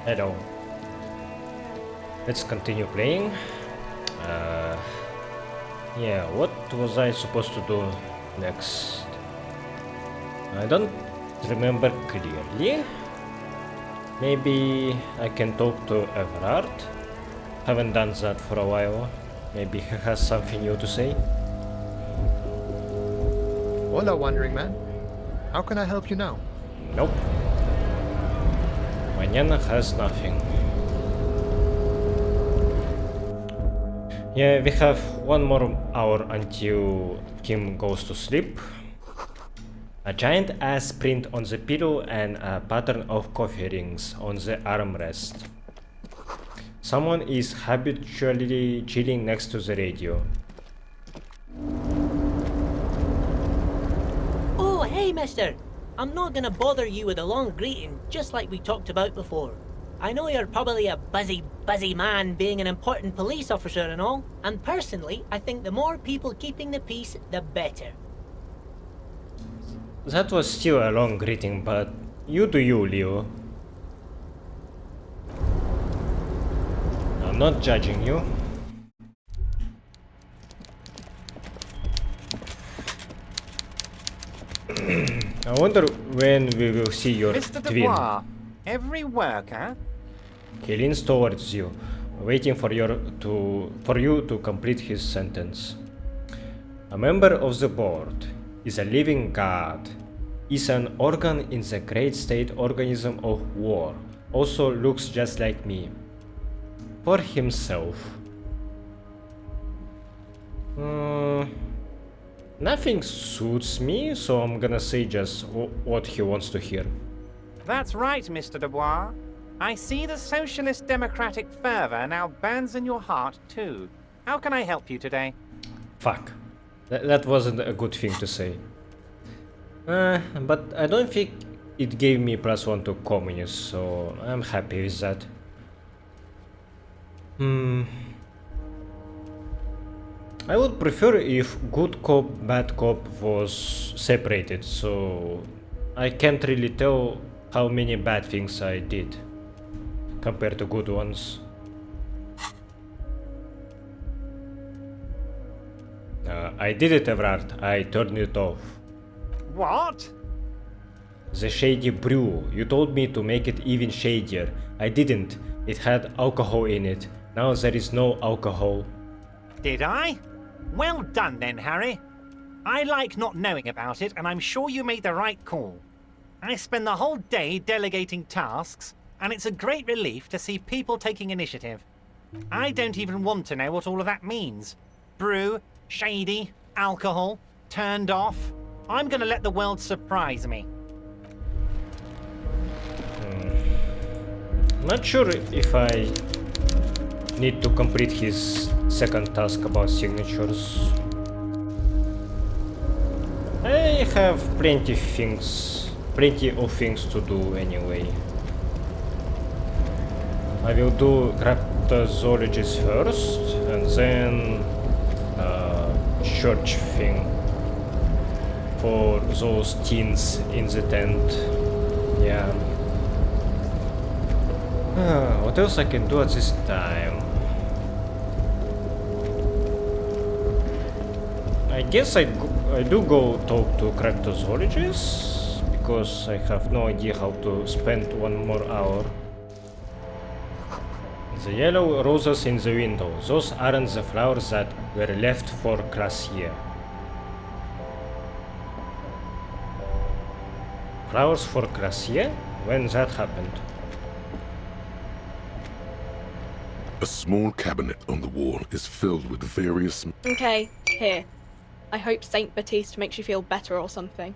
Hello. Let's continue playing. Yeah, what was I supposed to do next? I don't remember clearly. Maybe I can talk to Evrart. Haven't done that for a while. Maybe he has something new to say. Hola, Wandering Man. How can I help you now? Nope. Mañana has nothing. Yeah, we have one more hour until Kim goes to sleep. A giant ass print on the pillow and a pattern of coffee rings on the armrest. Someone is habitually chilling next to the radio. Oh, hey, mister. I'm not gonna bother you with a long greeting, just like we talked about before. I know you're probably a busy man being an important police officer and all, and personally, I think the more people keeping the peace, the better. That was still a long greeting, but you do you, Leo. I'm not judging you. I wonder when we will see your Mr. twin. Dubois, every worker? He leans towards you, waiting for you to complete his sentence. A member of the board is a living god, is an organ in the great state organism of war, also looks just like me. For himself. Nothing suits me, so I'm gonna say just what he wants to hear. That's right, Mr. Dubois. I see the socialist democratic fervor now burns in your heart too. How can I help you today? Fuck. That wasn't a good thing to say. But I don't think it gave me +1 to communist, so I'm happy with that. I would prefer if good cop, bad cop was separated, so I can't really tell how many bad things I did compared to good ones. I did it, Evrart. I turned it off. What? The shady brew. You told me to make it even shadier. I didn't. It had alcohol in it. Now there is no alcohol. Did I? Well done then, Harry. I like not knowing about it, and I'm sure you made the right call. I spend the whole day delegating tasks, and it's a great relief to see people taking initiative. I don't even want to know what all of that means. Brew, shady, alcohol, turned off. I'm gonna let the world surprise me. Not sure if I need to complete his second task about signatures. I have plenty of things to do anyway. I will do Cryptozoologists first, and then church thing for those teens in the tent. Yeah. What else I can do at this time? I guess I do go talk to Cryptozoologists, because I have no idea how to spend one more hour. The yellow roses in the window, those aren't the flowers that were left for Glacier. Flowers for Glacier? When that happened? A small cabinet on the wall is filled with various... Okay, here. I hope Saint Baptiste makes you feel better or something.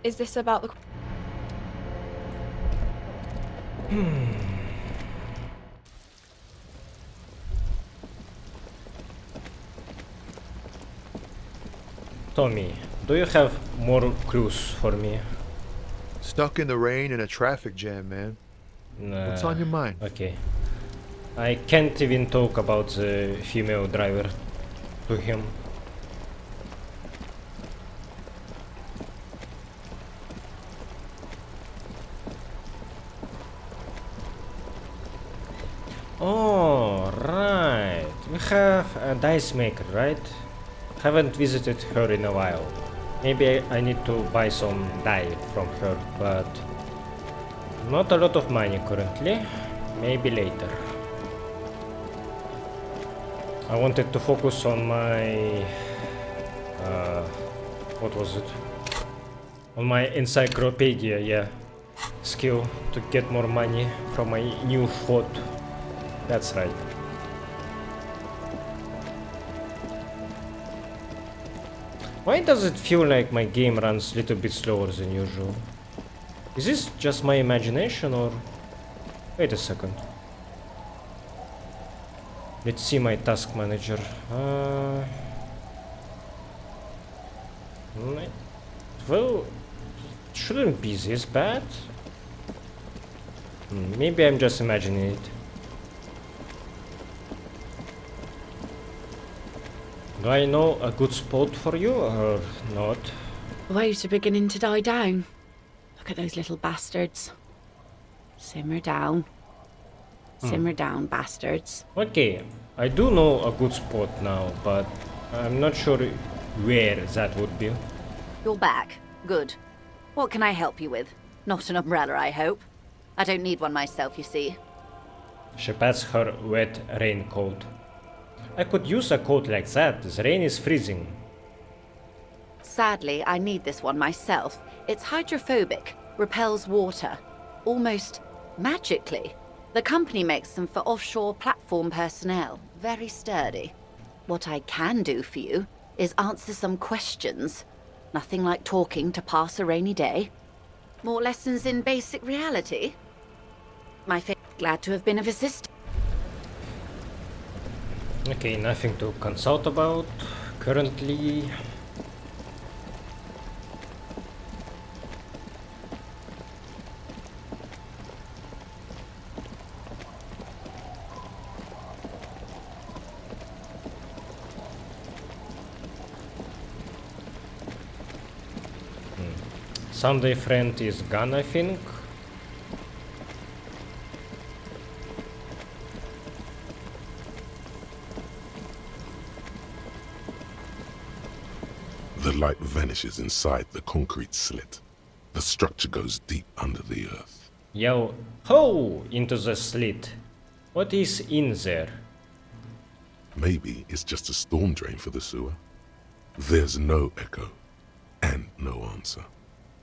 Is this about the... Tommy, do you have more clues for me? Stuck in the rain in a traffic jam, man. What's on your mind? Okay. I can't even talk about the female driver to him. Oh, right. We have a dice maker, right? Haven't visited her in a while. Maybe I need to buy some dye from her, but not a lot of money currently. Maybe later. I wanted to focus on my... what was it? On my encyclopedia, yeah. Skill to get more money from my new foot. That's right. Why does it feel like my game runs a little bit slower than usual? Is this just my imagination or... Wait a second. Let's see my task manager. Well, it shouldn't be this bad. Maybe I'm just imagining it. Do I know a good spot for you or not? The waves are beginning to die down. Look at those little bastards. Simmer down. Simmer down, bastards. Okay, I do know a good spot now, but I'm not sure where that would be. You're back. Good. What can I help you with? Not an umbrella, I hope. I don't need one myself, you see. She pats her wet raincoat. I could use a coat like that, the rain is freezing. Sadly, I need this one myself. It's hydrophobic, repels water, almost magically. The company makes them for offshore platform personnel, very sturdy. What I can do for you is answer some questions. Nothing like talking to pass a rainy day. More lessons in basic reality? Glad to have been of assistance. Okay, nothing to consult about currently. Sunday friend is gone, I think. The light vanishes inside the concrete slit. The structure goes deep under the earth. Yo, ho! Into the slit. What is in there? Maybe it's just a storm drain for the sewer. There's no echo and no answer.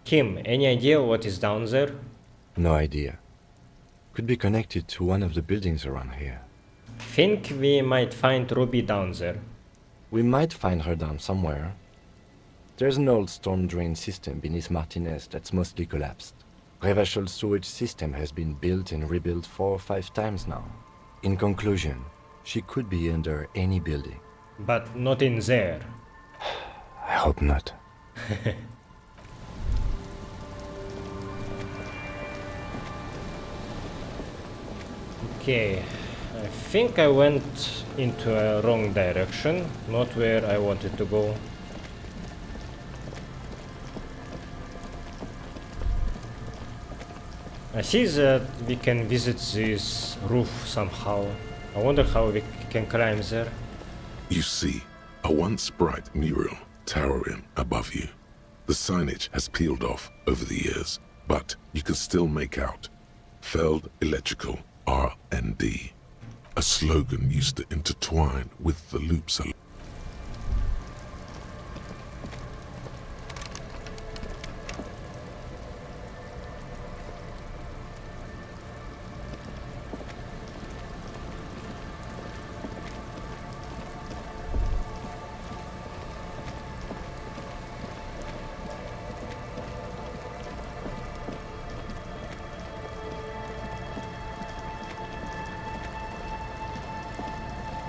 Kim, any idea what is down there? No idea. Could be connected to one of the buildings around here. Think we might find Ruby down there. We might find her down somewhere. There's an old storm drain system beneath Martinez that's mostly collapsed. Revachol sewage system has been built and rebuilt 4 or 5 times now. In conclusion, she could be under any building. But not in there. I hope not. Okay, I think I went into a wrong direction, not where I wanted to go. I see that we can visit this roof somehow. I wonder how we can climb there. You see a once bright mural towering above you. The signage has peeled off over the years, but you can still make out Feld Electrical R&D, a slogan used to intertwine with the loops.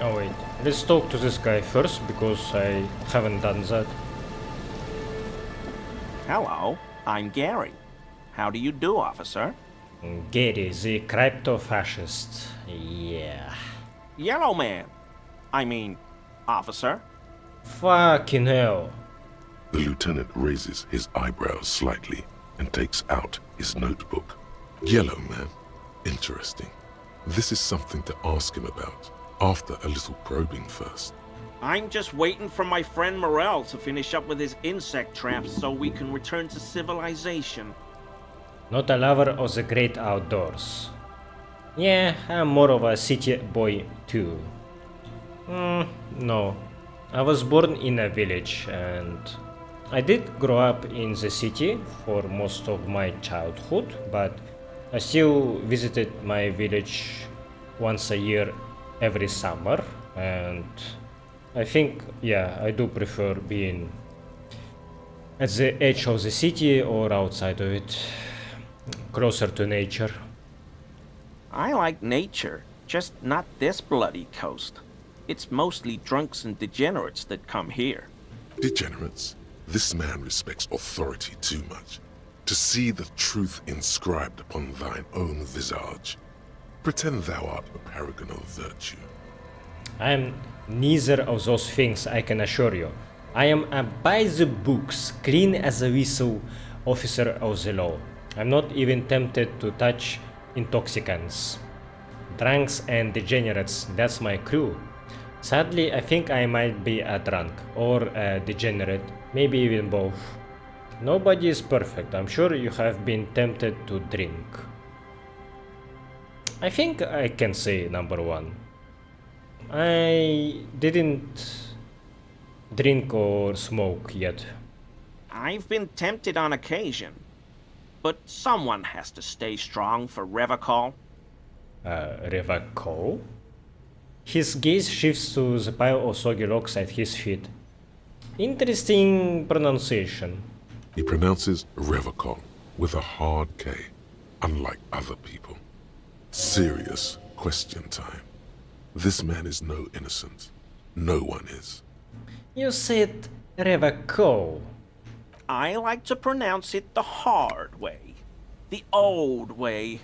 Oh wait, let's talk to this guy first, because I haven't done that. Hello, I'm Gary. How do you do, officer? Gary, the crypto-fascist. Yeah. Yellow man. I mean, officer. Fucking hell. The lieutenant raises his eyebrows slightly and takes out his notebook. Yellow man. Interesting. This is something to ask him about, after a little probing first. I'm just waiting for my friend Morell to finish up with his insect traps so we can return to civilization. Not a lover of the great outdoors. Yeah, I'm more of a city boy too. No. I was born in a village and I did grow up in the city for most of my childhood, but I still visited my village once a year every summer, and I think, yeah, I do prefer being at the edge of the city or outside of it, closer to nature. I like nature, just not this bloody coast. It's mostly drunks and degenerates that come here. Degenerates? This man respects authority too much. To see the truth inscribed upon thine own visage. Pretend thou art a paragon of virtue. I am neither of those things, I can assure you. I am a by-the-books, clean as a whistle officer of the law. I'm not even tempted to touch intoxicants. Drunks and degenerates, that's my crew. Sadly, I think I might be a drunk or a degenerate, maybe even both. Nobody is perfect. I'm sure you have been tempted to drink. I think I can say number one. I didn't drink or smoke yet. I've been tempted on occasion, but someone has to stay strong for Revacol. Revacol? His gaze shifts to the pile of soggy logs at his feet. Interesting pronunciation. He pronounces Revacol with a hard K, unlike other people. Serious question time. This man is no innocent. No one is. You said Revacol. I like to pronounce it the hard way, the old way,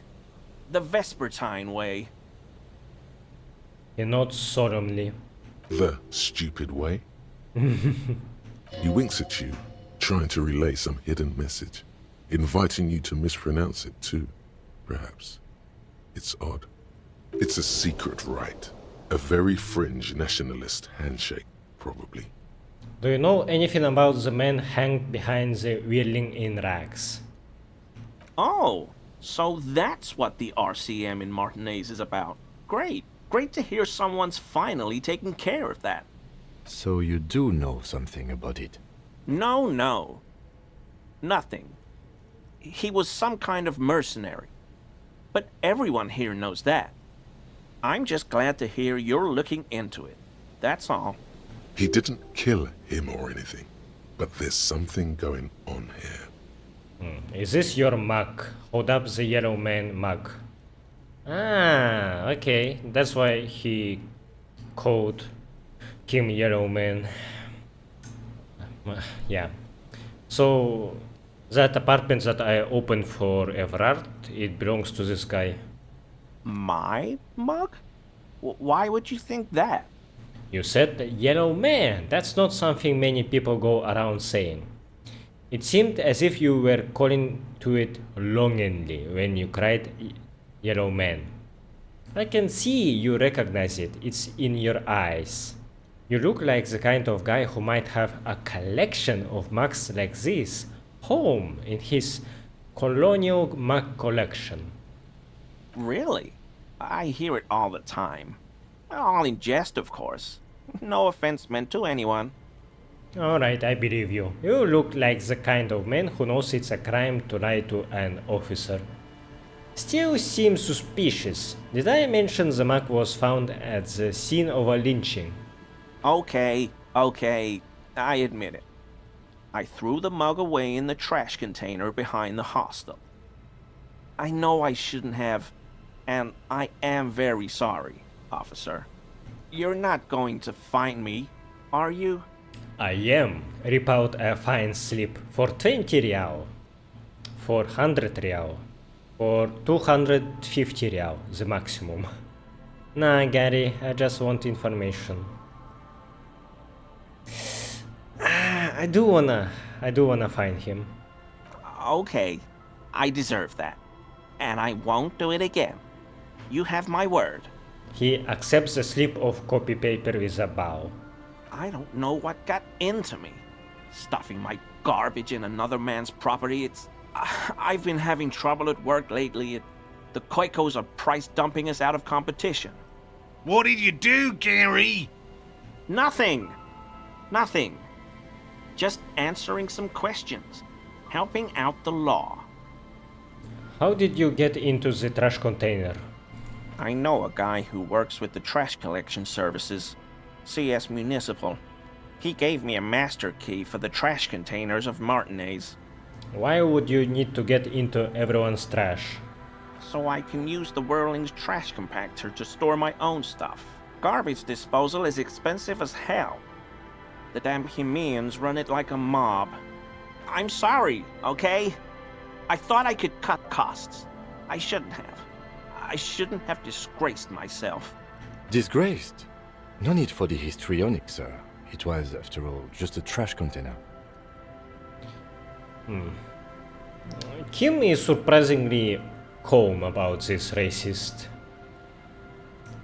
the Vespertine way. He nods solemnly. The stupid way? He winks at you, trying to relay some hidden message, inviting you to mispronounce it too, perhaps. It's odd. It's a secret rite. A very fringe nationalist handshake, probably. Do you know anything about the man hanged behind the railing in rags? Oh, so that's what the RCM in Martinez is about. Great. Great to hear someone's finally taking care of that. So you do know something about it? No. Nothing. He was some kind of mercenary. But everyone here knows that. I'm just glad to hear you're looking into it. That's all. He didn't kill him or anything, but there's something going on here. Is this your mug? Hold up the yellow man mug. Ah, okay. That's why he called Kim Yellow Man. Yeah. So, that apartment that I opened for Evrart, it belongs to this guy. My mug? Why would you think that? You said yellow man. That's not something many people go around saying. It seemed as if you were calling to it longingly when you cried yellow man. I can see you recognize it. It's in your eyes. You look like the kind of guy who might have a collection of mugs like this home in his colonial mug collection. Really? I hear it all the time. All in jest, of course. No offense meant to anyone. Alright, I believe you. You look like the kind of man who knows it's a crime to lie to an officer. Still seems suspicious. Did I mention the mug was found at the scene of a lynching? Okay, I admit it. I threw the mug away in the trash container behind the hostel. I know I shouldn't have, and I am very sorry, officer. You're not going to find me, are you? I am. Rip out a fine slip for 20 real, for 100 real, for 250 real, the maximum. Nah, Gary, I just want information. I do wanna find him. Okay, I deserve that. And I won't do it again. You have my word. He accepts a slip of copy paper with a bow. I don't know what got into me. Stuffing my garbage in another man's property, I've been having trouble at work lately. The Koikos are price dumping us out of competition. What did you do, Gary? Nothing. Nothing. Just answering some questions. Helping out the law. How did you get into the trash container? I know a guy who works with the trash collection services, CS Municipal. He gave me a master key for the trash containers of Martinez. Why would you need to get into everyone's trash? So I can use the Whirling's trash compactor to store my own stuff. Garbage disposal is expensive as hell. The damn Bohemians run it like a mob. I'm sorry, okay? I thought I could cut costs. I shouldn't have. I shouldn't have disgraced myself. Disgraced? No need for the histrionic, sir. It was, after all, just a trash container. Kim is surprisingly calm about this racist.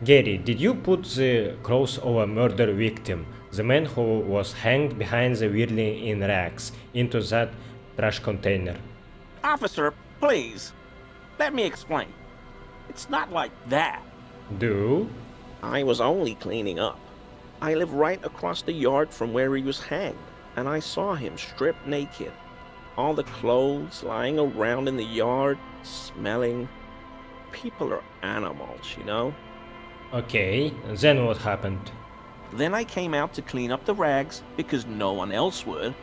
Gary, did you put the clothes of a murder victim, the man who was hanged behind the whirling in rags, into that trash container? Officer, please. Let me explain. It's not like that. Do? I was only cleaning up. I live right across the yard from where he was hanged, and I saw him stripped naked. All the clothes lying around in the yard, smelling. People are animals, you know? Okay, then what happened? Then I came out to clean up the rags because no one else would.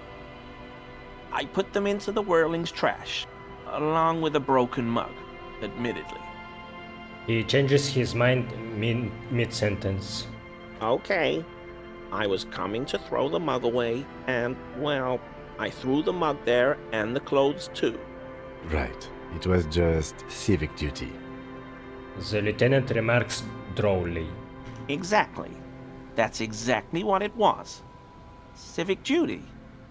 I put them into the Whirling's trash, along with a broken mug, admittedly. He changes his mind mid-sentence. Okay. I was coming to throw the mug away, and, well, I threw the mug there and the clothes too. Right. It was just civic duty. The lieutenant remarks drolly. Exactly. That's exactly what it was. Civic duty.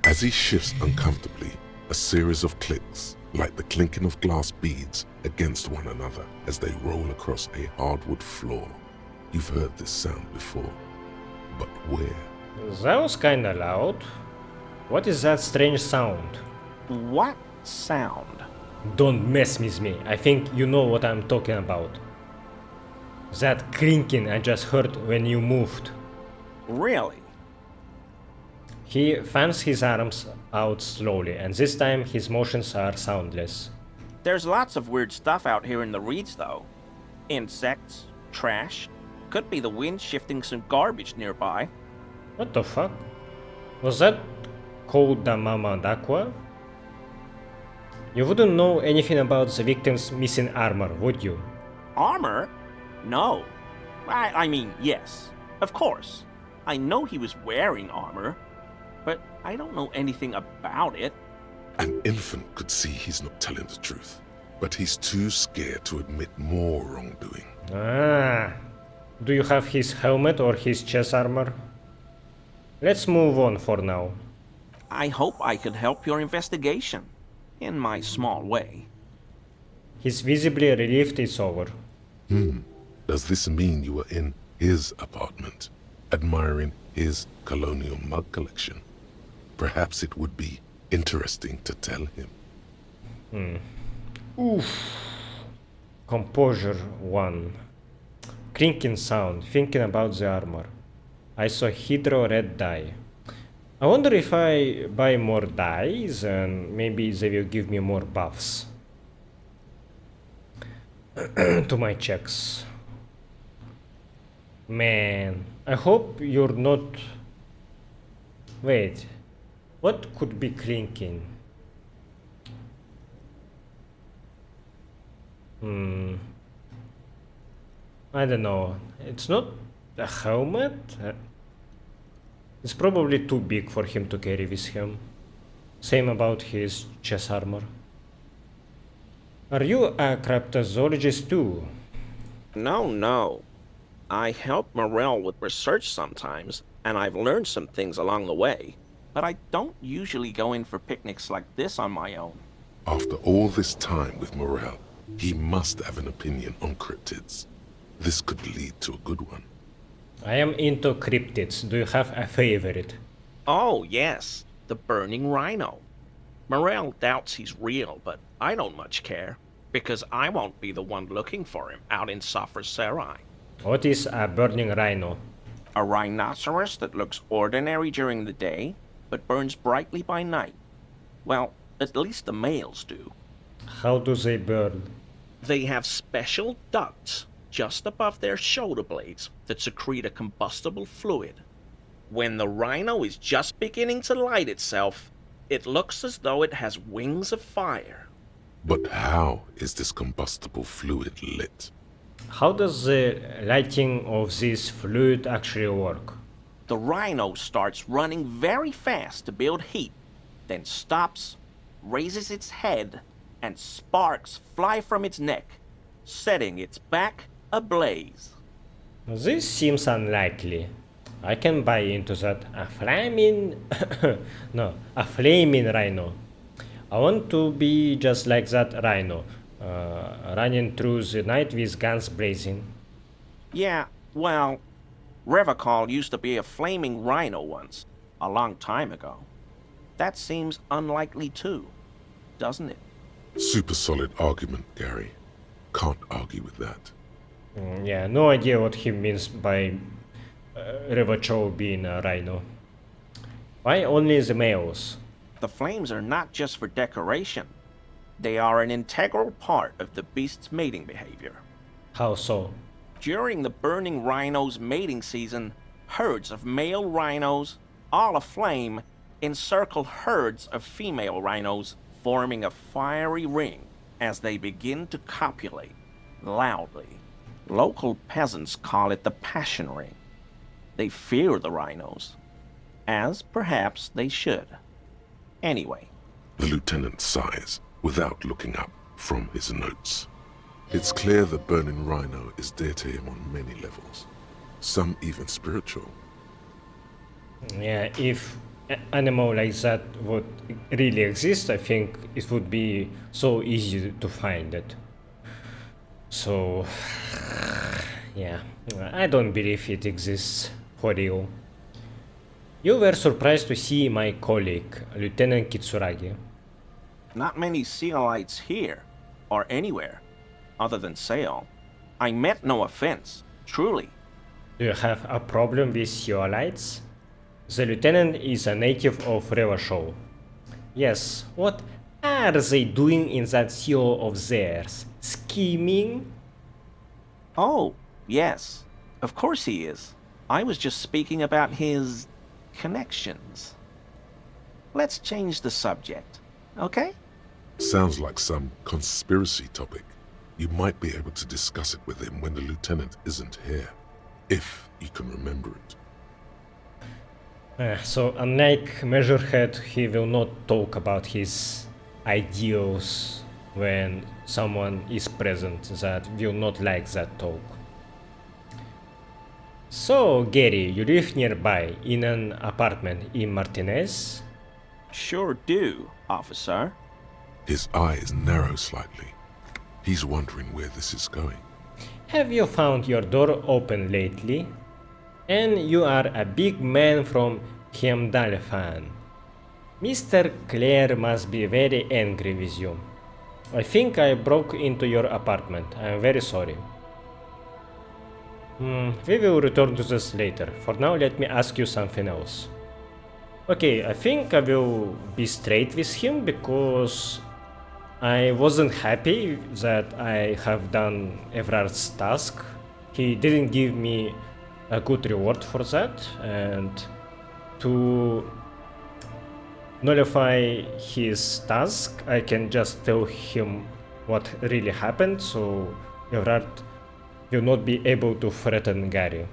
As he shifts uncomfortably, a series of clicks, like the clinking of glass beads against one another as they roll across a hardwood floor. You've heard this sound before, but where? That was kinda loud. What is that strange sound? What sound? Don't mess with me. I think you know what I'm talking about. That clinking I just heard when you moved. Really? He fans his arms out slowly, and this time his motions are soundless. There's lots of weird stuff out here in the reeds, though. Insects, trash. Could be the wind shifting some garbage nearby. What the fuck? Was that Coda Mama d'Aqua? You wouldn't know anything about the victim's missing armor, would you? Armor? No. I mean, yes. Of course. I know he was wearing armor, but I don't know anything about it. An infant could see he's not telling the truth, but he's too scared to admit more wrongdoing. Ah. Do you have his helmet or his chest armor? Let's move on for now. I hope I could help your investigation, in my small way. He's visibly relieved it's over. Does this mean you were in his apartment, admiring his colonial mug collection? Perhaps it would be interesting to tell him. Oof. Composure 1. Clinking sound, thinking about the armor. I saw hydro red dye. I wonder if I buy more dyes and maybe they will give me more buffs to my checks. Man, I hope you're not... Wait, what could be clinking? I don't know. It's not a helmet? It's probably too big for him to carry with him. Same about his chest armor. Are you a cryptozoologist too? No. I help Morell with research sometimes, and I've learned some things along the way. But I don't usually go in for picnics like this on my own. After all this time with Morell, he must have an opinion on cryptids. This could lead to a good one. I am into cryptids. Do you have a favorite? Oh, yes, the burning rhino. Morell doubts he's real, but I don't much care, because I won't be the one looking for him out in Safra Serai. What is a burning rhino? A rhinoceros that looks ordinary during the day, but burns brightly by night. Well, at least the males do. How do they burn? They have special ducts just above their shoulder blades that secrete a combustible fluid. When the rhino is just beginning to light itself, it looks as though it has wings of fire. But how is this combustible fluid lit? How does the lighting of this fluid actually work? The rhino starts running very fast to build heat, then stops, raises its head, and sparks fly from its neck, setting its back ablaze. This seems unlikely. I can buy into that. A flaming rhino. I want to be just like that rhino, running through the night with guns blazing. Yeah, well, Revacol used to be a flaming rhino once, a long time ago. That seems unlikely too, doesn't it? Super solid argument, Gary. Can't argue with that. Yeah, no idea what he means by Revachol being a rhino. Why only the males? The flames are not just for decoration. They are an integral part of the beast's mating behavior. How so? During the burning rhino's mating season, herds of male rhinos, all aflame, encircle herds of female rhinos, forming a fiery ring as they begin to copulate loudly. Local peasants call it the passion ring. They fear the rhinos, as perhaps they should. Anyway. The lieutenant sighs, without looking up from his notes. It's clear the burning rhino is dear to him on many levels, some even spiritual. Yeah, if an animal like that would really exist, I think it would be so easy to find it. So, yeah, I don't believe it exists for real. You were surprised to see my colleague, Lieutenant Kitsuragi. Not many Sealites here, or anywhere, other than Sail. I meant no offense, truly. Do you have a problem with Sealites? The lieutenant is a native of Revachol. Yes, what are they doing in that seal of theirs? Scheming? Oh, yes. Of course he is. I was just speaking about his connections. Let's change the subject, okay? Sounds like some conspiracy topic. You might be able to discuss it with him when the lieutenant isn't here, if you can remember it. So, unlike Measurehead, he will not talk about his ideals when someone is present that will not like that talk. So, Gary, you live nearby in an apartment in Martinez? Sure do, officer. His eyes narrow slightly. He's wondering where this is going. Have you found your door open lately? And you are a big man from Heimdallfan. Mr. Clare must be very angry with you. I think I broke into your apartment. I am very sorry. We will return to this later. For now, let me ask you something else. Okay, I think I will be straight with him because I wasn't happy that I have done Evrart's task. He didn't give me a good reward for that, and to nullify his task, I can just tell him what really happened, so Evrart will not be able to threaten Gary.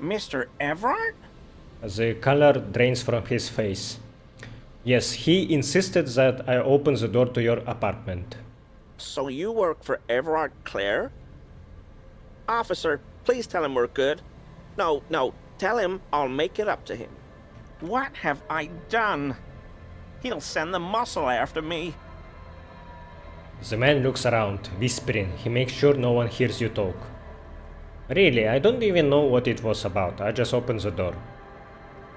Mr. Evrart? The color drains from his face. Yes, he insisted that I open the door to your apartment. So you work for Evrart Clare? Officer, please tell him we're good. No, tell him I'll make it up to him. What have I done? He'll send the muscle after me. The man looks around, whispering. He makes sure no one hears you talk. Really, I don't even know what it was about. I just opened the door.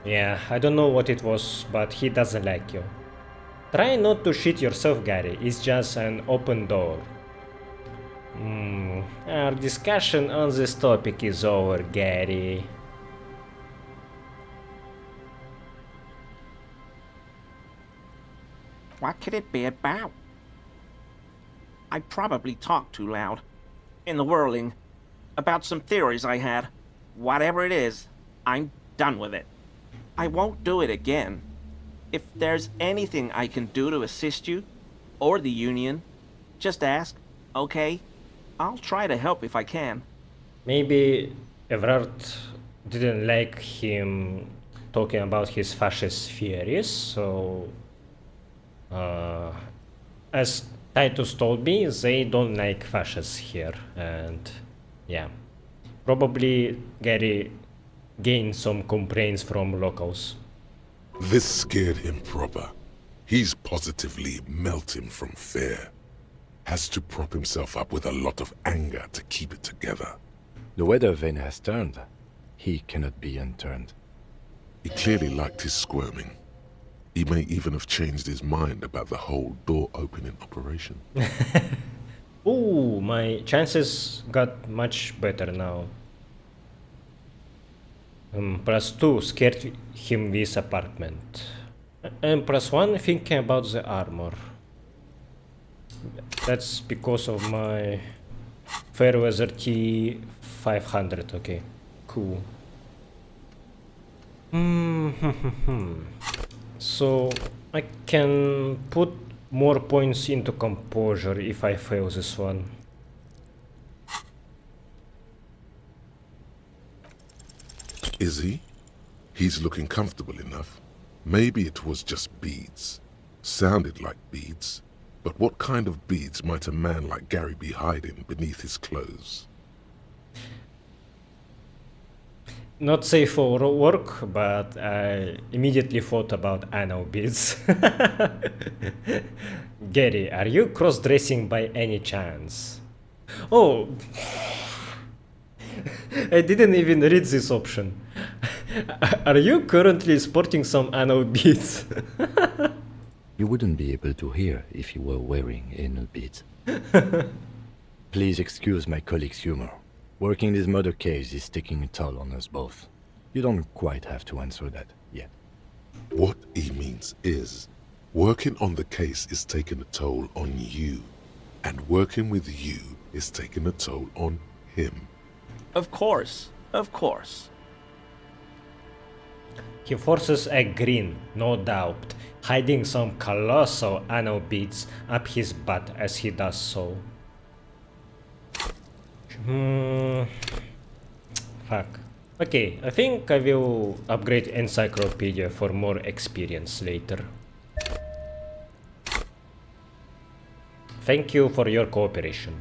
Yeah, I don't know what it was, but he doesn't like you. Try not to shit yourself, Gary. It's just an open door. Our discussion on this topic is over, Gary. What could it be about? I probably talked too loud. In the whirling. About some theories I had. Whatever it is, I'm done with it. I won't do it again. If there's anything I can do to assist you, or the Union, just ask, okay? I'll try to help if I can. Maybe Evrart didn't like him talking about his fascist theories, so... as Titus told me, they don't like fascists here, and... yeah. Probably Gary gained some complaints from locals. This scared him proper. He's positively melting from fear. Has to prop himself up with a lot of anger to keep it together. The weather vane has turned. He cannot be unturned. He clearly liked his squirming. He may even have changed his mind about the whole door-opening operation. Ooh, my chances got much better now. +2 scared him this apartment. And +1 thinking about the armor. That's because of my Fairweather T500. Okay, cool. So I can put more points into composure if I fail this one. Is he? He's looking comfortable enough. Maybe it was just beads. Sounded like beads. But what kind of beads might a man like Gary be hiding beneath his clothes? Not safe for work, but I immediately thought about anal beads. Gary, are you cross-dressing by any chance? Oh, I didn't even read this option. Are you currently sporting some anal beads? You wouldn't be able to hear if you were wearing anal beads. Please excuse my colleague's humor. Working this murder case is taking a toll on us both. You don't quite have to answer that yet. What he means is, working on the case is taking a toll on you, and working with you is taking a toll on him. Of course, of course. He forces a grin, no doubt, hiding some colossal anal beads up his butt as he does so. Fuck. Okay, I think I will upgrade Encyclopedia for more experience later. Thank you for your cooperation.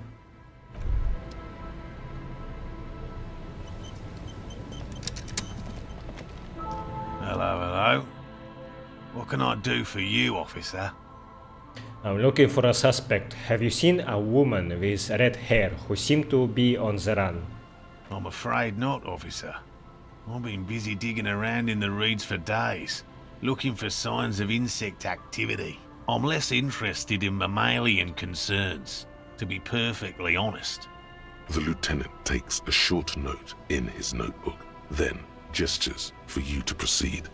Hello, hello. What can I do for you, officer? I'm looking for a suspect. Have you seen a woman with red hair who seemed to be on the run? I'm afraid not, officer. I've been busy digging around in the reeds for days, looking for signs of insect activity. I'm less interested in mammalian concerns, to be perfectly honest. The lieutenant takes a short note in his notebook, then gestures for you to proceed.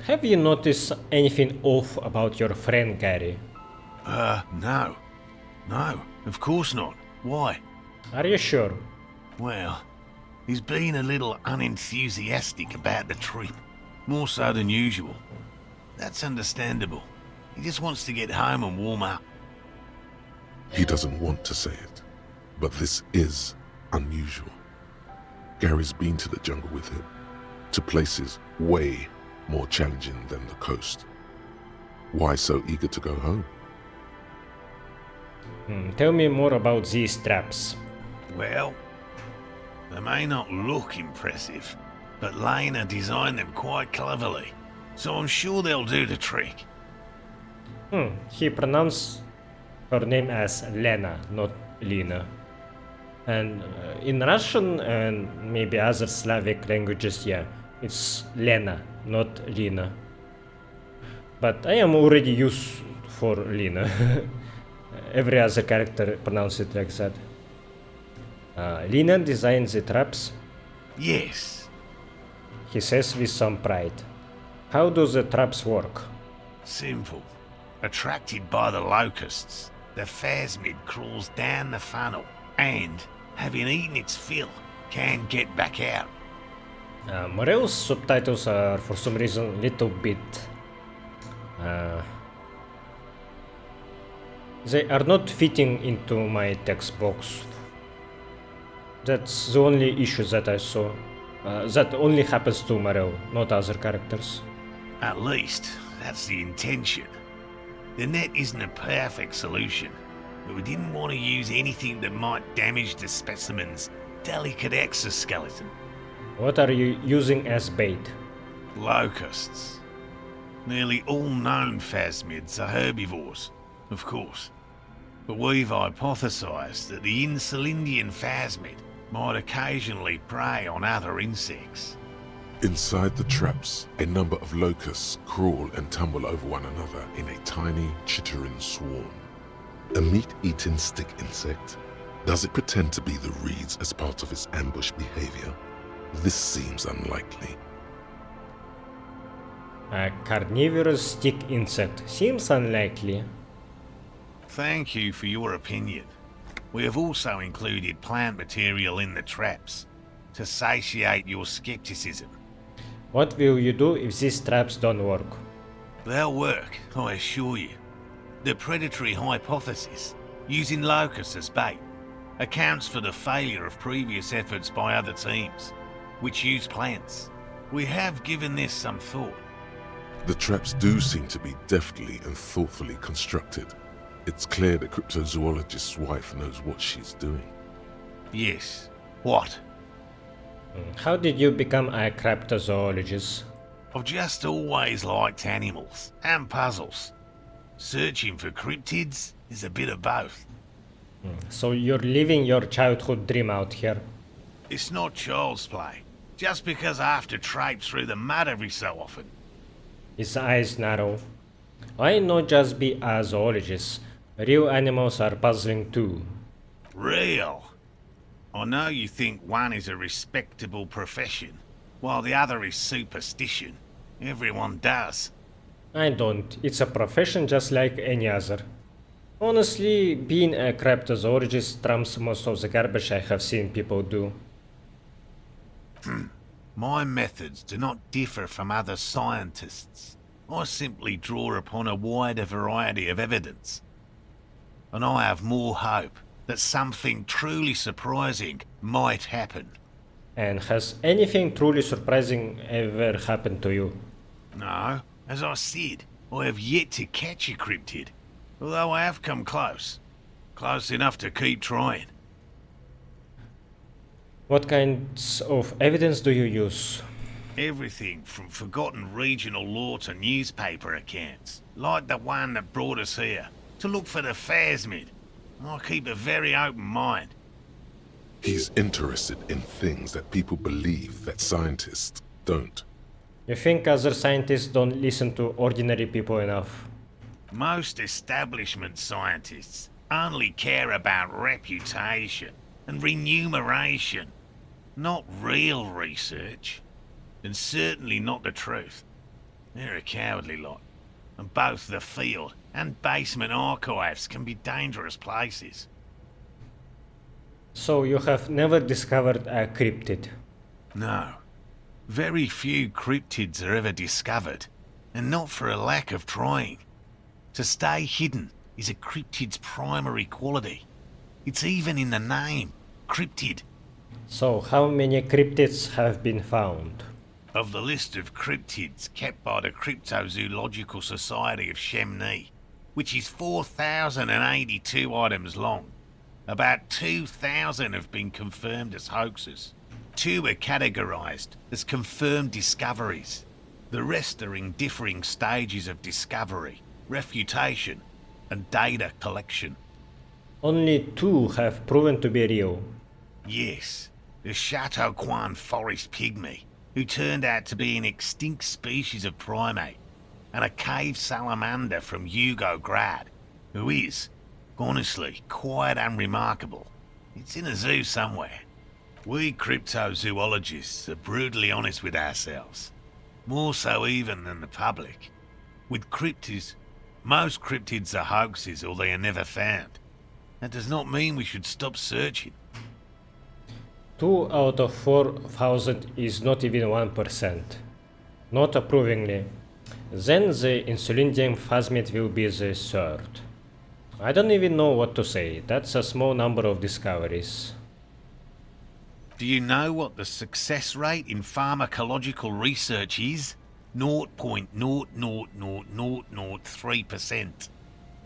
Have you noticed anything off about your friend Gary? No. No, of course not. Why? Are you sure? Well, he's been a little unenthusiastic about the trip. More so than usual. That's understandable. He just wants to get home and warm up. He doesn't want to say it, but this is unusual. Gary's been to the jungle with him, to places way more challenging than the coast. Why so eager to go home? Tell me more about these traps. Well, they may not look impressive, but Lena designed them quite cleverly, so I'm sure they'll do the trick. He pronounced her name as Lena, not Lena. And in Russian and maybe other Slavic languages, yeah, it's Lena, not Lena. But I am already used for Lena. Every other character pronounce it like that. Lena designs the traps. Yes. He says with some pride. How do the traps work? Simple. Attracted by the locusts, the phasmid crawls down the funnel and, having eaten its fill, can get back out. Morell's subtitles are for some reason a little bit... they are not fitting into my text box. That's the only issue that I saw. That only happens to Morell, not other characters. At least, that's the intention. The net isn't a perfect solution, but we didn't want to use anything that might damage the specimen's delicate exoskeleton. What are you using as bait? Locusts. Nearly all known phasmids are herbivores, of course. But we've hypothesized that the Insulindian phasmid might occasionally prey on other insects. Inside the traps, a number of locusts crawl and tumble over one another in a tiny, chittering swarm. A meat-eating stick insect? Does it pretend to be the reeds as part of its ambush behavior? This seems unlikely. A carnivorous stick insect seems unlikely. Thank you for your opinion. We have also included plant material in the traps to satiate your skepticism. What will you do if these traps don't work? They'll work, I assure you. The predatory hypothesis, using locusts as bait, accounts for the failure of previous efforts by other teams, which use plants. We have given this some thought. The traps do seem to be deftly and thoughtfully constructed. It's clear the cryptozoologist's wife knows what she's doing. Yes. What? How did you become a cryptozoologist? I've just always liked animals and puzzles. Searching for cryptids is a bit of both. So you're living your childhood dream out here? It's not child's play, just because I have to traipse through the mud every so often. His eyes narrow. I not just be a zoologist. Real animals are puzzling too. Real? I know you think one is a respectable profession, while the other is superstition. Everyone does. I don't. It's a profession just like any other. Honestly, being a cryptozoologist trumps most of the garbage I have seen people do. My methods do not differ from other scientists. I simply draw upon a wider variety of evidence. And I have more hope that something truly surprising might happen. And has anything truly surprising ever happened to you? No, as I said, I have yet to catch a cryptid, although I have come close. Close enough to keep trying. What kinds of evidence do you use? Everything from forgotten regional lore to newspaper accounts, like the one that brought us here, to look for the phasmid. I keep a very open mind. He's interested in things that people believe that scientists don't. You think other scientists don't listen to ordinary people enough? Most establishment scientists only care about reputation and remuneration, not real research, and certainly not the truth. They're a cowardly lot, and both the field and basement archives can be dangerous places. So you have never discovered a cryptid? No. Very few cryptids are ever discovered, and not for a lack of trying. To stay hidden is a cryptid's primary quality. It's even in the name, cryptid. So how many cryptids have been found? Of the list of cryptids kept by the Cryptozoological Society of Chemnee, which is 4,082 items long, about 2,000 have been confirmed as hoaxes. 2 are categorized as confirmed discoveries. The rest are in differing stages of discovery, refutation, and data collection. Only 2 have proven to be real. Yes, the Chateau Quan forest pygmy, who turned out to be an extinct species of primate, and a cave salamander from Grad, who is, honestly, quite unremarkable. It's in a zoo somewhere. We cryptozoologists are brutally honest with ourselves. More so even than the public. With cryptids, most cryptids are hoaxes or they are never found. That does not mean we should stop searching. 2 out of 4,000 is not even 1%. Not approvingly. Then the insulindium phasmid will be the 3rd. I don't even know what to say. That's a small number of discoveries. Do you know what the success rate in pharmacological research is? 0.00003%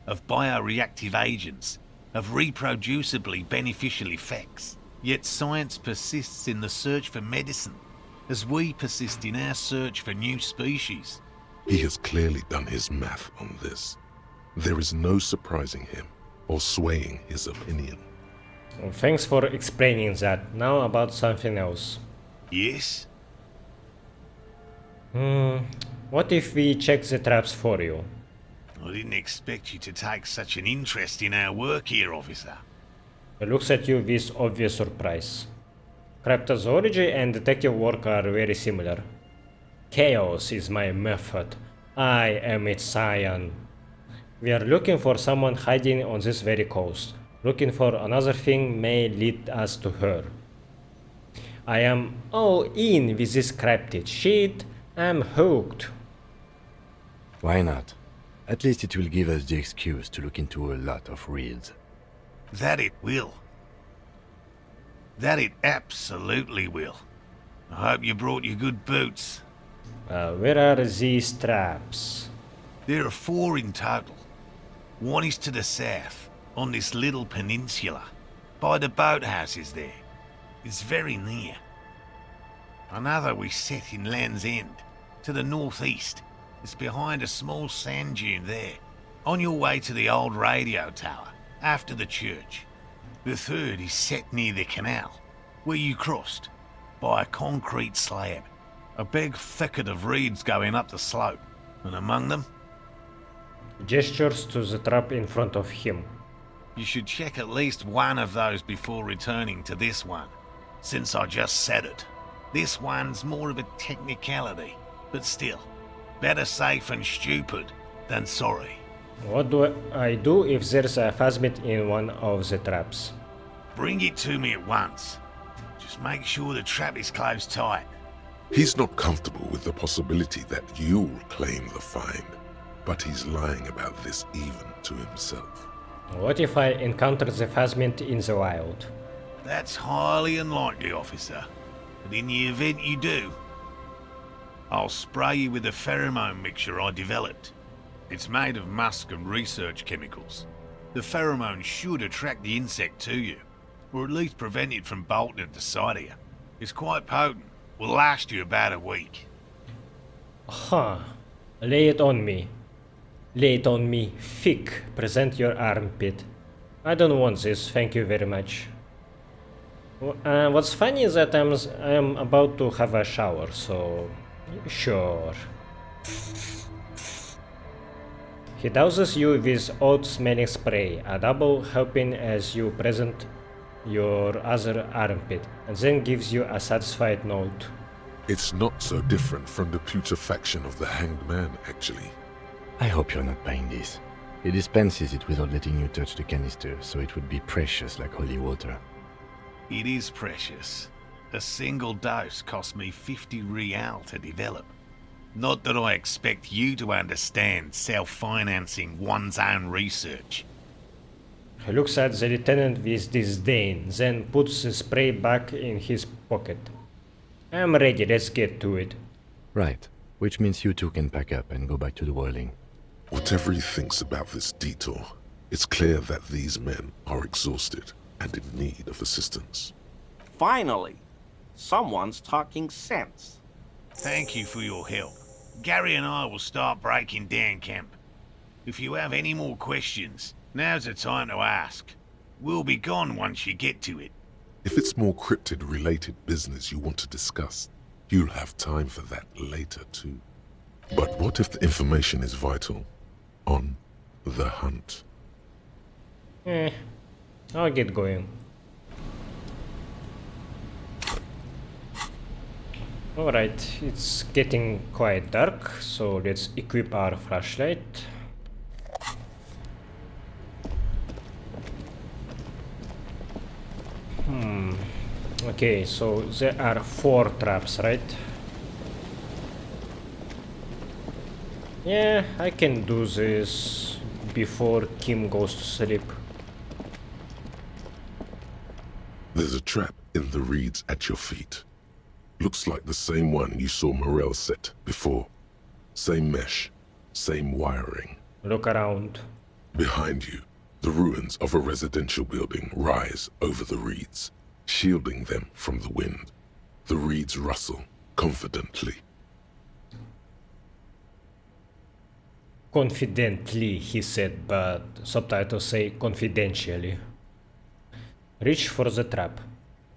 of bioreactive agents have reproducibly beneficial effects. Yet science persists in the search for medicine, as we persist in our search for new species. He has clearly done his math on this. There is no surprising him or swaying his opinion. Thanks for explaining that. Now about something else. Yes? What if we check the traps for you? I didn't expect you to take such an interest in our work here, officer. He looks at you with obvious surprise. Cryptozoology and detective work are very similar. Chaos is my method. I am its scion. We are looking for someone hiding on this very coast. Looking for another thing may lead us to her. I am all in with this cryptid shit. I'm hooked. Why not? At least it will give us the excuse to look into a lot of reels. That it will. That it absolutely will. I hope you brought your good boots. Where are these traps? There are 4 in total. One is to the south, on this little peninsula, by the boathouses there. It's very near. Another we set in Land's End, to the northeast. It's behind a small sand dune there, on your way to the old radio tower, after the church. The 3rd is set near the canal, where you crossed, by a concrete slab. A big thicket of reeds going up the slope, and among them... Gestures to the trap in front of him. You should check at least one of those before returning to this one, since I just said it. This one's more of a technicality, but still, better safe and stupid than sorry. What do I do if there's a phasmid in one of the traps? Bring it to me at once. Just make sure the trap is closed tight. He's not comfortable with the possibility that you'll claim the find, but he's lying about this even to himself. What if I encounter the phasmid in the wild? That's highly unlikely, officer. But in the event you do, I'll spray you with a pheromone mixture I developed. It's made of musk and research chemicals. The pheromone should attract the insect to you, or at least prevent it from bolting at the sight of you. It's quite potent. Will last you about a week. Huh. Lay it on me. Lay it on me. Thick. Present your armpit. I don't want this, thank you very much. What's funny is that I'm about to have a shower, so... Sure. He douses you with odd-smelling spray, a double helping as you present your other armpit, and then gives you a satisfied note. It's not so different from the putrefaction of the hanged man, actually. I hope you're not buying this. He dispenses it without letting you touch the canister, so it would be precious like holy water. It is precious. A single dose cost me 50 real to develop. Not that I expect you to understand self-financing one's own research. He looks at the lieutenant with disdain, then puts the spray back in his pocket. I'm ready, let's get to it. Right, which means you two can pack up and go back to the whirling. Whatever he thinks about this detour, it's clear that these men are exhausted and in need of assistance. Finally, someone's talking sense. Thank you for your help. Gary and I will start breaking down camp. If you have any more questions, now's the time to ask. We'll be gone once you get to it. If it's more cryptid-related business you want to discuss, you'll have time for that later too. But what if the information is vital? On the hunt. I'll get going. Alright, it's getting quite dark, so let's equip our flashlight. Okay, so there are 4 traps, right? Yeah, I can do this before Kim goes to sleep. There's a trap in the reeds at your feet. Looks like the same one you saw Morell set before. Same mesh, same wiring. Look around. Behind you, the ruins of a residential building rise over the reeds, shielding them from the wind. The reeds rustle confidently. Confidently, he said, but subtitles say confidentially. Reach for the trap.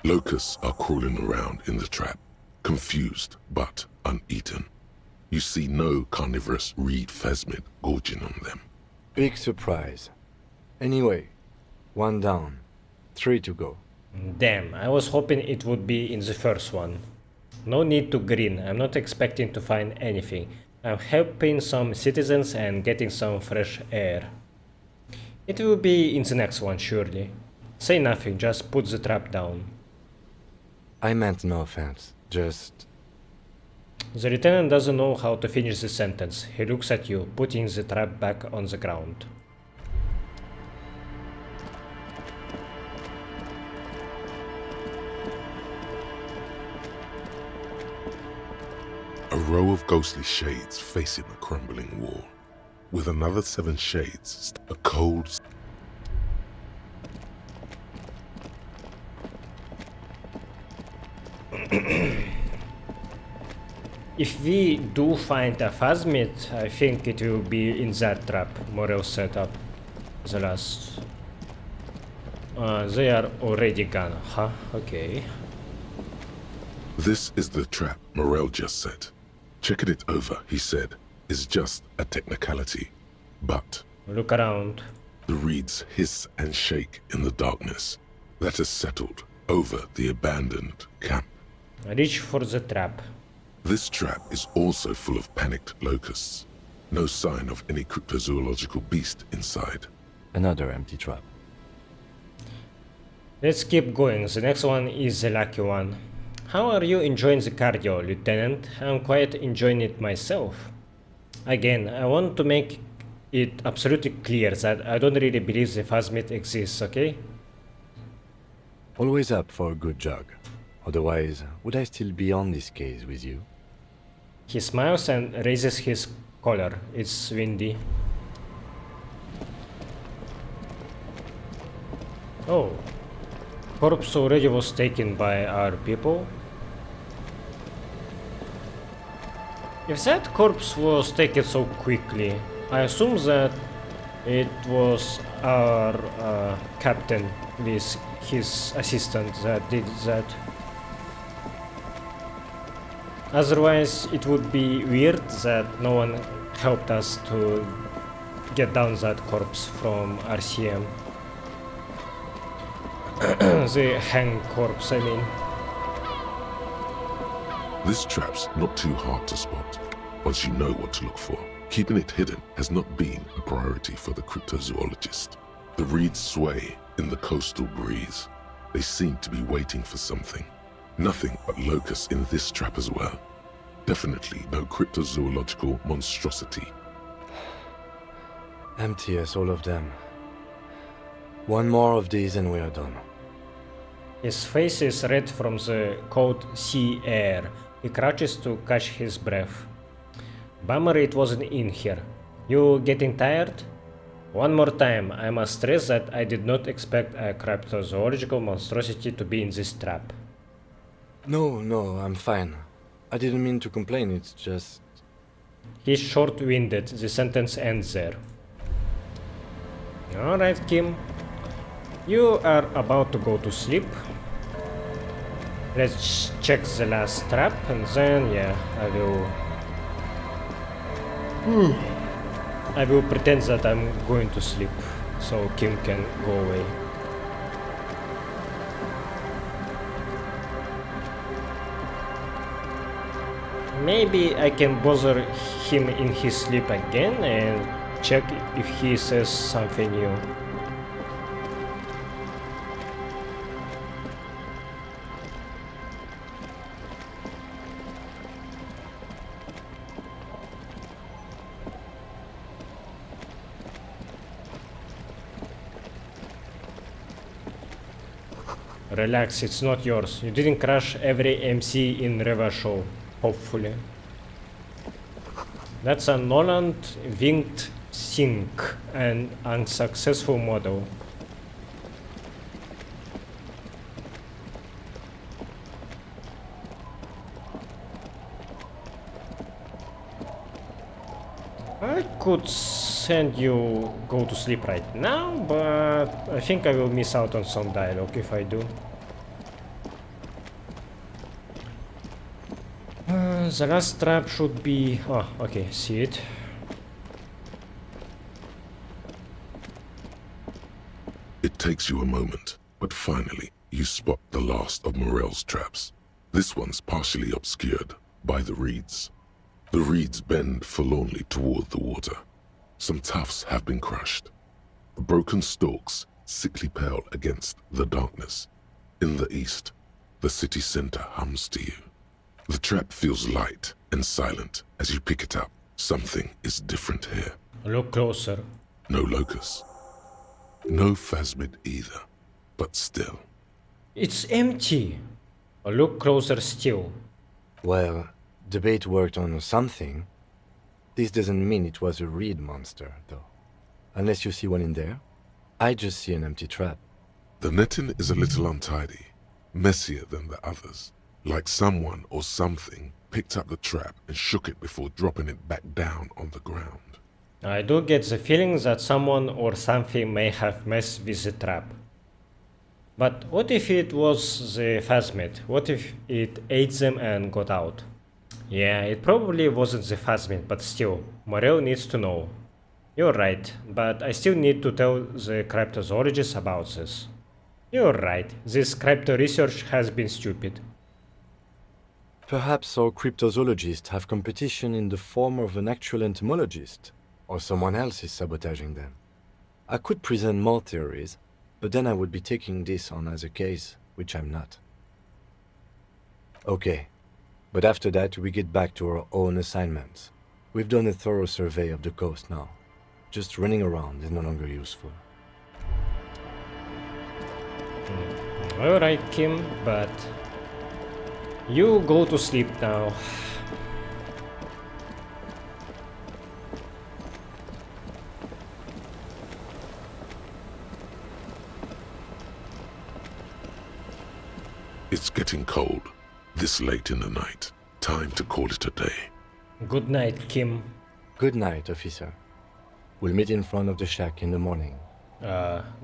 Locusts are crawling around in the trap, confused but uneaten. You see no carnivorous reed phasmid gorging on them. Big surprise. Anyway, 1 down. 3 to go. Damn, I was hoping it would be in the first one. No need to grin, I'm not expecting to find anything. I'm helping some citizens and getting some fresh air. It will be in the next one, surely. Say nothing, just put the trap down. I meant no offense, just... The lieutenant doesn't know how to finish the sentence. He looks at you, putting the trap back on the ground. A row of ghostly shades facing a crumbling wall. With another 7 shades, a cold... If we do find a phasmid, I think it will be in that trap Morell set up. The last... they are already gone, huh? Okay. This is the trap Morell just set. Checking it over, he said, is just a technicality. But... Look around. The reeds hiss and shake in the darkness that has settled over the abandoned camp. Reach for the trap. This trap is also full of panicked locusts. No sign of any cryptozoological beast inside. Another empty trap. Let's keep going. The next one is the lucky one. How are you enjoying the cardio, Lieutenant? I'm quite enjoying it myself. Again, I want to make it absolutely clear that I don't really believe the phasmid exists, okay? Always up for a good jog. Otherwise, would I still be on this case with you? He smiles and raises his collar. It's windy. Oh. Corpse already was taken by our people. If that corpse was taken so quickly, I assume that it was our captain with his assistant that did that. Otherwise, it would be weird that no one helped us to get down that corpse from RCM. The hang corpse, I mean. This trap's not too hard to spot, once you know what to look for. Keeping it hidden has not been a priority for the cryptozoologist. The reeds sway in the coastal breeze. They seem to be waiting for something. Nothing but locusts in this trap as well. Definitely no cryptozoological monstrosity. Empty as all of them. One more of these and we are done. His face is red from the cold sea air. He crouches to catch his breath. Bummer it wasn't in here. You getting tired? One more time, I must stress that I did not expect a cryptozoological monstrosity to be in this trap. No, I'm fine. I didn't mean to complain, it's just... He's short-winded, the sentence ends there. Alright, Kim. You are about to go to sleep. Let's check the last trap and then, yeah, I will pretend that I'm going to sleep so Kim can go away. Maybe I can bother him in his sleep again and check if he says something new. Relax, it's not yours. You didn't crush every MC in Reva show, hopefully. That's a Noland winged sink, an unsuccessful model. I could send you go to sleep right now, but I think I will miss out on some dialogue if I do. The last trap should be... oh, okay, see it. It takes you a moment, but finally you spot the last of Morell's traps. This one's partially obscured by the reeds. The reeds bend forlornly toward the water. Some tufts have been crushed. The broken stalks sickly pale against the darkness. In the east, the city center hums to you. The trap feels light and silent as you pick it up. Something is different here. Look closer. No locust. No phasmid either, but still. It's empty. Look closer still. Well, the bait worked on something. This doesn't mean it was a reed monster, though. Unless you see one in there. I just see an empty trap. The netting is a little untidy, messier than the others. Like someone or something picked up the trap and shook it before dropping it back down on the ground. I do get the feeling that someone or something may have messed with the trap. But what if it was the phasmid? What if it ate them and got out? Yeah, it probably wasn't the phasmid, but still, Morell needs to know. You're right, but I still need to tell the cryptozoologists about this. You're right, this crypto research has been stupid. Perhaps our cryptozoologists have competition in the form of an actual entomologist, or someone else is sabotaging them. I could present more theories, but then I would be taking this on as a case, which I'm not. Okay, but after that we get back to our own assignments. We've done a thorough survey of the coast now. Just running around is no longer useful. Alright, Kim, but you go to sleep now. It's getting cold, this late in the night. Time to call it a day. Good night, Kim. Good night, officer. We'll meet in front of the shack in the morning.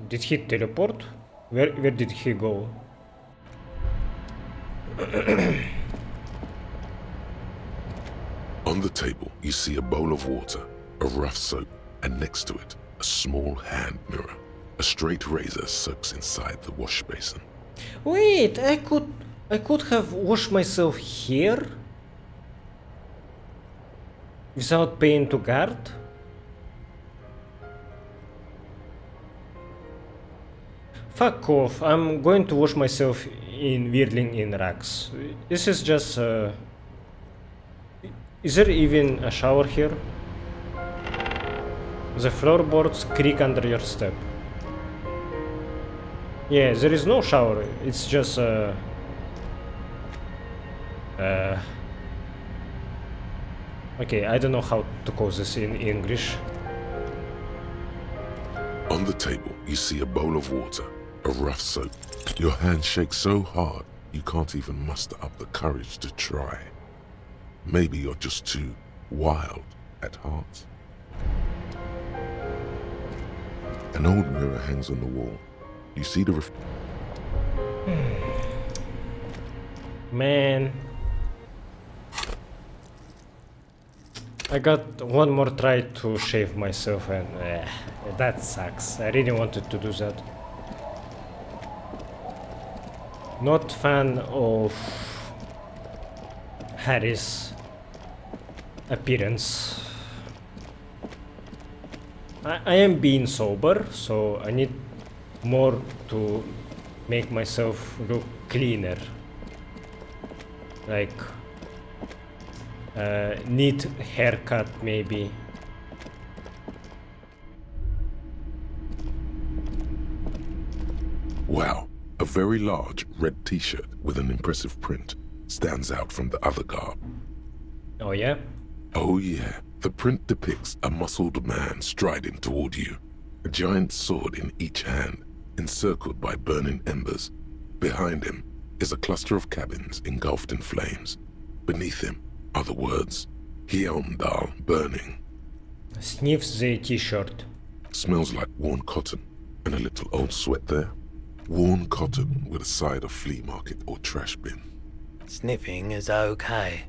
Did he teleport? Where did he go? On the table, you see a bowl of water, a rough soap, and next to it, a small hand mirror. A straight razor soaks inside the wash basin. Wait, I could have washed myself here? Without paying to guard? Fuck off, I'm going to wash myself in Whirling in Racks. This is just Is there even a shower here? The floorboards creak under your step. Yeah, there is no shower, it's just okay, I don't know how to call this in English. On the table, you see a bowl of water, a rough soap. Your hand shakes so hard, you can't even muster up the courage to try. Maybe you're just too wild at heart. An old mirror hangs on the wall. You see the Man. I got one more try to shave myself and that sucks. I really wanted to do that. Not fan of Harry's appearance. I am being sober, so I need more to make myself look cleaner. Like neat haircut maybe. Wow, a very large red t-shirt with an impressive print stands out from the other garb. Oh yeah? Oh yeah, the print depicts a muscled man striding toward you, a giant sword in each hand, encircled by burning embers. Behind him is a cluster of cabins engulfed in flames. Beneath him are the words, Heimdall burning. Sniffs the t-shirt. Smells like worn cotton and a little old sweat there. Worn cotton with a side of flea market or trash bin. Sniffing is okay,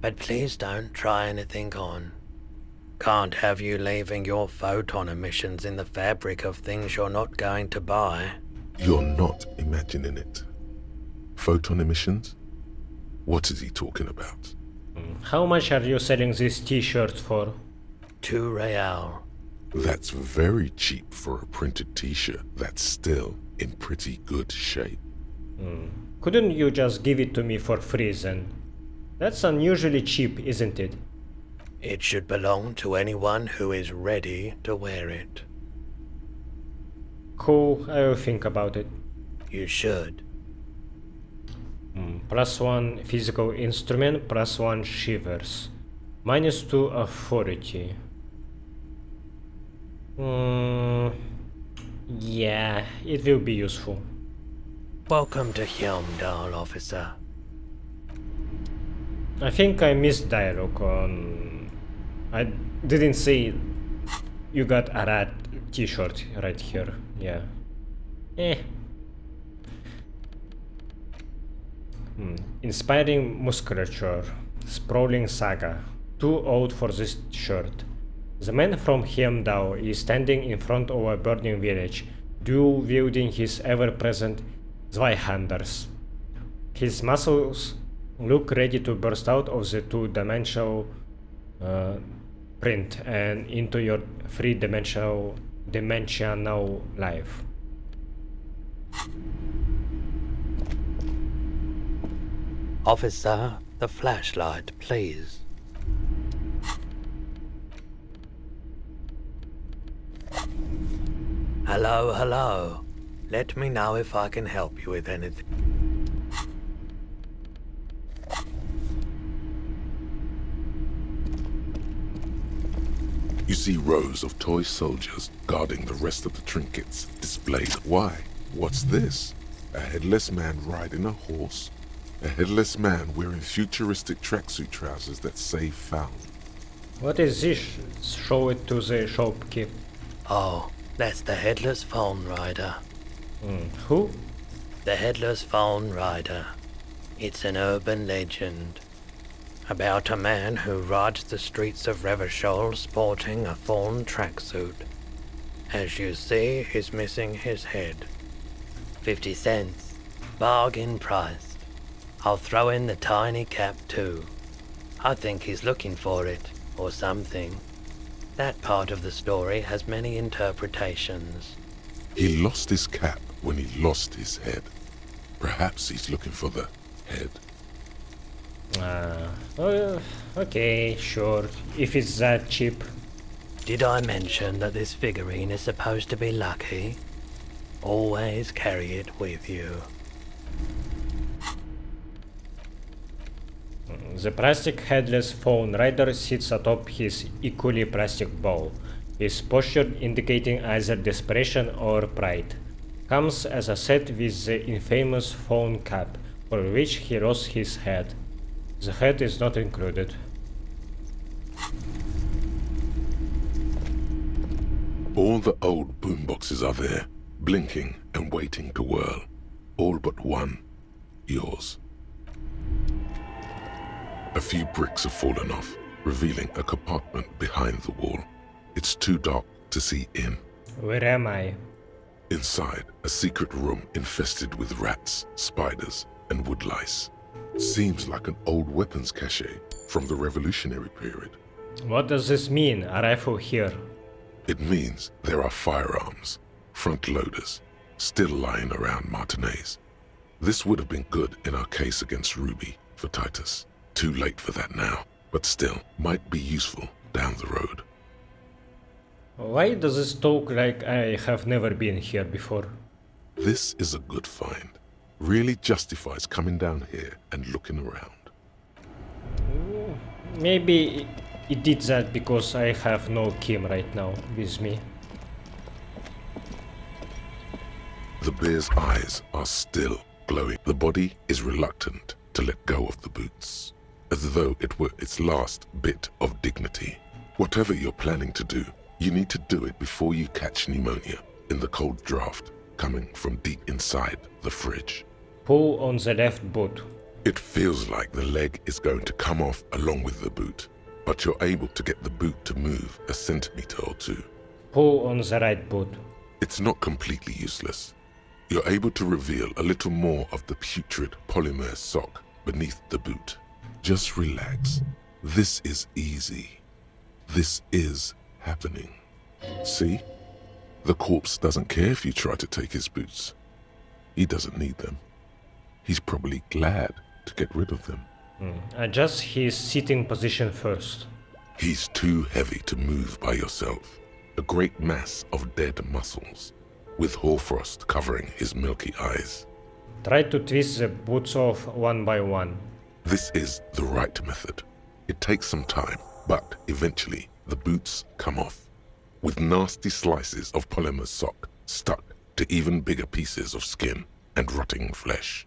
but please don't try anything on. Can't have you leaving your photon emissions in the fabric of things you're not going to buy. You're not imagining it. Photon emissions? What is he talking about? How much are you selling this t-shirt for? 2 real. That's very cheap for a printed t-shirt that's still in pretty good shape. Couldn't you just give it to me for free then? That's unusually cheap, isn't it? It should belong to anyone who is ready to wear it. Cool, I will think about it. You should. +1 physical instrument, +1 shivers. -2 authority. Yeah, it will be useful. Welcome to Heimdall, officer. I think I missed dialogue on... I didn't say you got a rat t-shirt right here. Yeah. Inspiring musculature. Sprawling saga. Too old for this shirt. The man from Heimdall is standing in front of a burning village, dual wielding his ever-present Zweihanders. His muscles look ready to burst out of the two-dimensional print and into your three-dimensional life. Officer, the flashlight, please. Hello, hello. Let me know if I can help you with anything. You see rows of toy soldiers guarding the rest of the trinkets displayed. Why? What's this? A headless man riding a horse? A headless man wearing futuristic tracksuit trousers that say found. What is this? Show it to the shopkeep. Oh, that's the Headless Phone Rider. Who? The Headless Phone Rider. It's an urban legend about a man who rides the streets of Revachol sporting a fawn tracksuit. As you see, he's missing his head. 50 cents. Bargain priced. I'll throw in the tiny cap too. I think he's looking for it, or something. That part of the story has many interpretations. He lost his cap when he lost his head. Perhaps he's looking for the head. Okay, sure. If it's that cheap. Did I mention that this figurine is supposed to be lucky? Always carry it with you. The plastic headless phone rider sits atop his equally plastic ball, his posture indicating either desperation or pride. Comes as a set with the infamous phone cap, for which he lost his head. The head is not included. All the old boomboxes are there, blinking and waiting to whirl. All but one. Yours. A few bricks have fallen off, revealing a compartment behind the wall. It's too dark to see in. Where am I? Inside, a secret room infested with rats, spiders, and woodlice. Seems like an old weapons cache from the Revolutionary period. What does this mean, a rifle here? It means there are firearms, front loaders, still lying around Martinez. This would have been good in our case against Ruby for Titus. Too late for that now, but still might be useful down the road. Why does this talk like I have never been here before? This is a good find. Really justifies coming down here and looking around. Maybe it did that because I have no Kim right now with me. The bear's eyes are still glowing. The body is reluctant to let go of the boots, as though it were its last bit of dignity. Whatever you're planning to do, you need to do it before you catch pneumonia in the cold draft coming from deep inside the fridge. Pull on the left boot. It feels like the leg is going to come off along with the boot, but you're able to get the boot to move a centimeter or two. Pull on the right boot. It's not completely useless. You're able to reveal a little more of the putrid polymer sock beneath the boot. Just relax. This is easy. This is happening. See? The corpse doesn't care if you try to take his boots. He doesn't need them. He's probably glad to get rid of them. Adjust his sitting position first. He's too heavy to move by yourself. A great mass of dead muscles, with hoarfrost covering his milky eyes. Try to twist the boots off one by one. This is the right method. It takes some time, but eventually the boots come off, with nasty slices of polymer sock stuck to even bigger pieces of skin and rotting flesh.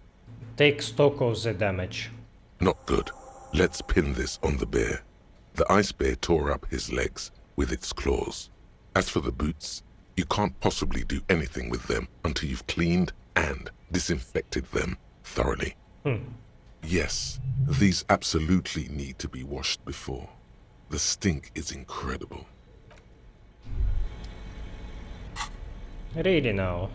Take stock of the damage. Not good. Let's pin this on the bear. The ice bear tore up his legs with its claws. As for the boots, you can't possibly do anything with them until you've cleaned and disinfected them thoroughly. Yes, these absolutely need to be washed before. The stink is incredible. Really now.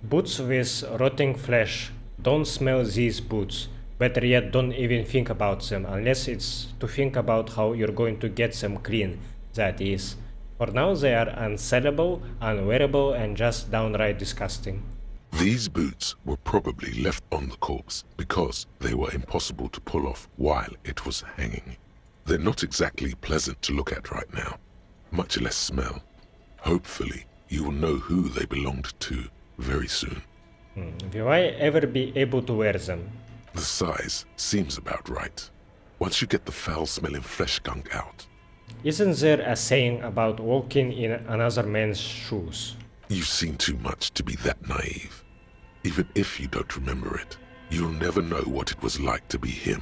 Boots with rotting flesh. Don't smell these boots. Better yet, don't even think about them, unless it's to think about how you're going to get them clean, that is. For now they are unsellable, unwearable, and just downright disgusting. These boots were probably left on the corpse because they were impossible to pull off while it was hanging. They're not exactly pleasant to look at right now, much less smell. Hopefully, you will know who they belonged to very soon. Will I ever be able to wear them? The size seems about right. Once you get the foul-smelling flesh gunk out. Isn't there a saying about walking in another man's shoes? You've seen too much to be that naive. Even if you don't remember it, you'll never know what it was like to be him.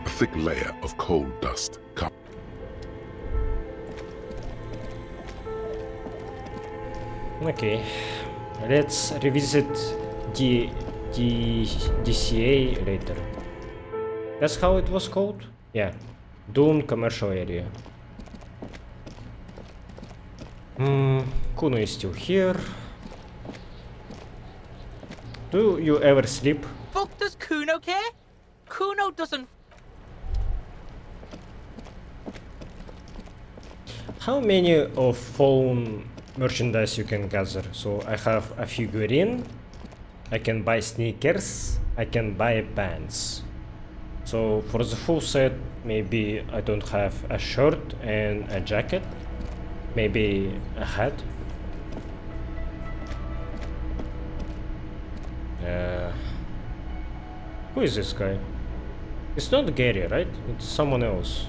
A thick layer of coal dust covered. Okay, let's revisit the DCA later. That's how it was called? Yeah, doomed commercial area. Cuno is still here. Do you ever sleep? Fuck does Cuno care? Cuno doesn't. How many of phone merchandise you can gather? So I have a figurine, I can buy sneakers, I can buy pants. So for the full set, maybe I don't have a shirt and a jacket, maybe a hat. Who is this guy? It's not Gary, right? It's someone else.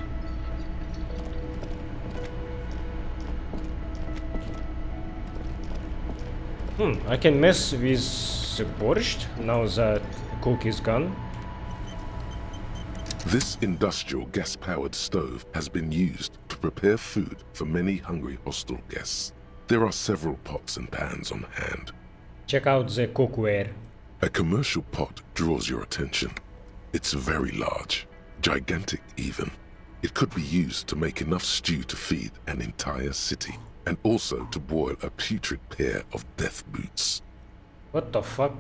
I can mess with the borscht now that cook is gone. This industrial gas-powered stove has been used to prepare food for many hungry hostel guests. There are several pots and pans on hand. Check out the cookware. A commercial pot draws your attention. It's very large, gigantic even. It could be used to make enough stew to feed an entire city, and also to boil a putrid pair of death boots. What the fuck?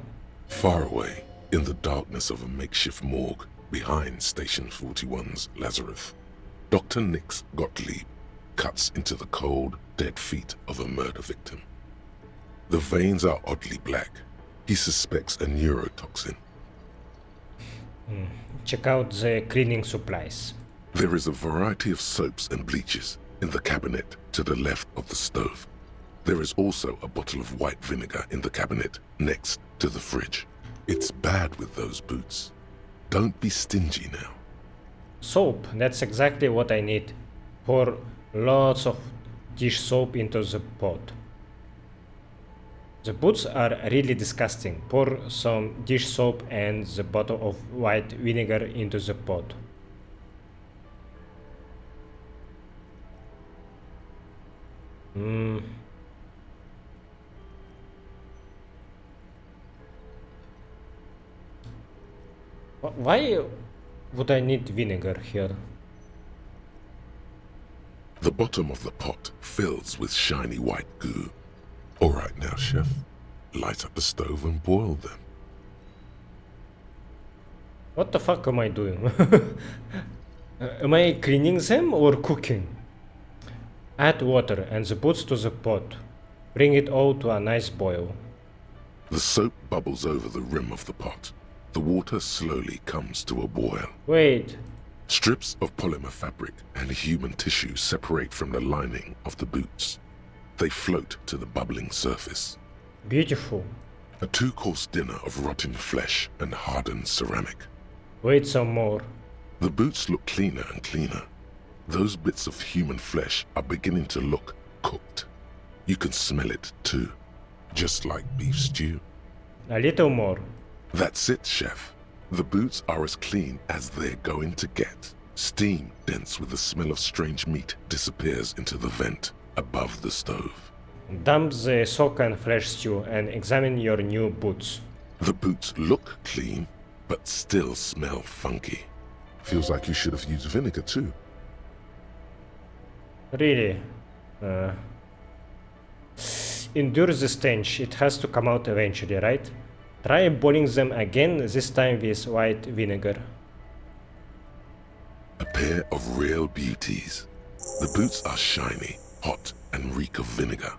Far away, in the darkness of a makeshift morgue, behind Station 41's Lazarus, Dr. Nix Gottlieb cuts into the cold, dead feet of a murder victim. The veins are oddly black. He suspects a neurotoxin. Check out the cleaning supplies. There is a variety of soaps and bleaches in the cabinet to the left of the stove. There is also a bottle of white vinegar in the cabinet next to the fridge. It's bad with those boots. Don't be stingy now. Soap, that's exactly what I need. Pour lots of dish soap into the pot. The boots are really disgusting. Pour some dish soap and the bottle of white vinegar into the pot. Why would I need vinegar here? The bottom of the pot fills with shiny white goo. All right now, chef. Light up the stove and boil them. What the fuck am I doing? Am I cleaning them or cooking? Add water and the boots to the pot. Bring it all to a nice boil. The soap bubbles over the rim of the pot. The water slowly comes to a boil. Wait. Strips of polymer fabric and human tissue separate from the lining of the boots. They float to the bubbling surface. Beautiful. A 2-course dinner of rotten flesh and hardened ceramic. Wait some more. The boots look cleaner and cleaner. Those bits of human flesh are beginning to look cooked. You can smell it too, just like beef stew. A little more. That's it, chef. The boots are as clean as they're going to get. Steam dense with the smell of strange meat disappears into the vent above the stove. Dump the sock and flesh stew and examine your new boots. The boots look clean, but still smell funky. Feels like you should have used vinegar too. Really? Endure the stench. It has to come out eventually, right? Try boiling them again, this time with white vinegar. A pair of real beauties. The boots are shiny, hot, and reek of vinegar.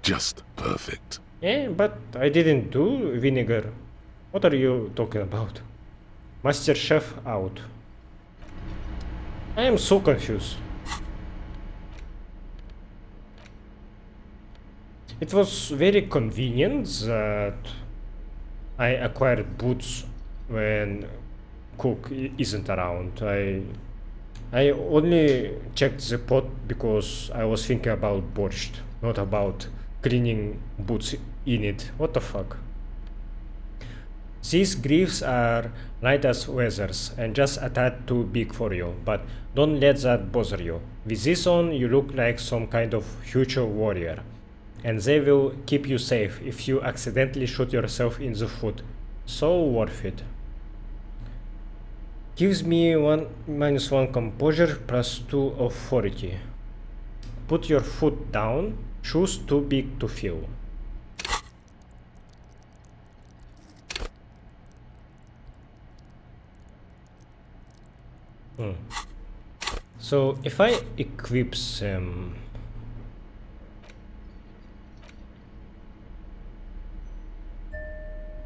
Just perfect. Yeah, but I didn't do vinegar. What are you talking about? Master Chef out. I am so confused. It was very convenient that I acquired boots when cook isn't around. I only checked the pot because I was thinking about borscht, not about cleaning boots in it. What the fuck? These greaves are light as feathers and just a tad too big for you, but don't let that bother you. With this on, you look like some kind of future warrior, and they will keep you safe if you accidentally shoot yourself in the foot. So worth it. Gives me -1 composure +2 authority. Put your foot down. Shoes too big to fill. So if I equip them,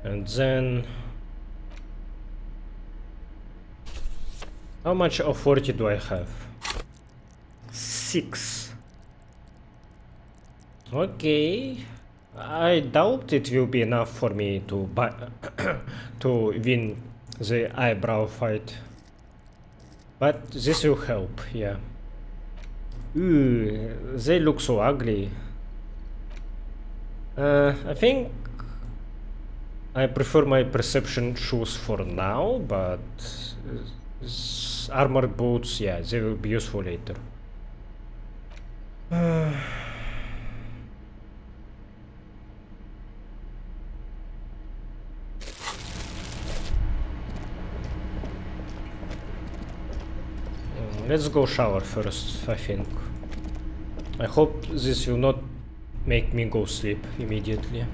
and then how much authority do I have? 6. Okay, I doubt it will be enough for me to to win the eyebrow fight, but this will help. Yeah. Ooh, they look so ugly. I think I prefer my perception shoes for now, but Armored boots, yeah, they will be useful later. Let's go shower first, I think. I hope this will not make me go sleep immediately.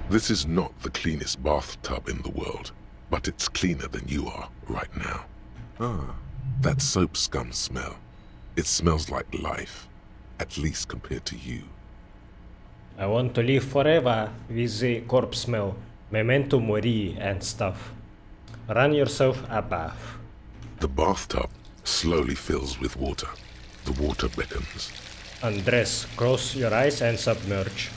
This is not the cleanest bathtub in the world, but it's cleaner than you are right now. Ah, that soap scum smell. It smells like life, at least compared to you. I want to live forever with the corpse smell, memento mori and stuff. Run yourself a bath. The bathtub slowly fills with water. The water beckons. Undress, close your eyes and submerge.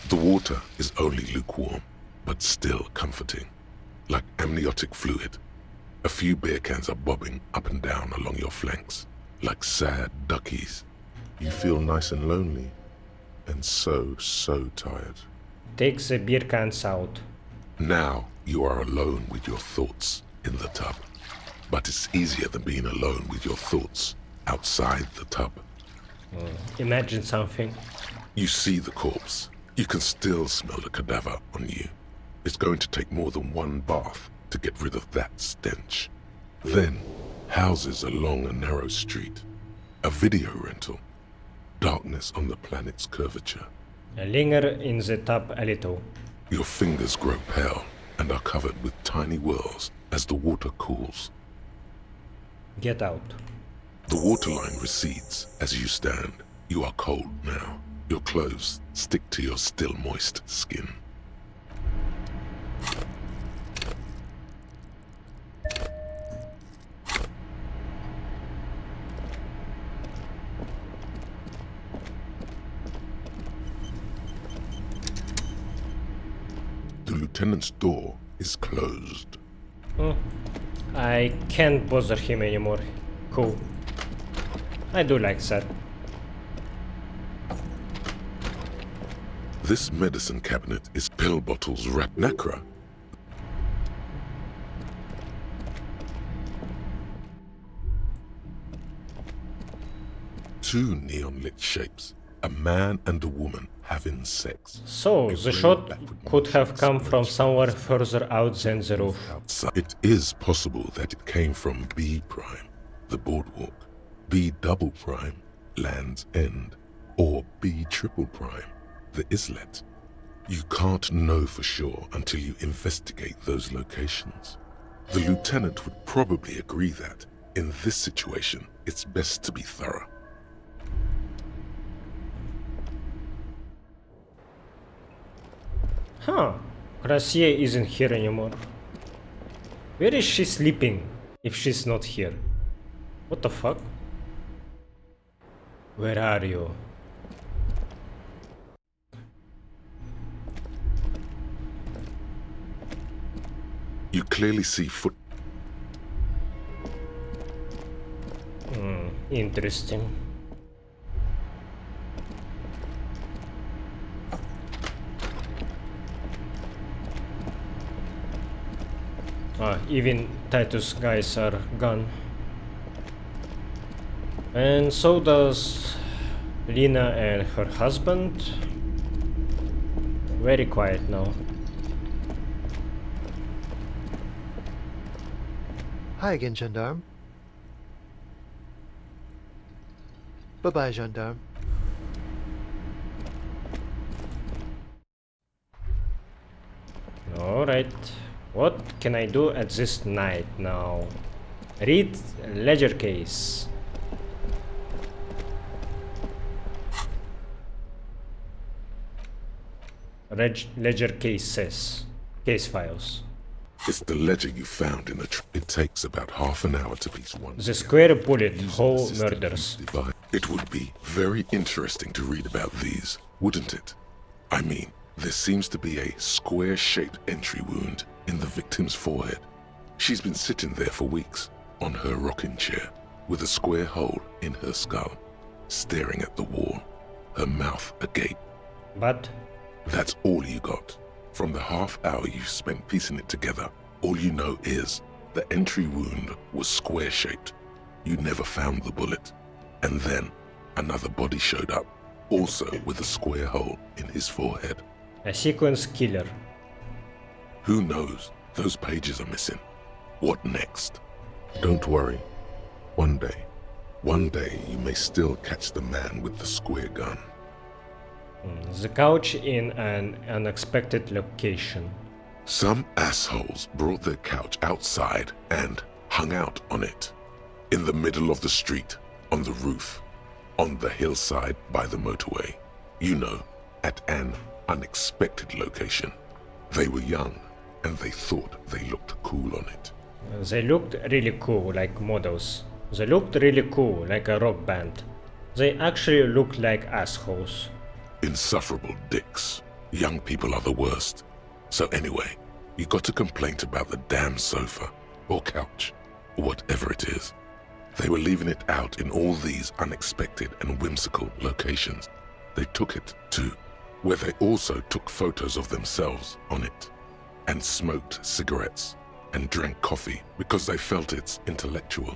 The water is only lukewarm, but still comforting, like amniotic fluid. A few beer cans are bobbing up and down along your flanks, like sad duckies. You feel nice and lonely, and so tired. Take the beer cans out. Now you are alone with your thoughts in the tub, but it's easier than being alone with your thoughts outside the tub. Imagine something. You see the corpse. You can still smell the cadaver on you. It's going to take more than one bath to get rid of that stench. Then, houses along a narrow street. A video rental. Darkness on the planet's curvature. Linger in the tub a little. Your fingers grow pale and are covered with tiny whirls as the water cools. Get out. The waterline recedes as you stand. You are cold now. Your clothes stick to your still moist skin. The lieutenant's door is closed. I can't bother him anymore. Cool. I do like that. This medicine cabinet is pill bottles wrapped nacra. Two neon-lit shapes, a man and a woman having sex. So, the shot could have come from somewhere further out than the roof. It is possible that it came from B prime, the boardwalk, B double prime, Land's End, or B triple prime, the islet. You can't know for sure until you investigate those locations. The lieutenant would probably agree that, in this situation, it's best to be thorough. Huh, Gracia isn't here anymore. Where is she sleeping if she's not here? What the fuck? Where are you? You clearly see foot. Interesting. Even Titus guys are gone. And so does Lena and her husband. Very quiet now. Hi again, gendarme. Bye-bye, gendarme. Alright. What can I do at this night now? Read ledger case. Ledger cases. Case files. It's the ledger you found in the It takes about half an hour to piece one. The square bullet hole murders. It would be very interesting to read about these, wouldn't it? I mean, there seems to be a square-shaped entry wound in the victim's forehead. She's been sitting there for weeks, on her rocking chair, with a square hole in her skull, staring at the wall. her mouth agape. But That's all you got. From the half hour you spent piecing it together, all you know is the entry wound was square-shaped. You never found the bullet. And then another body showed up, also with a square hole in his forehead. a sequence killer. Who knows? Those pages are missing. What next? Don't worry. One day you may still catch the man with the square gun. The couch in an unexpected location. Some assholes brought their couch outside and hung out on it. In the middle of the street, on the roof, on the hillside by the motorway. You know, at an unexpected location. They were young, and they thought they looked cool on it. They looked really cool, like models. They looked really cool, like a rock band. They actually looked like assholes. Insufferable dicks. Young people are the worst. So anyway, you got a complaint about the damn sofa, or couch, or whatever it is. They were leaving it out in all these unexpected and whimsical locations. They took it to where they also took photos of themselves on it, and smoked cigarettes, and drank coffee because they felt it's intellectual.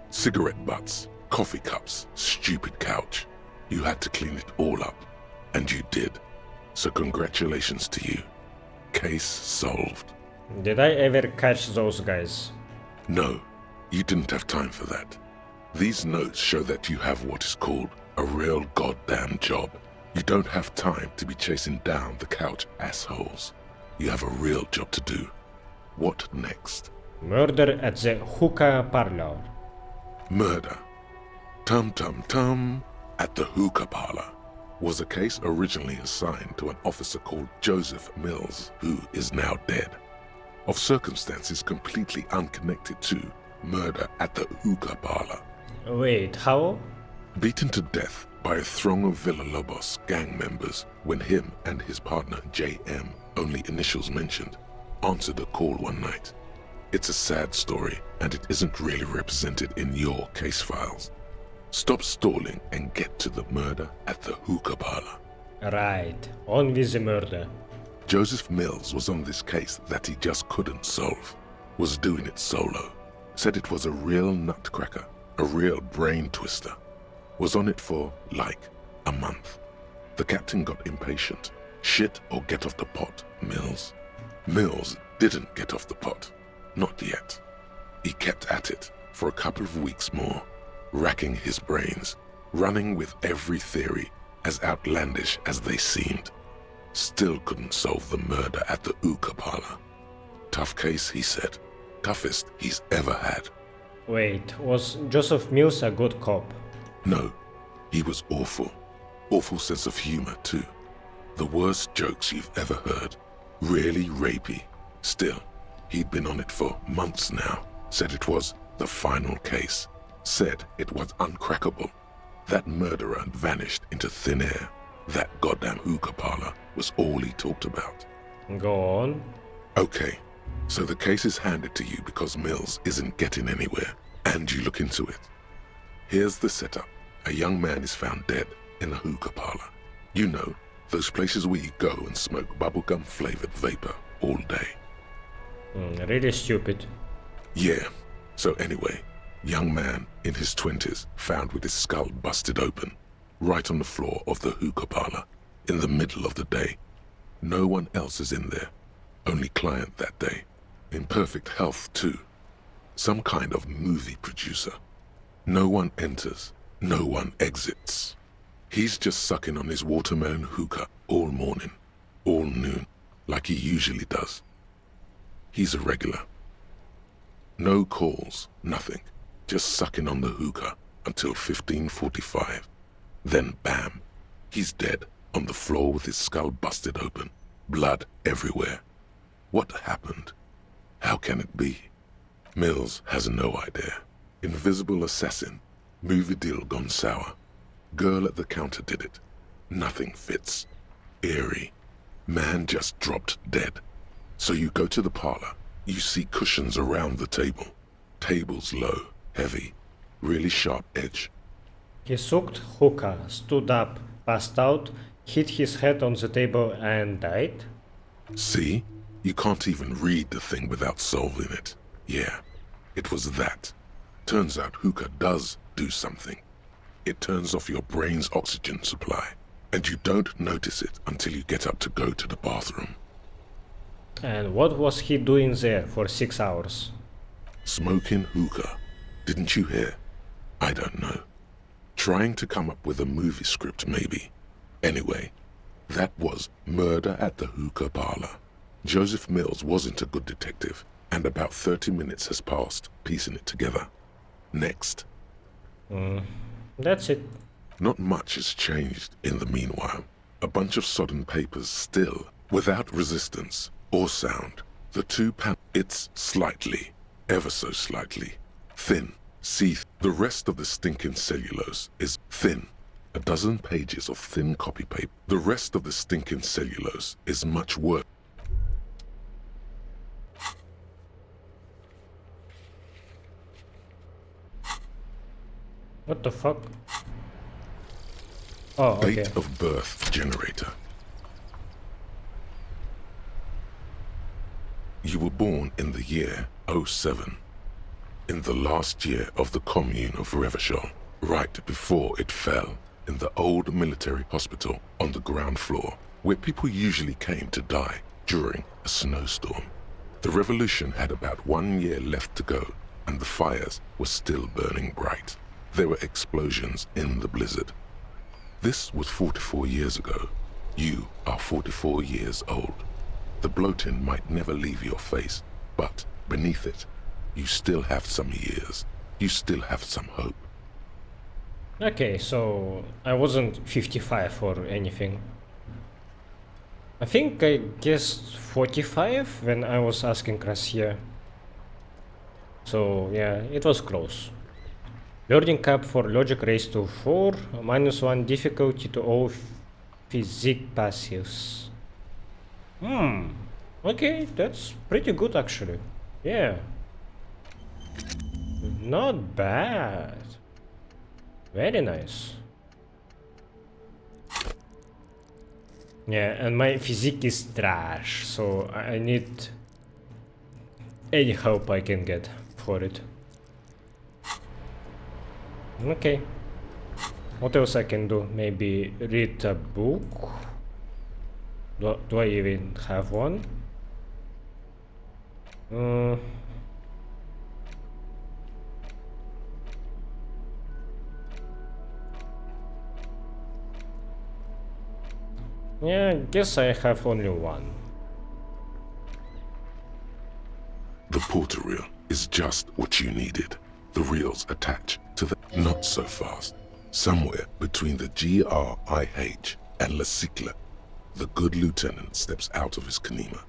Cigarette butts, coffee cups, stupid couch. You had to clean it all up, and you did. So congratulations to you. Case solved. Did I ever catch those guys? No, you didn't have time for that. These notes show that you have what is called a real goddamn job. You don't have time to be chasing down the couch assholes. You have a real job to do. What next? Murder at the hookah parlor. Murder. Tum at the hookah parlor was a case originally assigned to an officer called Joseph Mills, who is now dead, of circumstances completely unconnected to murder at the hookah parlor. Wait, how? Beaten to death by a throng of Villalobos gang members when him and his partner J.M., only initials mentioned, answered a call one night. It's a sad story, and it isn't really represented in your case files. Stop stalling and get to the murder at the hookah parlor. Right, on with the murder. Joseph Mills was on this case that he just couldn't solve, was doing it solo, said it was a real nutcracker, a real brain twister, was on it for, like, a month. The captain got impatient. Shit or get off the pot, Mills. Mills didn't get off the pot. Not yet. He kept at it for a couple of weeks more, racking his brains, running with every theory as outlandish as they seemed. Still couldn't solve the murder at the hookah parlor. Tough case, he said. Toughest he's ever had. Wait, was Joseph Mills a good cop? No, he was awful. Awful sense of humor, too. The worst jokes you've ever heard. Really rapey. Still, he'd been on it for months now. Said it was the final case. Said it was uncrackable. That murderer vanished into thin air. That goddamn hookah parlor was all he talked about. Go on. Okay, so the case is handed to you because Mills isn't getting anywhere, and you look into it. Here's the setup. A young man is found dead in a hookah parlor. You know, those places where you go and smoke bubblegum-flavored vapor all day. Really stupid. Yeah, so anyway, young man in his 20s found with his skull busted open, right on the floor of the hookah parlor, in the middle of the day. No one else is in there, only client that day. In perfect health, too. Some kind of movie producer. No one enters, no one exits. He's just sucking on his watermelon hookah all morning, all noon, like he usually does. He's a regular. No calls, nothing. Just sucking on the hookah until 15:45. Then bam, he's dead on the floor with his skull busted open, blood everywhere. What happened? How can it be? Mills has no idea. Invisible assassin, movie deal gone sour. Girl at the counter did it. Nothing fits. Eerie. Man just dropped dead. So you go to the parlor. You see cushions around the table. Tables low, heavy, really sharp edge. He sucked hookah, stood up, passed out, hit his head on the table and died? See? You can't even read the thing without solving it. Yeah, it was that. Turns out hookah does do something. It turns off your brain's oxygen supply, and you don't notice it until you get up to go to the bathroom. And what was he doing there for 6 hours? Smoking hookah. Didn't you hear? I don't know. Trying to come up with a movie script, maybe. Anyway, that was Murder at the Hookah Parlor. Joseph Mills wasn't a good detective, and about 30 minutes has passed piecing it together. Next. That's it. Not much has changed in the meanwhile. A bunch of sodden papers still, without resistance or sound. The it's slightly, ever so slightly, thin. See, the rest of the stinking cellulose is thin. A dozen pages of thin copy paper. The rest of the stinking cellulose is much worse. What the fuck? Oh, okay. Date of birth generator. You were born in the year 07. In the last year of the commune of Revachol, right before it fell, in the old military hospital on the ground floor, where people usually came to die during a snowstorm. The revolution had about 1 year left to go, and the fires were still burning bright. There were explosions in the blizzard. This was 44 years ago. You are 44 years old. The bloating might never leave your face, but beneath it, you still have some years. You still have some hope. Okay, so I wasn't 55 or anything. I think I guessed 45 when I was asking Gracia. So yeah, it was close. Learning cap for logic raised to 4, -1 difficulty to all physique passives. Okay, that's pretty good actually. Yeah. Not bad. Very nice. Yeah, and my physique is trash, so I need any help I can get for it. Okay. What else I can do? Maybe read a book? Do I even have one? Yeah, I guess I have only one. The porter reel is just what you needed. The reels attach to the... Not so fast. Somewhere between the GRIH and La Cycle, the good lieutenant steps out of his Kanima.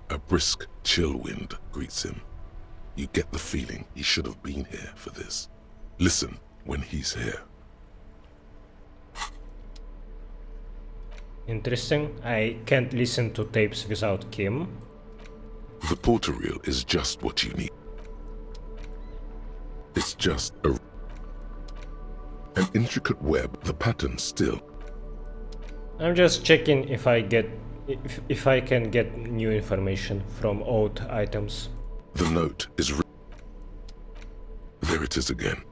A brisk, chill wind greets him. You get the feeling he should have been here for this. Listen when he's here. Interesting. I can't listen to tapes without Kim. The porter reel is just what you need. It's just an intricate web, the pattern still. I'm just checking if I can get new information from old items. The note is there it is again.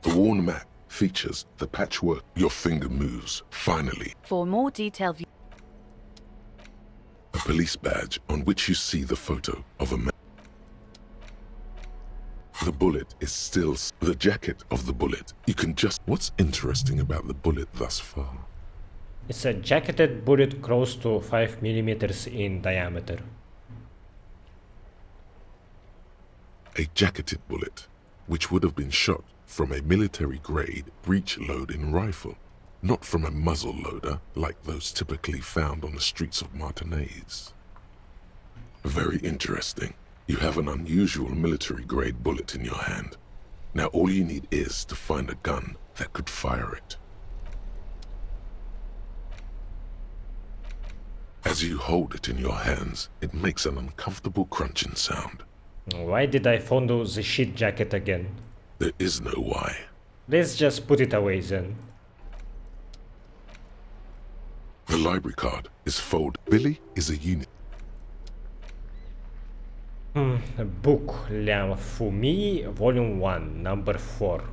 The worn map features the patchwork. Your finger moves, finally. For more detailed view. A police badge on which you see the photo of a man. The bullet is still the jacket of the bullet. You can just... What's interesting about the bullet thus far? It's a jacketed bullet close to 5 millimeters in diameter. A jacketed bullet, which would have been shot from a military-grade breech-loading rifle, not from a muzzle loader like those typically found on the streets of Martinaise. Very interesting. You have an unusual military-grade bullet in your hand. Now all you need is to find a gun that could fire it. As you hold it in your hands, it makes an uncomfortable crunching sound. Why did I fondle the shit jacket again? There is no why. Let's just put it away then. The library card is fold. Billy is a unit. Book L'Infamie, Volume 1, Number 4.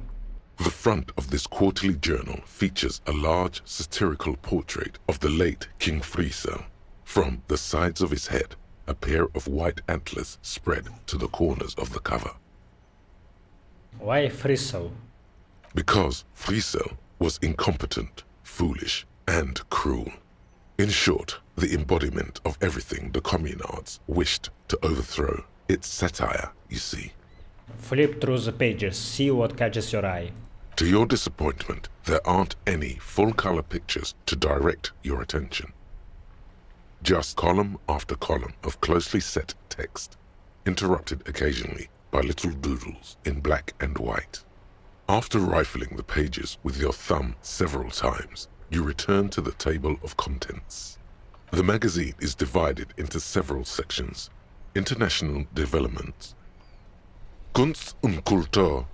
The front of this quarterly journal features a large satirical portrait of the late King Friesel. From the sides of his head, a pair of white antlers spread to the corners of the cover. Why Friesel? Because Friesel was incompetent, foolish, and cruel. In short, the embodiment of everything the communards wished to overthrow. It's satire, you see. Flip through the pages, see what catches your eye. To your disappointment, there aren't any full-color pictures to direct your attention. Just column after column of closely set text, interrupted occasionally by little doodles in black and white. After rifling the pages with your thumb several times, you return to the table of contents. The magazine is divided into several sections. International developments, Kunst und Kultur,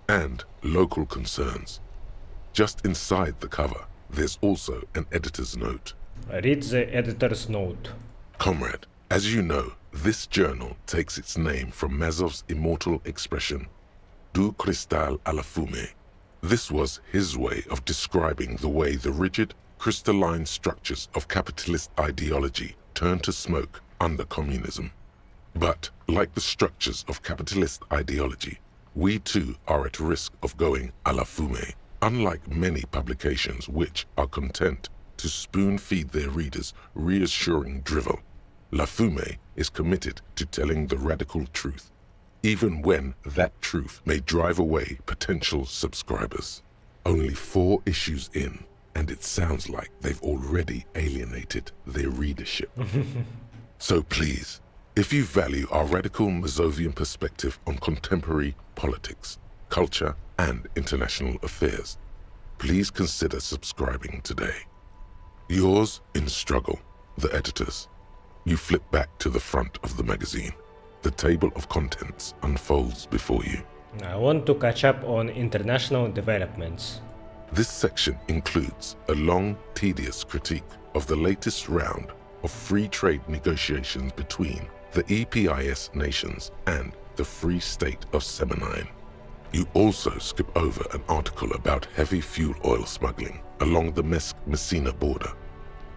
and local concerns. Just inside the cover, there's also an editor's note. Read the editor's note. Comrade, as you know, this journal takes its name from Mazov's immortal expression, Du cristal à la fumée. This was his way of describing the way the rigid, crystalline structures of capitalist ideology turn to smoke under communism. But, like the structures of capitalist ideology, we too are at risk of going à la fumée, unlike many publications which are content to spoon-feed their readers reassuring drivel. La Fumée is committed to telling the radical truth, even when that truth may drive away potential subscribers. Only 4 issues in, and it sounds like they've already alienated their readership. So please, if you value our radical Mazovian perspective on contemporary politics, culture, and international affairs, please consider subscribing today. Yours in struggle, the editors. You flip back to the front of the magazine. The table of contents unfolds before you. I want to catch up on international developments. This section includes a long, tedious critique of the latest round of free trade negotiations between the EPIS nations and the Free State of Semenine. You also skip over an article about heavy fuel oil smuggling along the Messina border,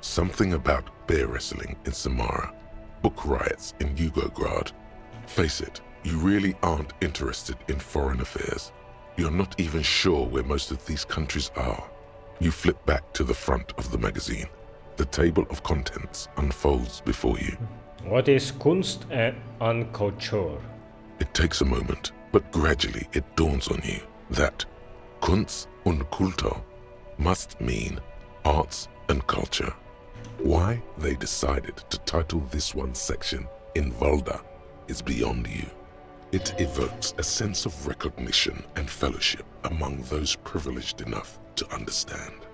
something about bear wrestling in Samara, book riots in Yugograd. Face it, you really aren't interested in foreign affairs. You're not even sure where most of these countries are. You flip back to the front of the magazine. The table of contents unfolds before you. What is Kunst und Kultur? It takes a moment, but gradually it dawns on you that Kunst und Kultur must mean arts and culture. Why they decided to title this one section in Volda is beyond you. It evokes a sense of recognition and fellowship among those privileged enough to understand.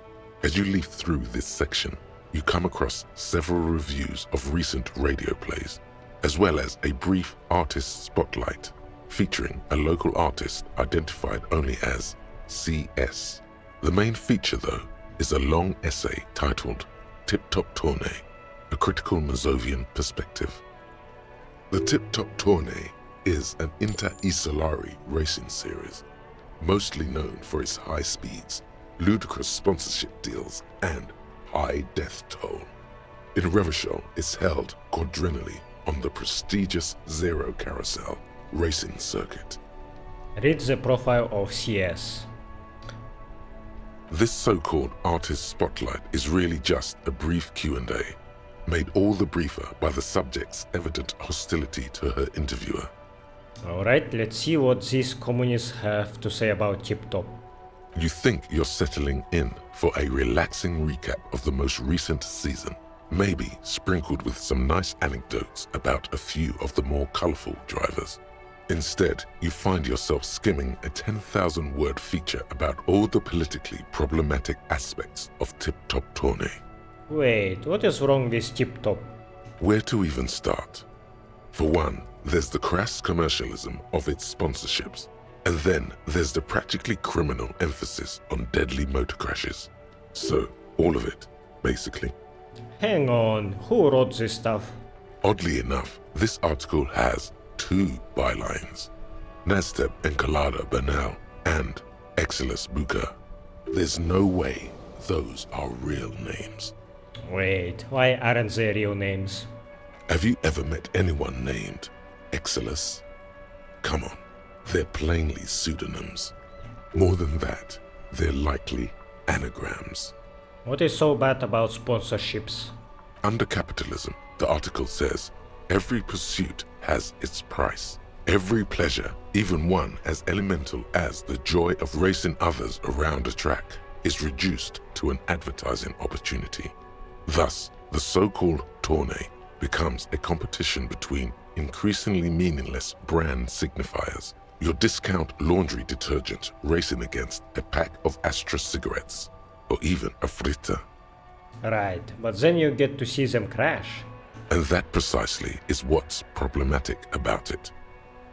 As you leaf through this section, you come across several reviews of recent radio plays, as well as a brief artist spotlight featuring a local artist identified only as CS. The main feature, though, is a long essay titled Tip Top Tournée, a critical Mazovian perspective. The Tip Top Tournée is an inter-Isolari racing series, mostly known for its high speeds, ludicrous sponsorship deals, and high death toll. In Revachol, it's held quadrennially on the prestigious Zero Carousel racing circuit. Read the profile of CS. This so-called artist spotlight is really just a brief Q&A, made all the briefer by the subject's evident hostility to her interviewer. Alright, let's see what these communists have to say about Tip Top. You think you're settling in for a relaxing recap of the most recent season, maybe sprinkled with some nice anecdotes about a few of the more colorful drivers. Instead, you find yourself skimming a 10,000-word feature about all the politically problematic aspects of Tip Top Tournée. Wait, what is wrong with Tip Top? Where to even start? For one, there's the crass commercialism of its sponsorships. And then there's the practically criminal emphasis on deadly motor crashes. So, all of it, basically. Hang on, who wrote this stuff? Oddly enough, this article has 2 bylines. Nasteb Encolada Bernal and Exilus Buka. There's no way those are real names. Wait, why aren't they real names? Have you ever met anyone named Exilus? Come on, they're plainly pseudonyms. More than that, they're likely anagrams. What is so bad about sponsorships? Under capitalism, the article says, every pursuit has its price. Every pleasure, even one as elemental as the joy of racing others around a track, is reduced to an advertising opportunity. Thus, the so-called tournée becomes a competition between increasingly meaningless brand signifiers. Your discount laundry detergent racing against a pack of Astra cigarettes, or even a fritter. Right, but then you get to see them crash. And that precisely is what's problematic about it.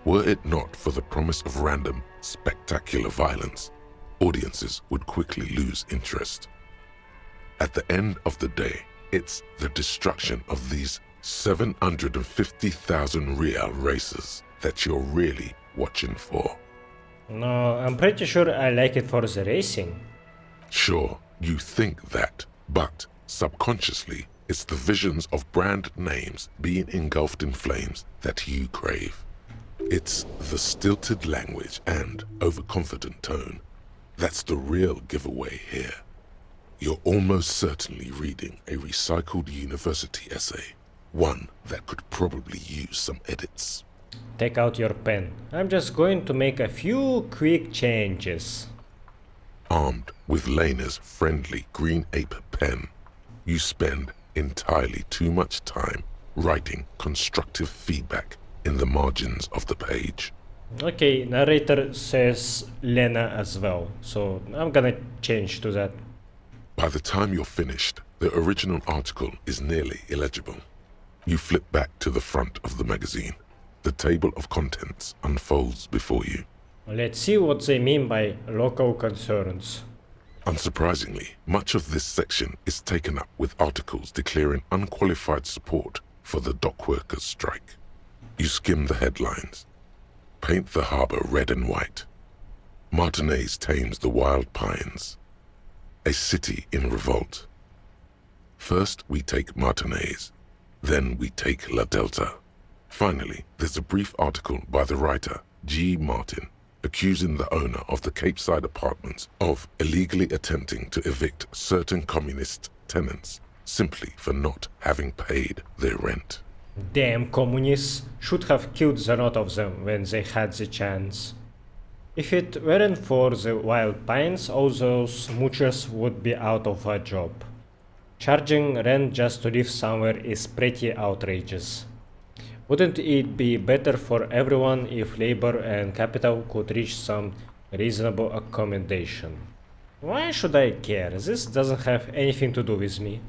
Were it not for the promise of random, spectacular violence, audiences would quickly lose interest. At the end of the day, it's the destruction of these 750,000 real races that you're really watching for. No, I'm pretty sure I like it for the racing. Sure, you think that, but subconsciously, it's the visions of brand names being engulfed in flames that you crave. It's the stilted language and overconfident tone that's the real giveaway here. You're almost certainly reading a recycled university essay, one that could probably use some edits. Take out your pen. I'm just going to make a few quick changes. Armed with Lena's friendly green ape pen, you spend entirely too much time writing constructive feedback in the margins of the page. Okay, narrator says Lena as well, so I'm gonna change to that. By the time you're finished, the original article is nearly illegible. You flip back to the front of the magazine. The table of contents unfolds before you. Let's see what they mean by local concerns. Unsurprisingly, much of this section is taken up with articles declaring unqualified support for the dockworkers' strike. You skim the headlines. Paint the harbor red and white. Martinez tames the wild pines. A city in revolt. First we take Martinez, then we take La Delta. Finally, there's a brief article by the writer, G. Martin, accusing the owner of the Capeside apartments of illegally attempting to evict certain communist tenants simply for not having paid their rent. Damn communists should have killed the lot of them when they had the chance. If it weren't for the wild pines, all those moochers would be out of a job. Charging rent just to live somewhere is pretty outrageous. Wouldn't it be better for everyone if labor and capital could reach some reasonable accommodation? Why should I care? This doesn't have anything to do with me.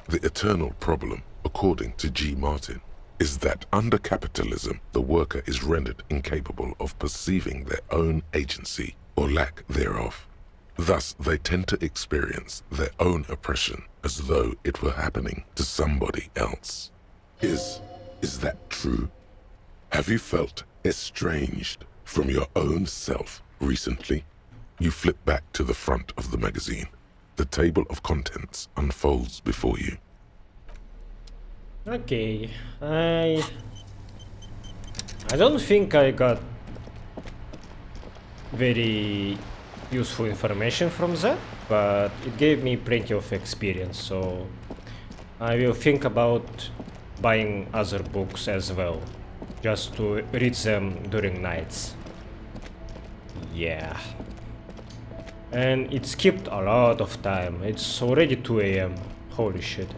The eternal problem, according to G. Martin, is that under capitalism, the worker is rendered incapable of perceiving their own agency or lack thereof. Thus, they tend to experience their own oppression as though it were happening to somebody else. Is that true? Have you felt estranged from your own self recently? You flip back to the front of the magazine. The table of contents unfolds before you. Okay, I don't think I got very useful information from that, but it gave me plenty of experience, so I will think about buying other books as well, just to read them during nights. Yeah. And it skipped a lot of time. It's already 2 AM. Holy shit.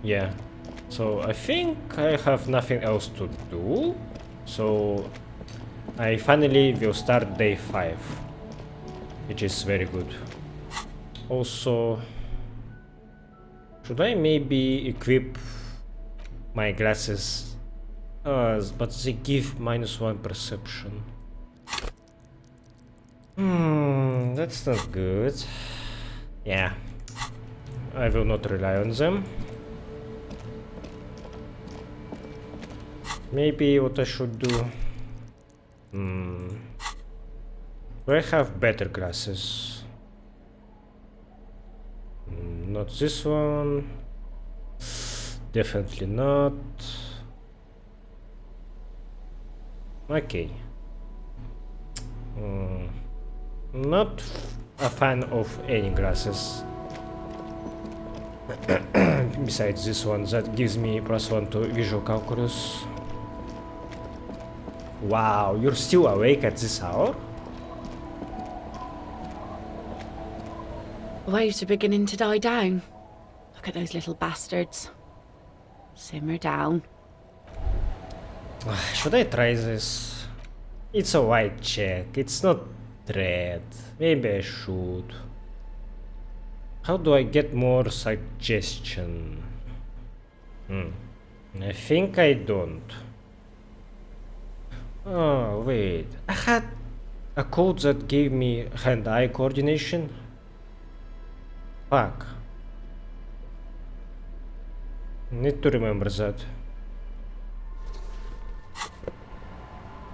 Yeah. So I think I have nothing else to do. So I finally will start day 5, which is very good. Also, should I maybe equip my glasses But they give -1 perception. That's not good. Yeah. I will not rely on them. Maybe what I should do... Do I have better glasses? Not this one. Definitely not. Okay. Not a fan of any glasses. Besides this one that gives me +1 to visual calculus. Wow, you're still awake at this hour? Waves are beginning to die down. Look at those little bastards. Simmer down. Should I try this? It's a white check, it's not red. Maybe I should. How do I get more suggestion? I think I don't. Oh, wait. I had a code that gave me hand-eye coordination. Fuck. Need to remember that.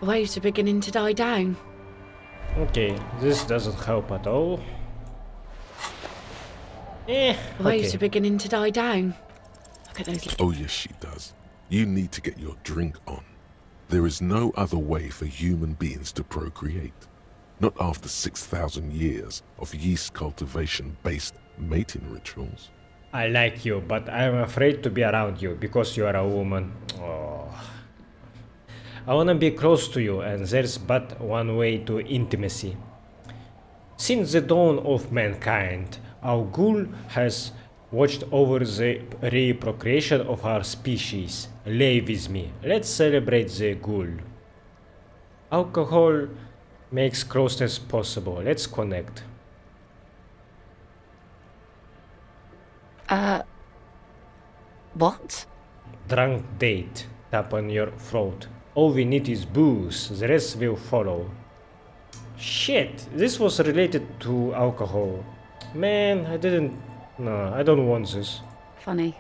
Waves are beginning to die down. Okay, this doesn't help at all. Waves are beginning to die down. Look at those. Oh yes, she does. You need to get your drink on. There is no other way for human beings to procreate. Not after 6,000 years of yeast cultivation-based mating rituals. I like you, but I'm afraid to be around you because you are a woman. Oh. I wanna be close to you, and there's but one way to intimacy. Since the dawn of mankind, our ghoul has watched over the reprocreation of our species. Lay with me. Let's celebrate the ghoul. Alcohol makes closeness possible. Let's connect. What? Drunk date. Tap on your throat. All we need is booze. The rest will follow. Shit, this was related to alcohol. Man, I didn't... No, I don't want this. Funny.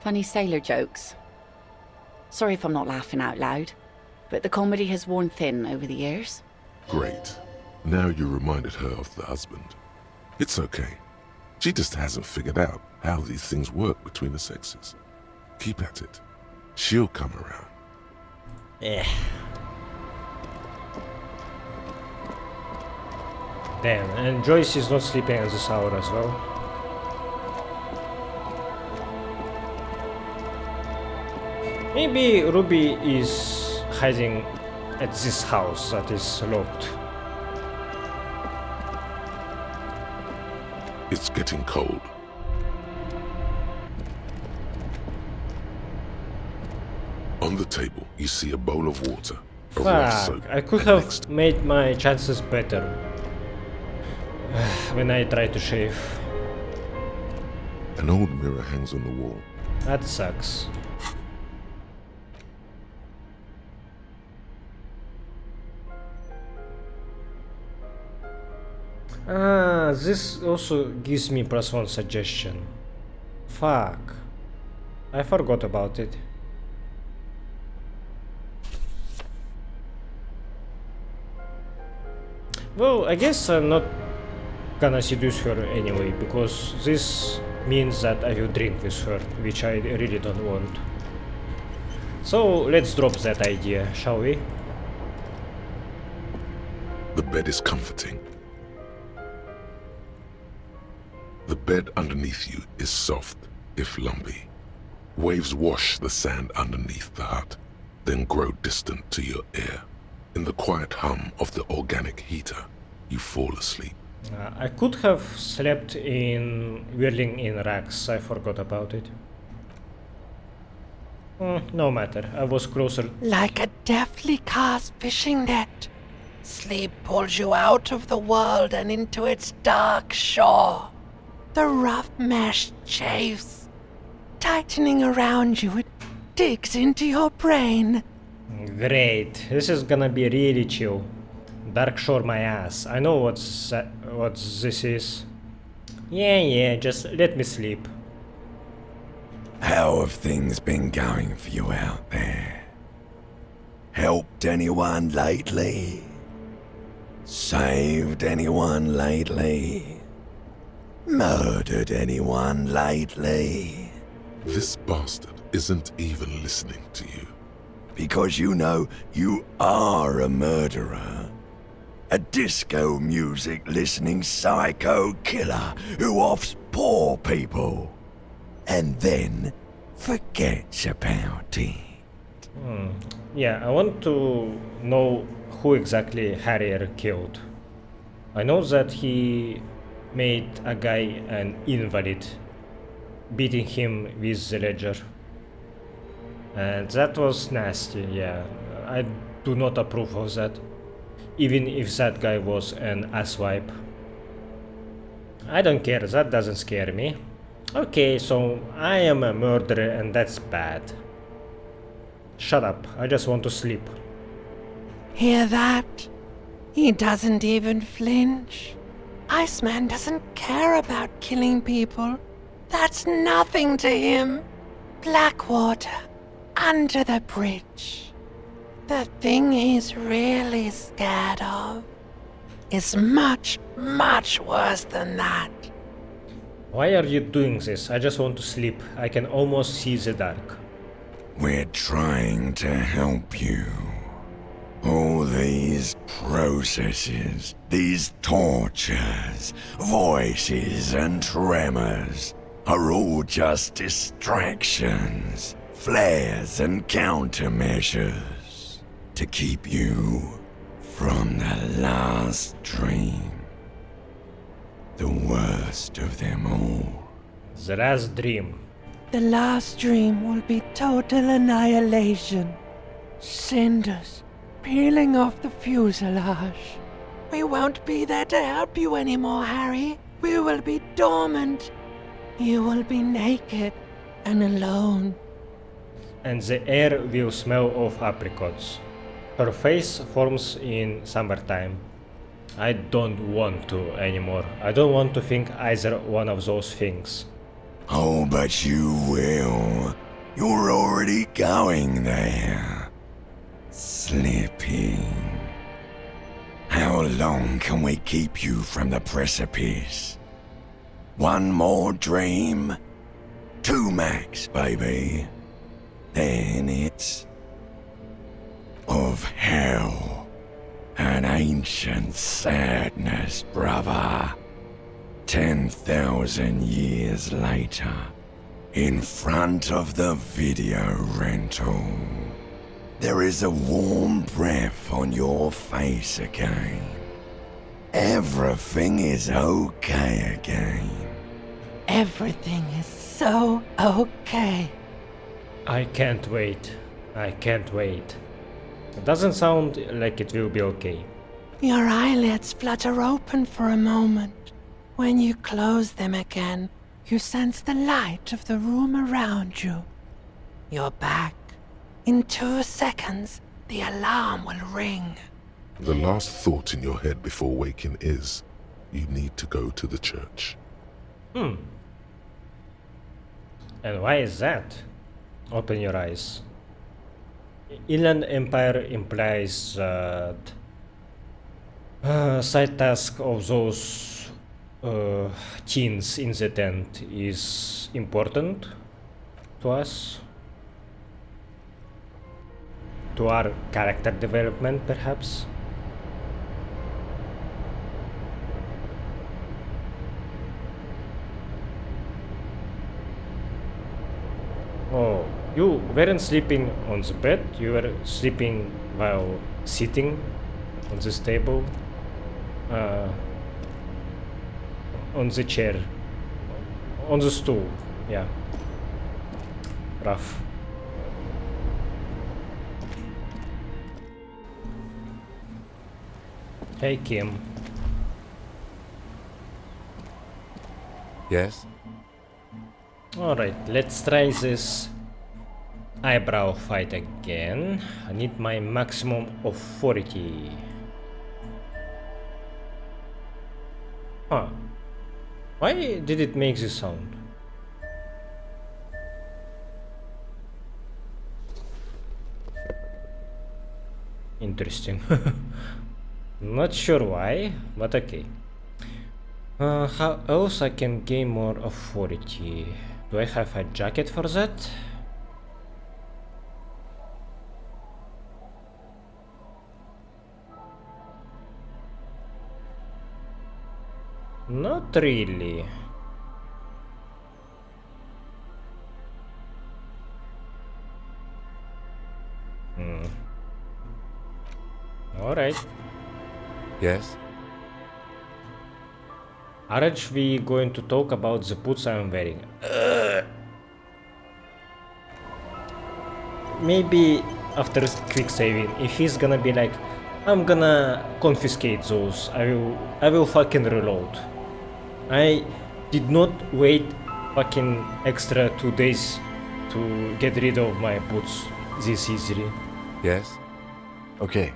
Funny sailor jokes. Sorry if I'm not laughing out loud, but the comedy has worn thin over the years. Great. Now you reminded her of the husband. It's okay. She just hasn't figured out how these things work between the sexes. Keep at it. She'll come around. Damn, and Joyce is not sleeping at this hour as well. Maybe Ruby is hiding at this house that is locked. It's getting cold. On the table, you see a bowl of water. A rough soap. I could have made my chances better when I try to shave. An old mirror hangs on the wall. That sucks. This also gives me +1 suggestion. Fuck. I forgot about it. Well, I guess I'm not gonna seduce her anyway, because this means that I will drink with her, which I really don't want. So let's drop that idea, shall we? The bed is comforting. The bed underneath you is soft, if lumpy. Waves wash the sand underneath the hut, then grow distant to your ear. In the quiet hum of the organic heater, you fall asleep. I could have slept in whirling in racks. I forgot about it. No matter, I was closer. Like a deftly cast fishing net, sleep pulls you out of the world and into its dark shore. The rough mesh chafes, tightening around you. digs into your brain. Great. This is gonna be really chill. Dark Shore my ass. I know what this is. Yeah, just let me sleep. How have things been going for you out there? Helped anyone lately? Saved anyone lately? Murdered anyone lately? This bastard isn't even listening to you. Because you know you are a murderer. A disco music listening psycho killer who offs poor people. And then forgets about it. Yeah, I want to know who exactly Harrier killed. I know that he made a guy an invalid, beating him with the ledger. And that was nasty, yeah. I do not approve of that. Even if that guy was an asswipe. I don't care, that doesn't scare me. Okay, so I am a murderer and that's bad. Shut up, I just want to sleep. Hear that? He doesn't even flinch. Iceman doesn't care about killing people. That's nothing to him. Blackwater, under the bridge. The thing he's really scared of is much, much worse than that. Why are you doing this? I just want to sleep. I can almost see the dark. We're trying to help you. All these processes, these tortures, voices and tremors are all just distractions, flares and countermeasures to keep you from the last dream. The worst of them all. The last dream. The last dream will be total annihilation. Cinders peeling off the fuselage. We won't be there to help you anymore, Harry. We will be dormant. You will be naked and alone. And the air will smell of apricots. Her face forms in summertime. I don't want to anymore. I don't want to think either one of those things. Oh, but you will. You're already going there. Slipping. How long can we keep you from the precipice? One more dream? 2 max, baby. Then it's of hell. An ancient sadness, brother. 10,000 years later, in front of the video rental, there is a warm breath on your face again. Everything is okay again. Everything is so okay. I can't wait. I can't wait. It doesn't sound like it will be okay. Your eyelids flutter open for a moment. When you close them again, you sense the light of the room around you. You're back. In 2 seconds, the alarm will ring. The last thought in your head before waking is, you need to go to the church. And why is that? Open your eyes. Inland Empire implies that side task of those teens in the tent is important to us, to our character development, perhaps. Oh, you weren't sleeping on the bed, you were sleeping while sitting on this table. On the chair. On the stool, yeah. Rough. Hey, Kim. Yes? Alright, let's try this Eyebrow fight again. I need my maximum of 40. Huh. Why did it make this sound? Interesting. Not sure why, but okay. How else I can gain more of 40? Do I have a jacket for that? Not really. Alright. Yes? Aren't we going to talk about the boots I'm wearing? Maybe after quick saving, if he's gonna be like, I'm gonna confiscate those, I will fucking reload. I did not wait fucking extra 2 days to get rid of my boots this easily. Yes? Okay,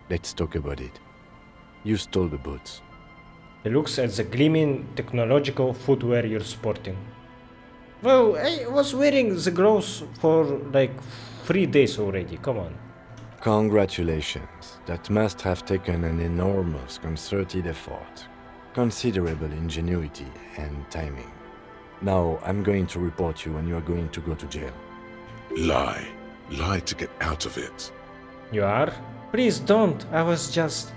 let's talk about it. You stole the boots. He looks at the gleaming technological footwear you're sporting. Well, I was wearing the gloves for like 3 days already, come on. Congratulations. That must have taken an enormous concerted effort, considerable ingenuity and timing. Now I'm going to report you and you are going to go to jail. Lie. Lie to get out of it. You are? Please don't, I was just...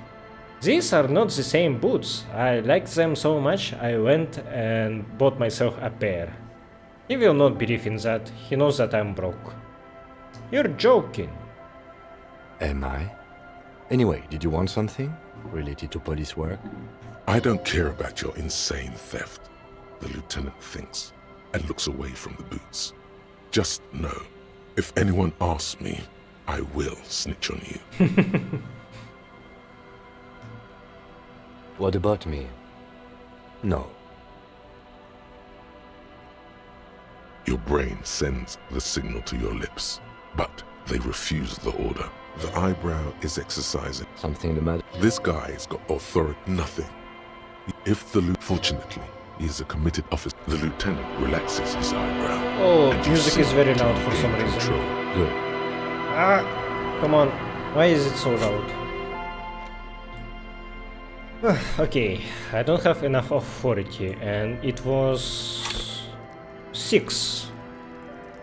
These are not the same boots. I liked them so much I went and bought myself a pair. He will not believe in that, he knows that I'm broke. You're joking. Am I? Anyway, did you want something related to police work? I don't care about your insane theft, the lieutenant thinks, and looks away from the boots. Just know, if anyone asks me, I will snitch on you. What about me? No. Your brain sends the signal to your lips, but they refuse the order. The eyebrow is exercising. Something the matter? This guy's got authority. Nothing. If the fortunately, he is a committed officer. The lieutenant relaxes his eyebrow. Oh, music is very loud for some reason. Control. Good. Ah, come on. Why is it so loud? Okay, I don't have enough of 40 and it was 6.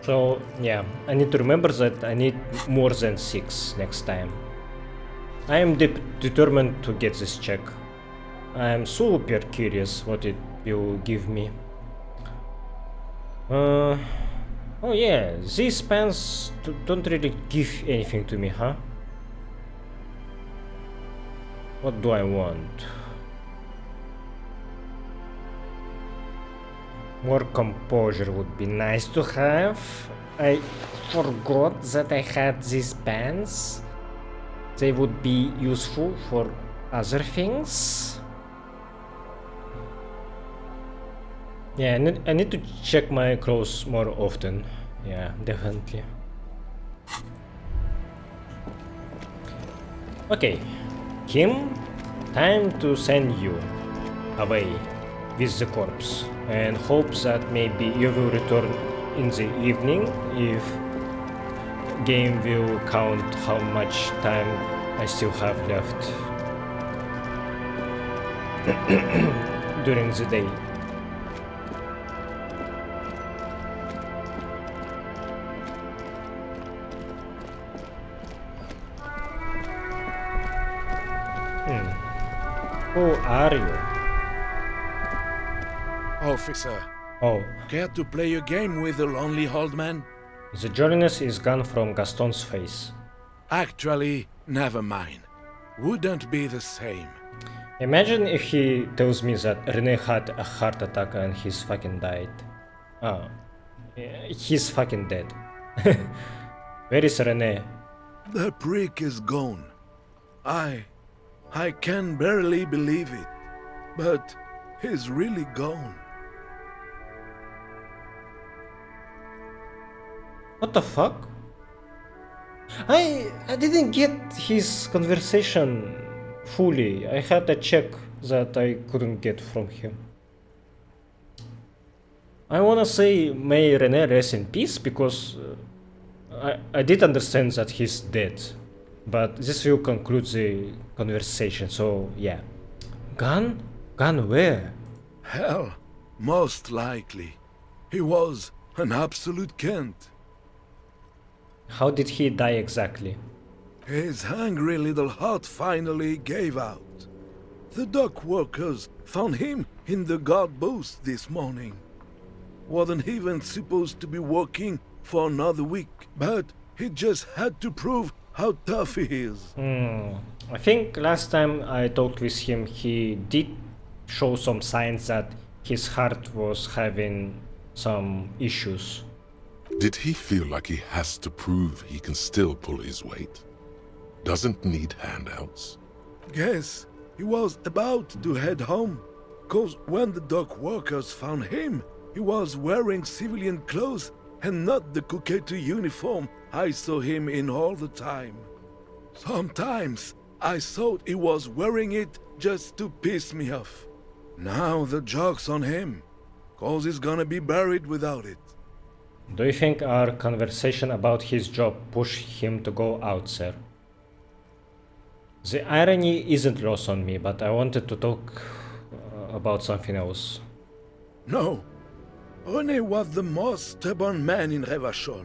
So yeah, I need to remember that I need more than 6 next time. I am determined to get this check. I am super curious what it will give me. Oh yeah, these pants don't really give anything to me, huh? What do I want? More composure would be nice to have. I forgot that I had these pants. They would be useful for other things. Yeah, I need to check my clothes more often. Yeah, definitely. Okay. Kim, time to send you away with the corpse and hope that maybe you will return in the evening if game will count how much time I still have left during the day. Who are you? Officer. Oh. Care to play a game with the lonely old man? The jolliness is gone from Gaston's face. Actually, never mind. Wouldn't be the same. Imagine if he tells me that Rene had a heart attack and he's fucking died. Oh. He's fucking dead. Where is Rene? The prick is gone. I can barely believe it, but he's really gone. What the fuck? I didn't get his conversation fully. I had a check that I couldn't get from him. I wanna say may Rene rest in peace because I did understand that he's dead, but this will conclude the conversation. So yeah, gun where? Hell, most likely. He was an absolute Kent. How did he die exactly? His hungry little heart finally gave out. The dock workers found him in the guard booth this morning. Wasn't even supposed to be working for another week, but he just had to prove how tough he is. I think last time I talked with him, he did show some signs that his heart was having some issues. Did he feel like he has to prove he can still pull his weight? Doesn't need handouts? Yes, he was about to head home, 'cause when the dock workers found him, he was wearing civilian clothes and not the Cuketo uniform I saw him in all the time. Sometimes I thought he was wearing it just to piss me off. Now the joke's on him, 'cause he's gonna be buried without it. Do you think our conversation about his job pushed him to go out, sir? The irony isn't lost on me, but I wanted to talk about something else. No, Rene was the most stubborn man in Revachol.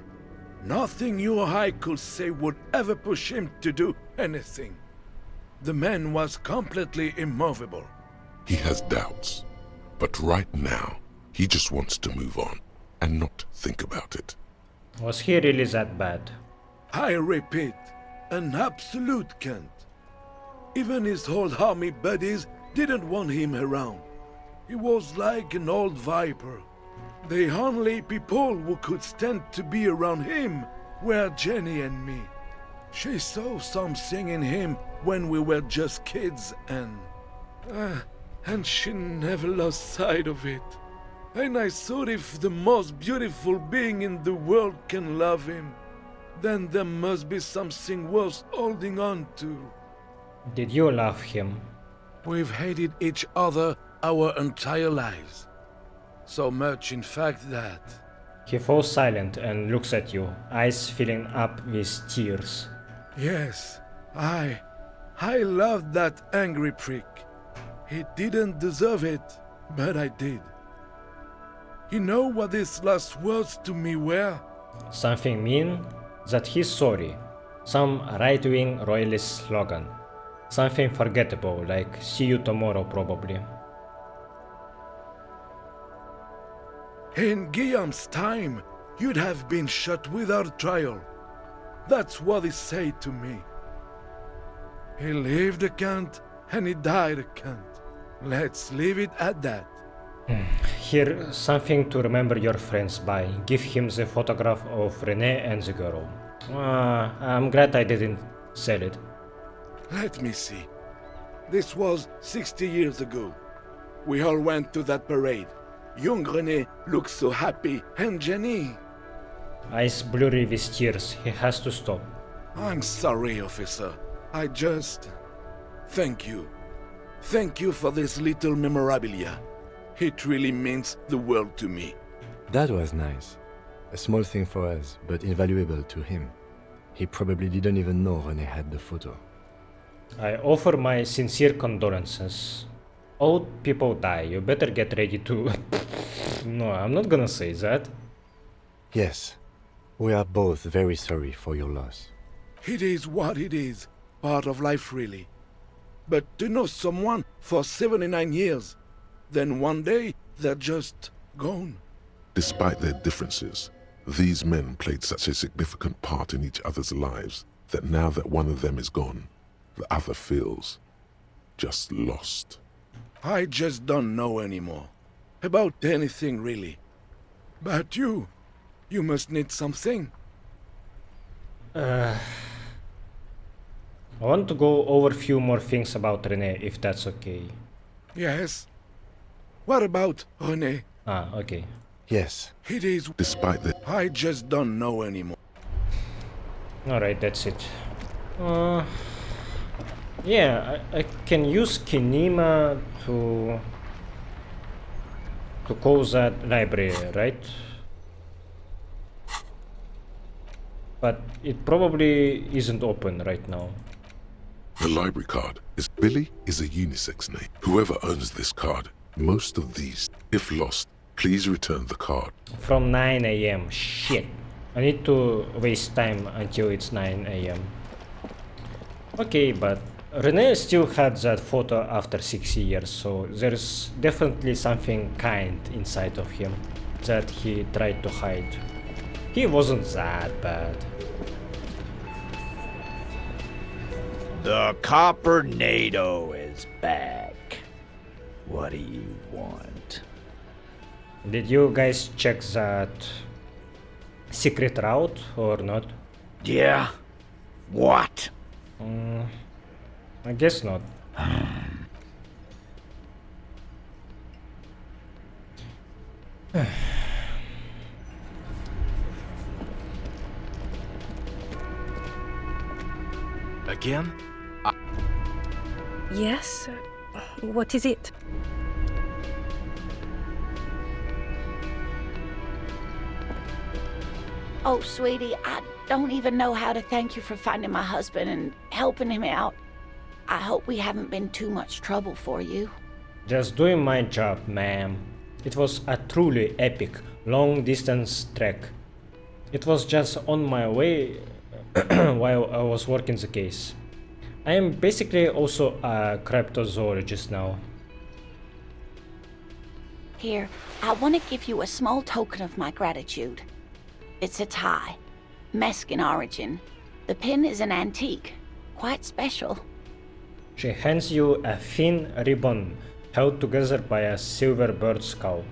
Nothing you or I could say would ever push him to do anything. The man was completely immovable. He has doubts, but right now, he just wants to move on and not think about it. Was he really that bad? I repeat, an absolute Kent. Even his old army buddies didn't want him around. He was like an old viper. The only people who could stand to be around him were Jenny and me. She saw something in him when we were just kids and she never lost sight of it. And I thought if the most beautiful being in the world can love him, then there must be something worth holding on to. Did you love him? We've hated each other our entire lives. So much, in fact, that... He falls silent and looks at you, eyes filling up with tears. Yes, I loved that angry prick. He didn't deserve it, but I did. You know what his last words to me were? Something mean? That he's sorry. Some right-wing royalist slogan. Something forgettable, like see you tomorrow probably. In Guillaume's time, you'd have been shot without trial. That's what he said to me. He lived a Kent and he died a Kent. Let's leave it at that. Here, something to remember your friends by. Give him the photograph of Rene and the girl. I'm glad I didn't sell it. Let me see. This was 60 years ago. We all went to that parade. Young Rene looks so happy, and Jenny... Eyes blurry with tears. He has to stop. I'm sorry, officer. I just... Thank you. Thank you for this little memorabilia. It really means the world to me. That was nice. A small thing for us, but invaluable to him. He probably didn't even know Rene had the photo. I offer my sincere condolences. Old people die, you better get ready to... No, I'm not gonna say that. Yes, we are both very sorry for your loss. It is what it is. Part of life, really. But to know someone for 79 years, then one day they're just gone. Despite their differences, these men played such a significant part in each other's lives that now that one of them is gone, the other feels just lost. I just don't know anymore. About anything, really. But you must need something. I want to go over a few more things about Rene, if that's okay. Yes. What about Rene? Okay. Yes. It is. Despite the... I just don't know anymore. Alright, that's it. Yeah, I can use Kinema to call that library, right? But it probably isn't open right now. The library card is Billy is a unisex name. Whoever owns this card, most of these, if lost, please return the card. From 9 AM. Shit. I need to waste time until it's 9 AM. Okay, but Rene still had that photo after 6 years, so there's definitely something kind inside of him that he tried to hide. He wasn't that bad. The Coppernado is back. What do you want? Did you guys check that secret route or not? Yeah. What? I guess not. Again? Yes? What is it? Oh, sweetie, I don't even know how to thank you for finding my husband and helping him out. I hope we haven't been too much trouble for you. Just doing my job, ma'am. It was a truly epic, long-distance trek. It was just on my way while I was working the case. I am basically also a cryptozoologist now. Here, I want to give you a small token of my gratitude. It's a tie, Mexican origin. The pin is an antique, quite special. She hands you a thin ribbon held together by a silver bird skull.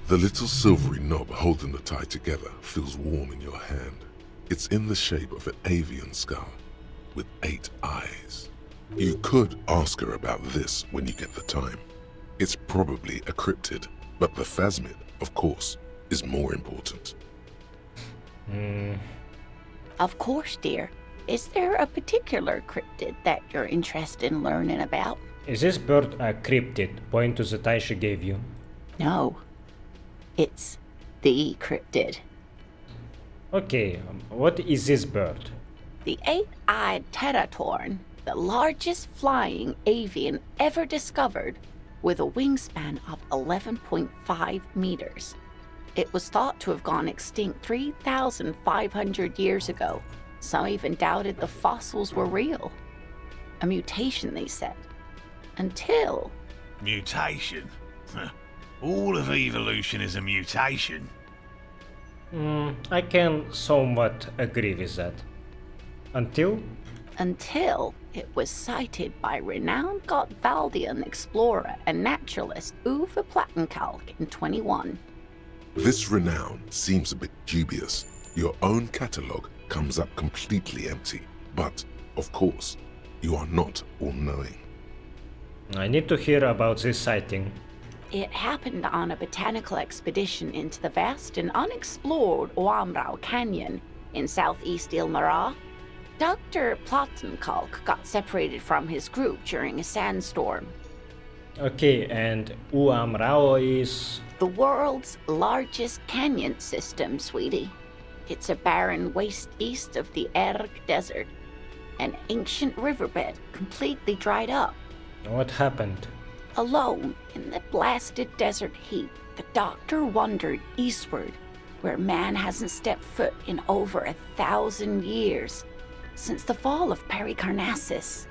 The little silvery knob holding the tie together feels warm in your hand. It's in the shape of an avian skull with 8 eyes. You could ask her about this when you get the time. It's probably a cryptid, but the phasmid, of course, is more important. Of course, dear. Is there a particular cryptid that you're interested in learning about? Is this bird a cryptid? Point to the tie she gave you. No. It's the cryptid. Okay, what is this bird? The 8-eyed teratorn, the largest flying avian ever discovered, with a wingspan of 11.5 meters. It was thought to have gone extinct 3,500 years ago. Some even doubted the fossils were real. A mutation, they said. Until... Mutation? All of evolution is a mutation. I can somewhat agree with that. Until it was sighted by renowned Gotvaldian explorer and naturalist Uwe Plattenkalk in 21. This renown seems a bit dubious. Your own catalogue comes up completely empty. But, of course, you are not all-knowing. I need to hear about this sighting. It happened on a botanical expedition into the vast and unexplored Oamrau Canyon in southeast Ilmara. Dr. Plattenkalk got separated from his group during a sandstorm. Okay, and Oamrau is... the world's largest canyon system, sweetie. It's a barren waste east of the Erg Desert, an ancient riverbed completely dried up. What happened? Alone in the blasted desert heat, the doctor wandered eastward, where man hasn't stepped foot in over 1,000 years, since the fall of Pericarnassus.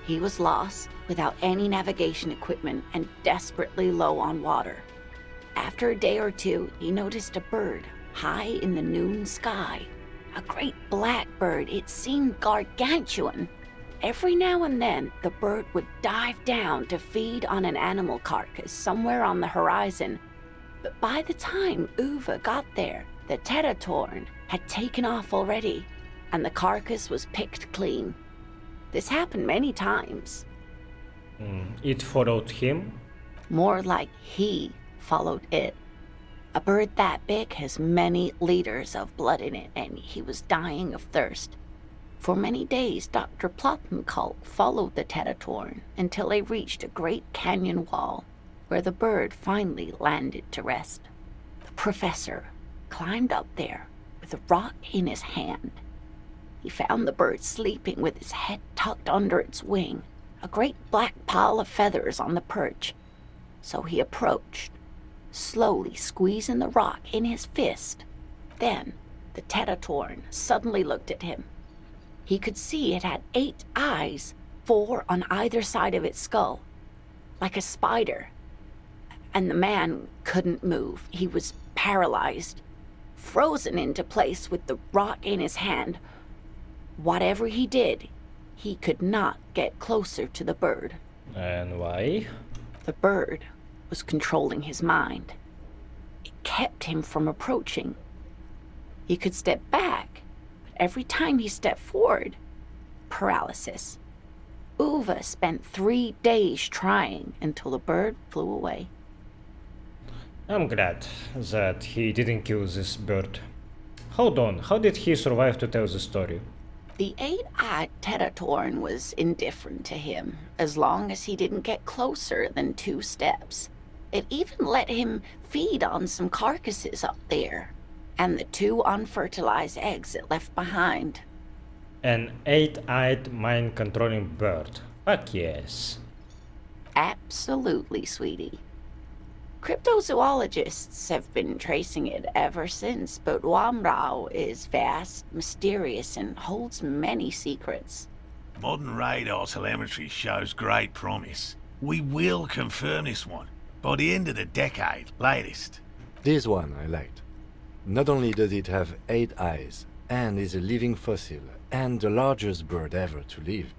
He was lost, without any navigation equipment and desperately low on water. After a day or two, he noticed a bird high in the noon sky. A great black bird. It seemed gargantuan. Every now and then, the bird would dive down to feed on an animal carcass somewhere on the horizon. But by the time Uwe got there, the teratorn had taken off already, and the carcass was picked clean. This happened many times. It followed him? More like he followed it. A bird that big has many liters of blood in it, and he was dying of thirst. For many days, Dr. Ploppenkalk followed the Tetatorn until they reached a great canyon wall, where the bird finally landed to rest. The professor climbed up there with a rock in his hand. He found the bird sleeping with his head tucked under its wing, a great black pile of feathers on the perch. So he approached, slowly squeezing the rock in his fist. Then the Tetatorn suddenly looked at him. He could see it had 8 eyes, 4 on either side of its skull, like a spider. And the man couldn't move. He was paralyzed, frozen into place with the rock in his hand. Whatever he did, he could not get closer to the bird. And why? The bird was controlling his mind. It kept him from approaching. He could step back, but every time he stepped forward, paralysis. Uwe spent 3 days trying until the bird flew away. I'm glad that he didn't kill this bird. Hold on, how did he survive to tell the story? The 8-eyed Tetatorn was indifferent to him, as long as he didn't get closer than 2 steps. It even let him feed on some carcasses up there, and the 2 unfertilized eggs it left behind. An 8-eyed mind-controlling bird. Fuck yes. Absolutely, sweetie. Cryptozoologists have been tracing it ever since, but Wamrau is vast, mysterious, and holds many secrets. Modern radar telemetry shows great promise. We will confirm this one by the end of the decade, latest. This one I liked. Not only does it have 8 eyes, and is a living fossil, and the largest bird ever to live,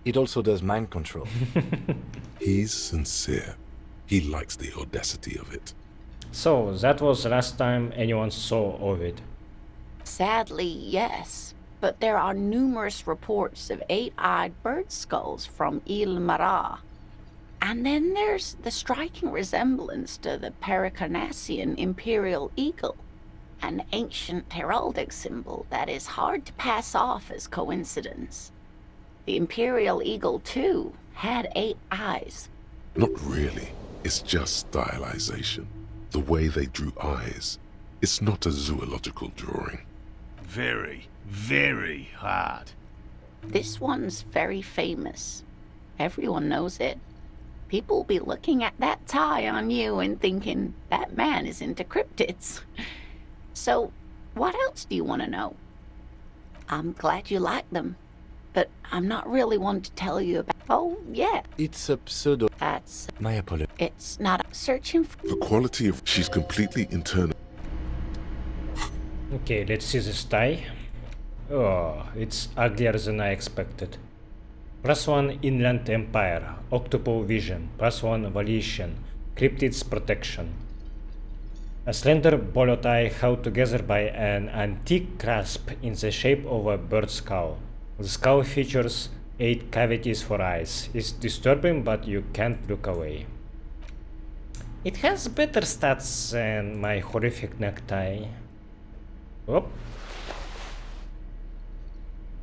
it also does mind control. He's sincere. He likes the audacity of it. So, that was the last time anyone saw of it. Sadly, yes. But there are numerous reports of 8-eyed bird skulls from Il Mara. And then there's the striking resemblance to the Pericarnassian imperial eagle, an ancient heraldic symbol that is hard to pass off as coincidence. The imperial eagle, too, had 8 eyes. Not really. It's just stylization. The way they drew eyes. It's not a zoological drawing. Very, very hard. This one's very famous. Everyone knows it. People will be looking at that tie on you and thinking, that man is into cryptids. So, what else do you want to know? I'm glad you like them, but I'm not really one to tell you about... Oh, yeah. It's a pseudo... That's... My apologies. It's not searching for... The quality of... She's completely internal. Okay, let's see this tie. Oh, it's uglier than I expected. +1 Inland Empire, Octopus Vision, +1 Volition, Cryptids Protection. A slender bolo tie held together by an antique clasp in the shape of a bird skull. The skull features 8 cavities for eyes. It's disturbing, but you can't look away. It has better stats than my horrific necktie. Oh.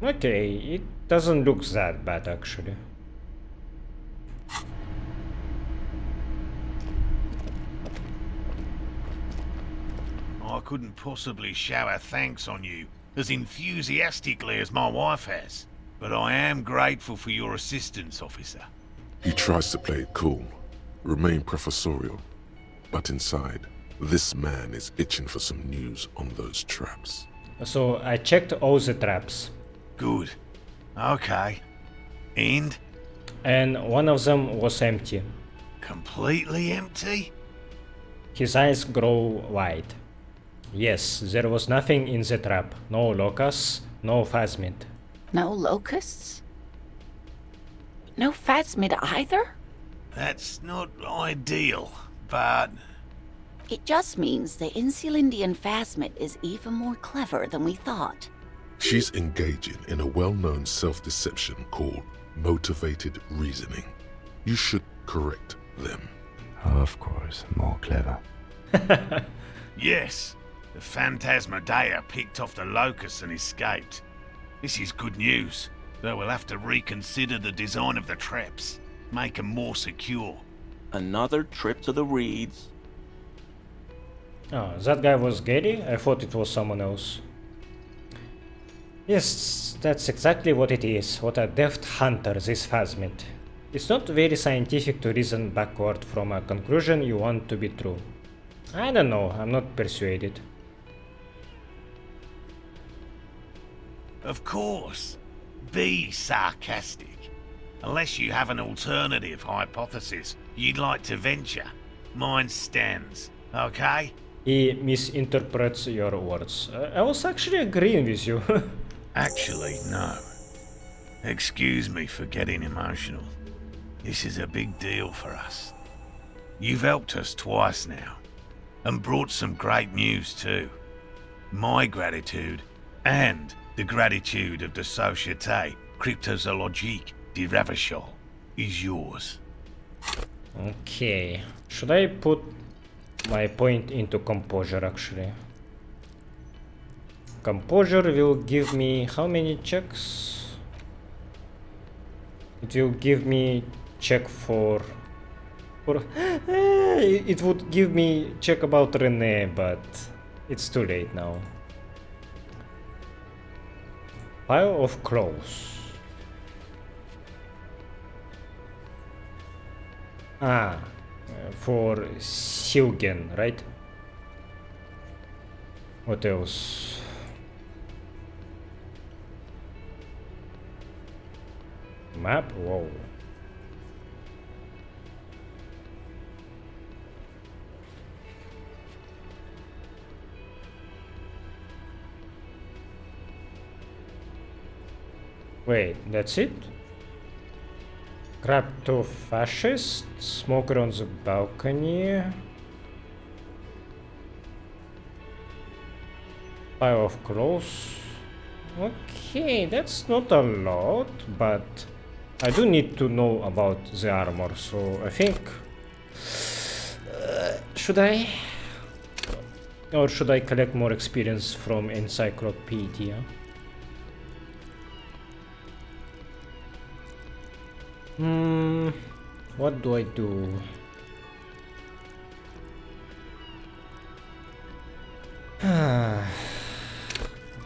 Okay, it doesn't look that bad actually. I couldn't possibly shower thanks on you as enthusiastically as my wife has, but I am grateful for your assistance, officer. He tries to play it cool, remain professorial, but inside, this man is itching for some news on those traps. So I checked all the traps. Good. Okay. And? And one of them was empty. Completely empty? His eyes grow wide. Yes, there was nothing in the trap. No locusts, no phasmid. No locusts? No phasmid either? That's not ideal, but... It just means the Insulindian phasmid is even more clever than we thought. She's engaging in a well-known self-deception called motivated reasoning. You should correct them. Of course, more clever. Yes, the Phantasmadeia picked off the locusts and escaped. This is good news, though we'll have to reconsider the design of the traps, make them more secure. Another trip to the reeds. Oh, that guy was Gary? I thought it was someone else. Yes, that's exactly what it is. What a deft hunter this phasmid. It's not very scientific to reason backward from a conclusion you want to be true. I don't know, I'm not persuaded. Of course. Be sarcastic. Unless you have an alternative hypothesis you'd like to venture, mine stands, okay? He misinterprets your words. I was actually agreeing with you. Actually, no. Excuse me for getting emotional. This is a big deal for us. You've helped us twice now, and brought some great news too. My gratitude, and the gratitude of the Société Cryptozoologiques de Revachol, is yours. Okay, should I put my point into composure actually? Composure will give me how many checks? It will give me check for it would give me check about Rene, but it's too late now. Pile of clothes. For Silgen, right? What else? Map? Whoa. Wait, that's it? Crypto-fascist? Smoker on the balcony? Pile of clothes? Okay, that's not a lot, but I do need to know about the armor, so I think... should I? Or should I collect more experience from Encyclopedia? What do I do?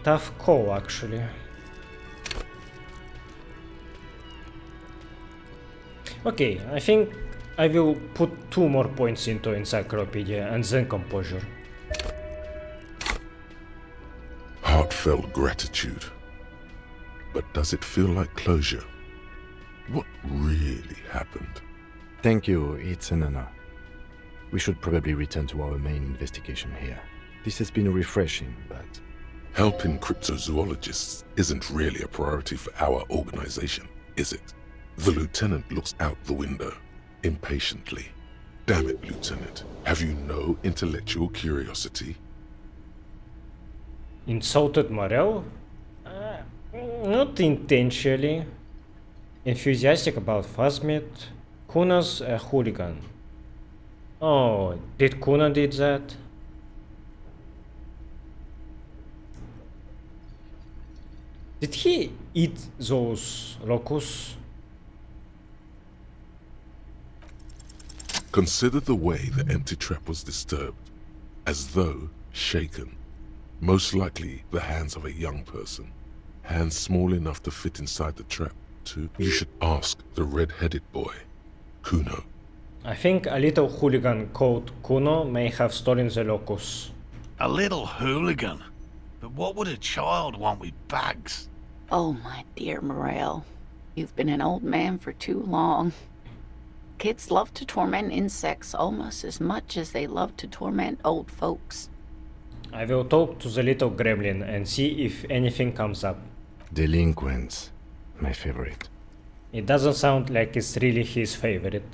Tough call, actually. Okay, I think I will put 2 more points into Encyclopedia and then Composure. Heartfelt gratitude. But does it feel like closure? What really happened? Thank you, it's an honor. We should probably return to our main investigation here. This has been refreshing, but... Helping cryptozoologists isn't really a priority for our organization, is it? The lieutenant looks out the window, impatiently. Damn it, Lieutenant. Have you no intellectual curiosity? Insulted Morell? Not intentionally. Enthusiastic about phasmid. Cuno's a hooligan. Oh, did Cuno did that? Did he eat those locusts? Consider the way the empty trap was disturbed, as though shaken. Most likely the hands of a young person. Hands small enough to fit inside the trap, too. You should ask the red-headed boy, Cuno. I think a little hooligan called Cuno may have stolen the locusts. A little hooligan? But what would a child want with bags? Oh, my dear Morell. You've been an old man for too long. Kids love to torment insects almost as much as they love to torment old folks. I will talk to the little gremlin and see if anything comes up. Delinquents. My favorite. It doesn't sound like it's really his favorite.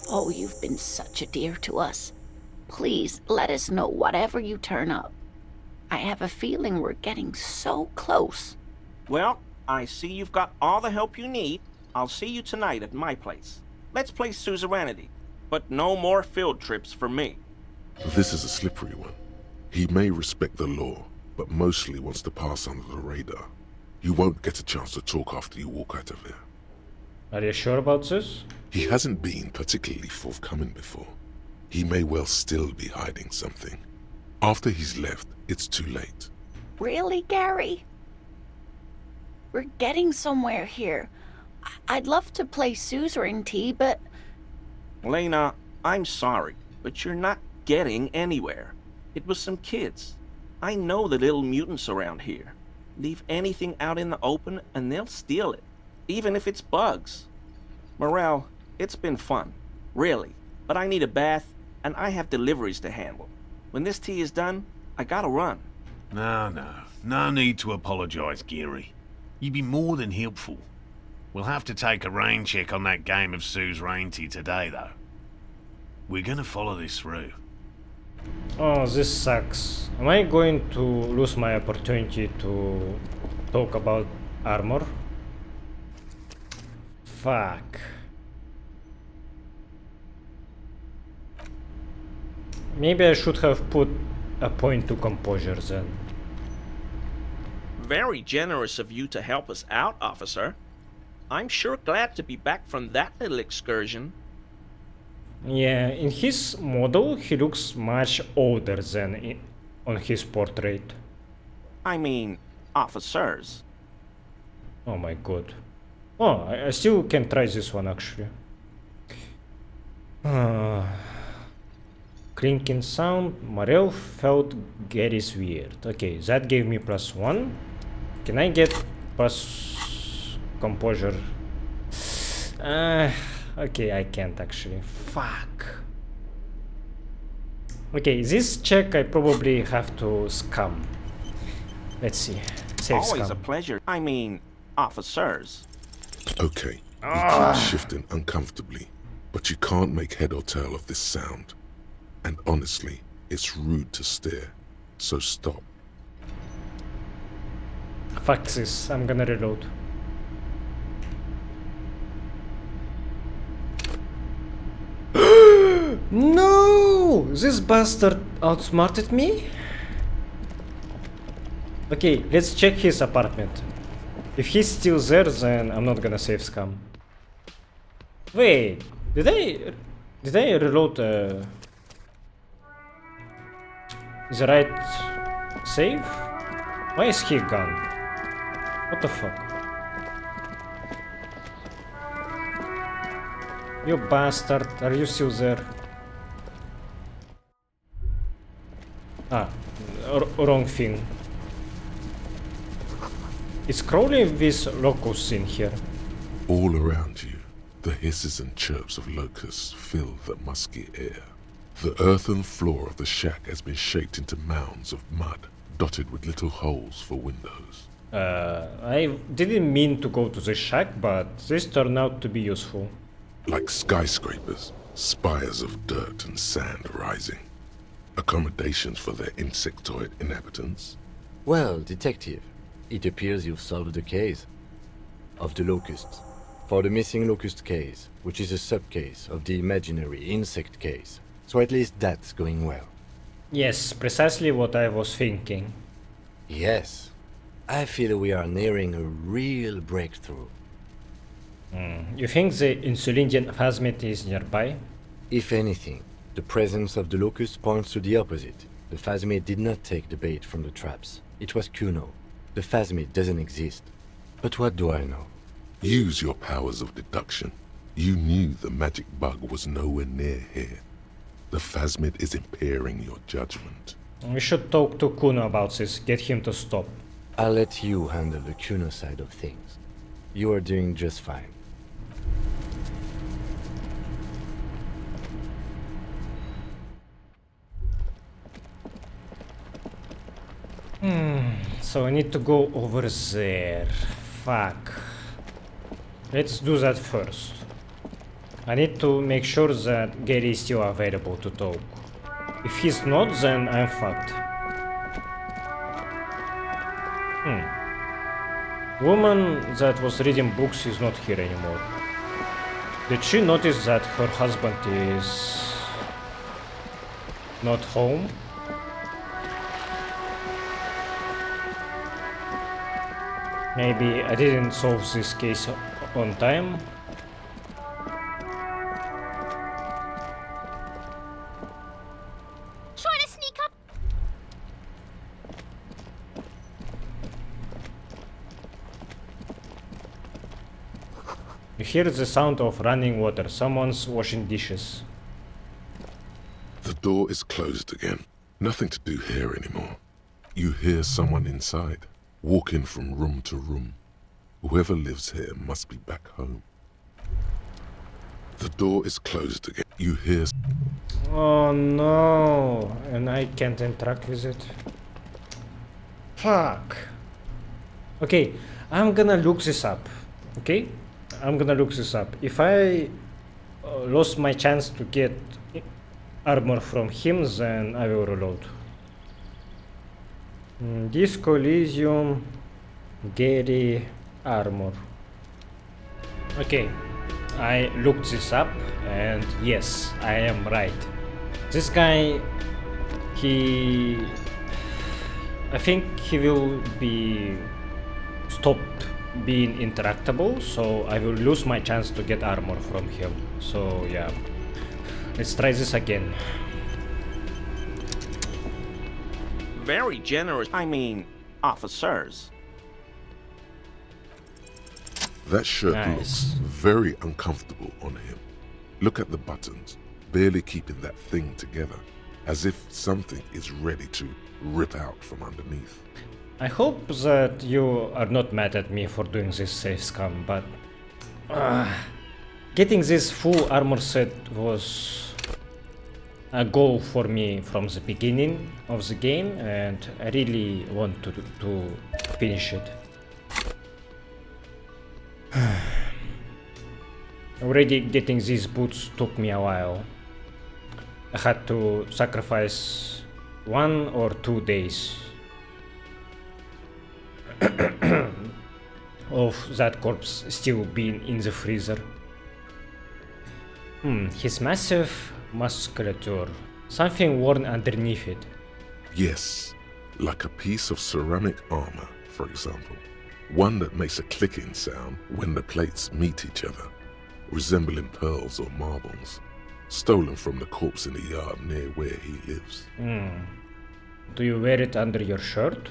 Oh, you've been such a dear to us. Please, let us know whatever you turn up. I have a feeling we're getting so close. Well, I see you've got all the help you need. I'll see you tonight at my place. Let's play suzerainty, but no more field trips for me. This is a slippery one. He may respect the law, but mostly wants to pass under the radar. You won't get a chance to talk after you walk out of here. Are you sure about this? He hasn't been particularly forthcoming before. He may well still be hiding something. After he's left, it's too late. Really, Gary? We're getting somewhere here. I'd love to play suzerainty, but... Lena, I'm sorry, but you're not getting anywhere. It was some kids. I know the little mutants around here. Leave anything out in the open and they'll steal it, even if it's bugs. Morell, it's been fun, really, but I need a bath and I have deliveries to handle. When this tea is done, I gotta run. No need to apologize, Gary. You've been more than helpful. We'll have to take a rain check on that game of suzerainty today, though. We're gonna follow this through. Oh, this sucks. Am I going to lose my opportunity to talk about armor? Fuck. Maybe I should have put a point to composure then. Very generous of you to help us out, officer. I'm sure glad to be back from that little excursion. Yeah, in his model he looks much older than on his portrait. I mean, officers. Oh my god. Oh, I still can try this one actually. Clinking sound. Morell felt Gary's weird. Okay, that gave me +1. Can I get plus composure? Okay, I can't actually. Fuck. Okay, this check I probably have to scam. Let's see. Save Always scam. a pleasure. I mean, officers. Okay, you keep shifting uncomfortably, but you can't make head or tail of this sound. And honestly, it's rude to stare, so stop. Fuck this, I'm gonna reload. No! This bastard outsmarted me? Okay, let's check his apartment. If he's still there, then I'm not gonna save scam. Wait, did I reload the right save? Why is he gone? What the fuck? You bastard, are you still there? Ah, wrong thing. It's crawling with locusts in here. All around you, the hisses and chirps of locusts fill the musky air. The earthen floor of the shack has been shaped into mounds of mud, dotted with little holes for windows. I didn't mean to go to the shack, but this turned out to be useful. Like skyscrapers, spires of dirt and sand rising. Accommodations for their insectoid inhabitants. Well, detective, it appears you've solved the case of the locusts. For the missing locust case, which is a sub-case of the imaginary insect case. So at least that's going well. Yes, precisely what I was thinking. Yes. I feel we are nearing a real breakthrough. You think the Insulindian phasmid is nearby? If anything, the presence of the locust points to the opposite. The phasmid did not take the bait from the traps. It was Cuno. The phasmid doesn't exist. But what do I know? Use your powers of deduction. You knew the magic bug was nowhere near here. The phasmid is impairing your judgment. We should talk to Cuno about this, get him to stop. I'll let you handle the Cuno side of things. You are doing just fine. So I need to go over there. Fuck. Let's do that first. I need to make sure that Gary is still available to talk. If he's not, then I'm fucked. Woman that was reading books is not here anymore. Did she notice that her husband is not home? Maybe I didn't solve this case on time. Trying to sneak up. You hear the sound of running water. Someone's washing dishes. The door is closed again. Nothing to do here anymore. You hear someone inside, walking from room to room. Whoever lives here must be back home. The door is closed again. You hear... Oh no, and I can't interact with it. Fuck. Okay, I'm gonna look this up. Okay? I'm gonna look this up. If I lost my chance to get armor from him, then I will reload. Disco Elysium, Gary, armor. Okay, I looked this up and yes, I am right. This guy, I think he will be stopped being interactable, so I will lose my chance to get armor from him. So yeah, let's try this again. Very generous. I mean, officers. That shirt looks very uncomfortable on him. Look at the buttons, barely keeping that thing together, as if something is ready to rip out from underneath. I hope that you are not mad at me for doing this safe scam, but getting this full armor set was a goal for me from the beginning of the game, and I really want to finish it. Already getting these boots took me a while. I had to sacrifice 1 or 2 days of that corpse still being in the freezer. His massive musculature. Something worn underneath it. Yes, like a piece of ceramic armor, for example. One that makes a clicking sound when the plates meet each other, resembling pearls or marbles, stolen from the corpse in the yard near where he lives. Do you wear it under your shirt?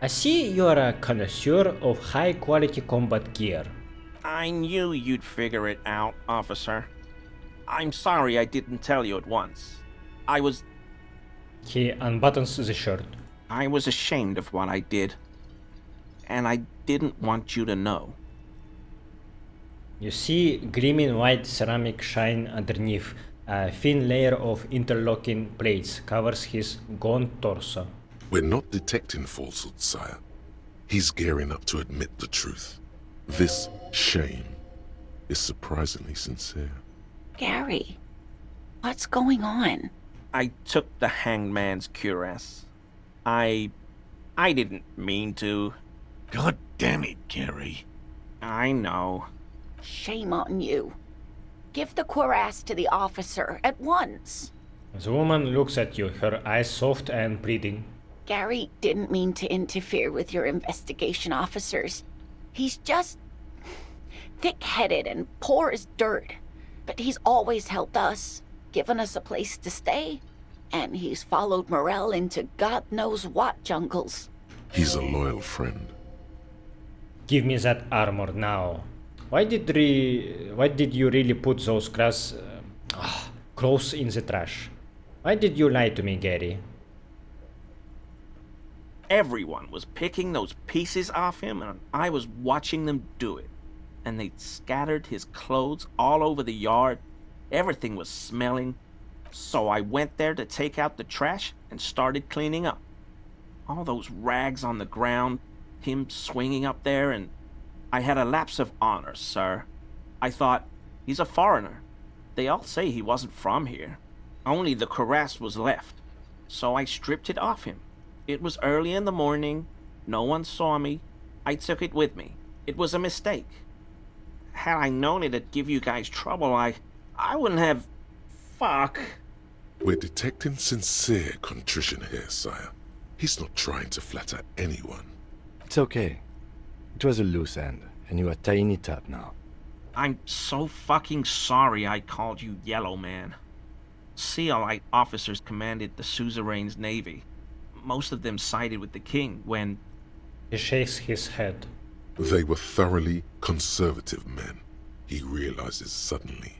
I see you are a connoisseur of high-quality combat gear. I knew you'd figure it out, officer. I'm sorry I didn't tell you at once. He unbuttons the shirt. I was ashamed of what I did. And I didn't want you to know. You see gleaming white ceramic shine underneath. A thin layer of interlocking plates covers his gaunt torso. We're not detecting falsehoods, sire. He's gearing up to admit the truth. This shame is surprisingly sincere. Gary, what's going on? I took the hanged man's cuirass. I didn't mean to. God damn it, Gary. I know. Shame on you. Give the cuirass to the officer at once. The woman looks at you, her eyes soft and pleading. Gary didn't mean to interfere with your investigation officers. He's just thick-headed and poor as dirt. But he's always helped us, given us a place to stay. And he's followed Morell into God knows what jungles. He's a loyal friend. Give me that armor now. Why did you really put those clothes in the trash? Why did you lie to me, Gary? Everyone was picking those pieces off him, and I was watching them do it. And they'd scattered his clothes all over the yard. Everything was smelling. So I went there to take out the trash and started cleaning up. All those rags on the ground, him swinging up there, and I had a lapse of honor, sir. I thought, he's a foreigner. They all say he wasn't from here. Only the cuirass was left. So I stripped it off him. It was early in the morning. No one saw me. I took it with me. It was a mistake. Had I known it'd give you guys trouble, I wouldn't have... Fuck. We're detecting sincere contrition here, sire. He's not trying to flatter anyone. It's okay. It was a loose end, and you are tying it up now. I'm so fucking sorry I called you Yellow Man. Sealite officers commanded the suzerain's navy. Most of them sided with the king when... He shakes his head. They were thoroughly conservative men, he realizes suddenly.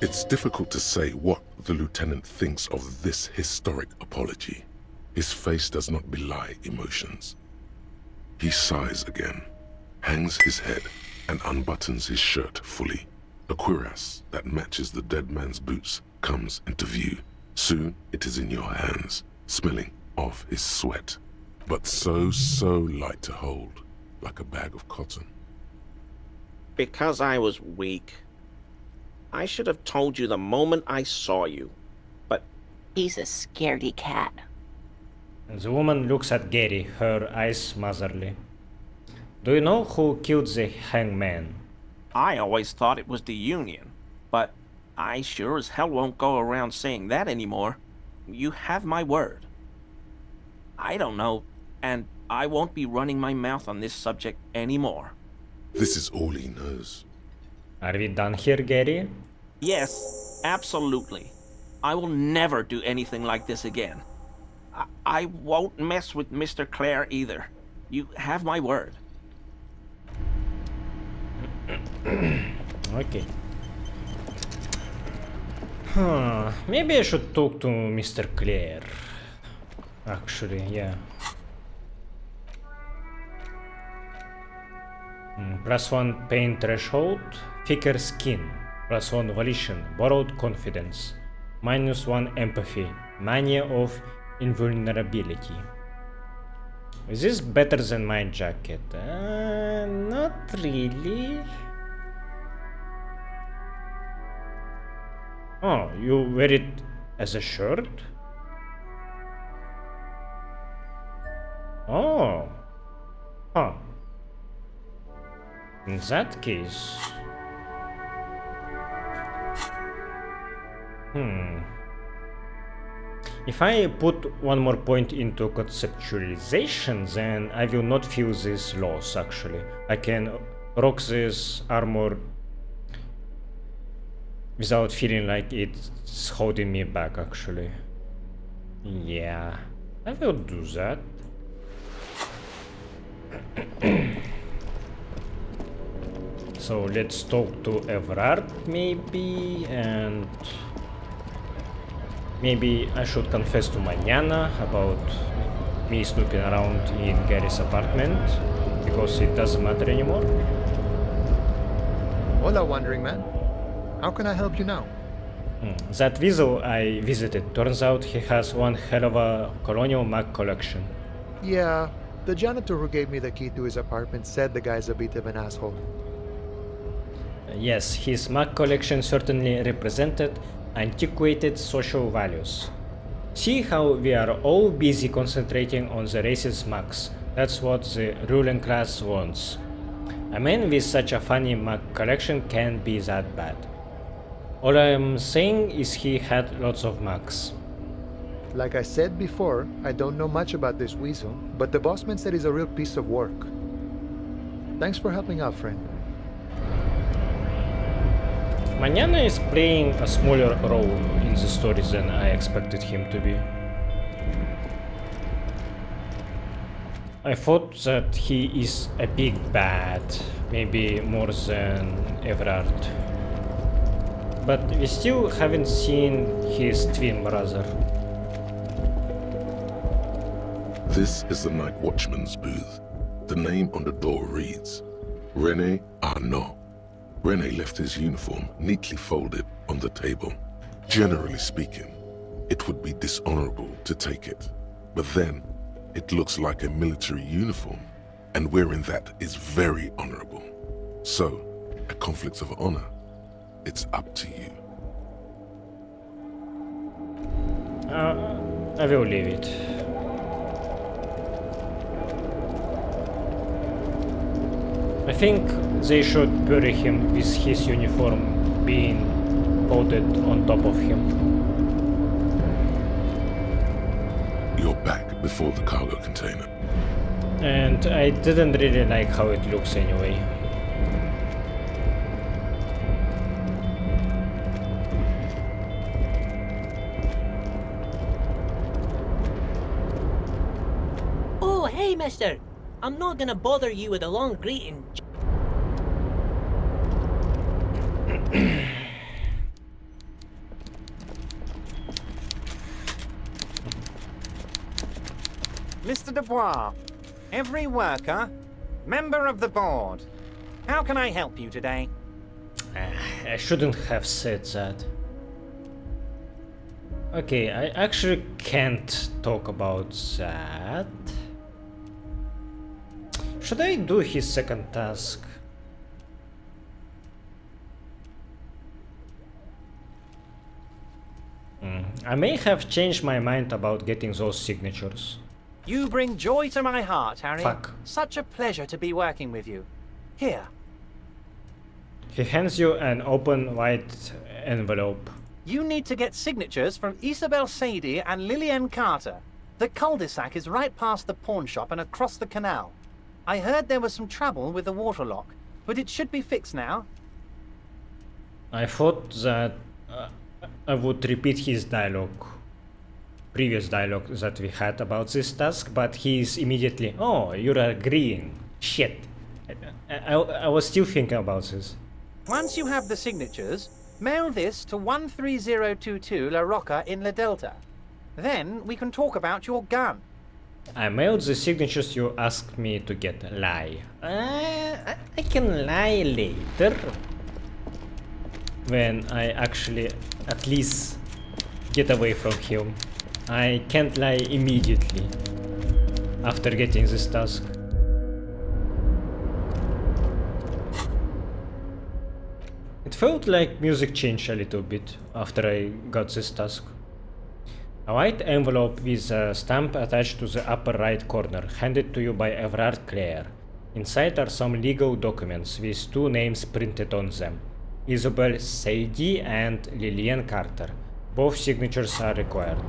It's difficult to say what the lieutenant thinks of this historic apology. His face does not belie emotions. He sighs again, hangs his head, and unbuttons his shirt fully. A cuirass that matches the dead man's boots comes into view. Soon it is in your hands, smelling of his sweat, but so light to hold, like a bag of cotton. Because I was weak. I should have told you the moment I saw you, but... He's a scaredy cat. The woman looks at Gary, her eyes motherly. Do you know who killed the hangman? I always thought it was the Union, but I sure as hell won't go around saying that anymore. You have my word. I don't know, and I won't be running my mouth on this subject anymore. This is all he knows. Are we done here, Gary? Yes, absolutely. I will never do anything like this again. I won't mess with Mr. Clare either. You have my word. Okay. Maybe I should talk to Mr. Clare. Actually, yeah. +1 pain threshold, thicker skin, +1 volition, borrowed confidence, -1 empathy, mania of invulnerability. Is this better than my jacket? Not really. Oh, you wear it as a shirt? Oh. Huh. In that case... If I put one more point into conceptualization, then I will not feel this loss, actually. I can rock this armor without feeling like it's holding me back, actually. Yeah, I will do that. So let's talk to Evrart, maybe, and maybe I should confess to Mañana about me snooping around in Gary's apartment, because it doesn't matter anymore. Hola, Wandering Man. How can I help you now? That weasel I visited, turns out he has one hell of a colonial mag collection. Yeah, the janitor who gave me the key to his apartment said the guy's a bit of an asshole. Yes, his mag collection certainly represented antiquated social values. See how we are all busy concentrating on the racist mags. That's what the ruling class wants. A man with such a funny mag collection can't be that bad. All I'm saying is he had lots of mags. Like I said before, I don't know much about this weasel, but the bossman said he's a real piece of work. Thanks for helping out, friend. Mañana is playing a smaller role in the story than I expected him to be. I thought that he is a big bad, maybe more than Evrart. But we still haven't seen his twin brother. This is the night watchman's booth. The name on the door reads, Rene Arnaud. Rene left his uniform neatly folded on the table. Generally speaking, it would be dishonorable to take it. But then, it looks like a military uniform, and wearing that is very honorable. So, a conflict of honor, it's up to you. I will leave it. I think they should bury him with his uniform being folded on top of him. You're back before the cargo container. And I didn't really like how it looks anyway. Oh, hey, mister. I'm not gonna bother you with a long greeting. Mr. Dubois, every worker, member of the board. How can I help you today? I shouldn't have said that. Okay, I actually can't talk about that. Should I do his second task? I may have changed my mind about getting those signatures. You bring joy to my heart, Harry. Fuck. Such a pleasure to be working with you. Here. He hands you an open white envelope. You need to get signatures from Isabel Sadie and Lillian Carter. The cul-de-sac is right past the pawn shop and across the canal. I heard there was some trouble with the water lock, but it should be fixed now. I thought that I would repeat his dialogue, previous dialogue that we had about this task, but he is immediately, oh, you're agreeing. Shit. I was still thinking about this. Once you have the signatures, mail this to 13022 La Rocca in La Delta. Then we can talk about your gun. I mailed the signatures you asked me to get. Lie. I can lie later. When I actually at least get away from him. I can't lie immediately after getting this task. It felt like music changed a little bit after I got this task. A white envelope with a stamp attached to the upper right corner, handed to you by Evrart Clare. Inside are some legal documents with two names printed on them. Isabel Sadie and Lillian Carter. Both signatures are required.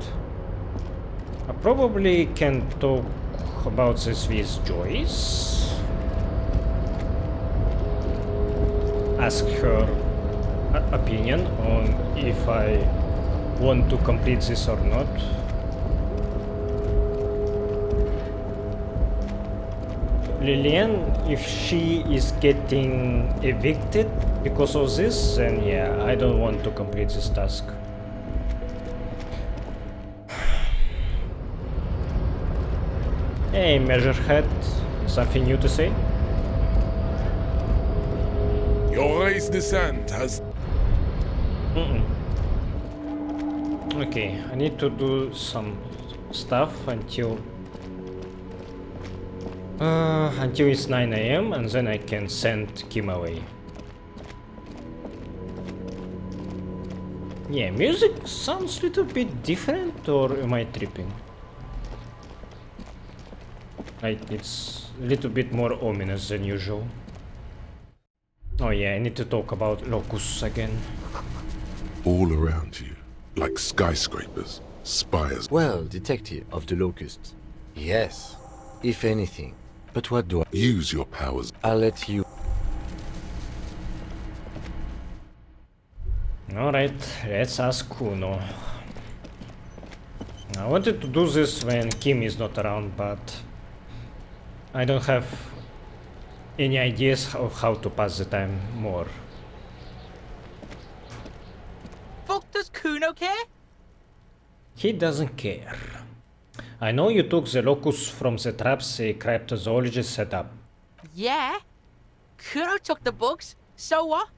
I probably can talk about this with Joyce. Ask her opinion on if I want to complete this or not. Lillian, if she is getting evicted because of this, then yeah, I don't want to complete this task. Hey, Measurehead, something new to say? Your race descent has... Okay, I need to do some stuff until it's 9 AM and then I can send Kim away. Yeah, music sounds a little bit different, or am I tripping? Like, it's a little bit more ominous than usual. Oh yeah, I need to talk about locusts again. All around you, like skyscrapers, spires. Well, detective of the locusts. Yes, if anything. But what do I... Use your powers. I'll let you... Alright, let's ask Cuno. I wanted to do this when Kim is not around, but I don't have any ideas of how to pass the time more. Fuck, does Cuno care? He doesn't care. I know you took the locusts from the traps the cryptozoologists set up. Yeah. Cuno took the bugs. So what?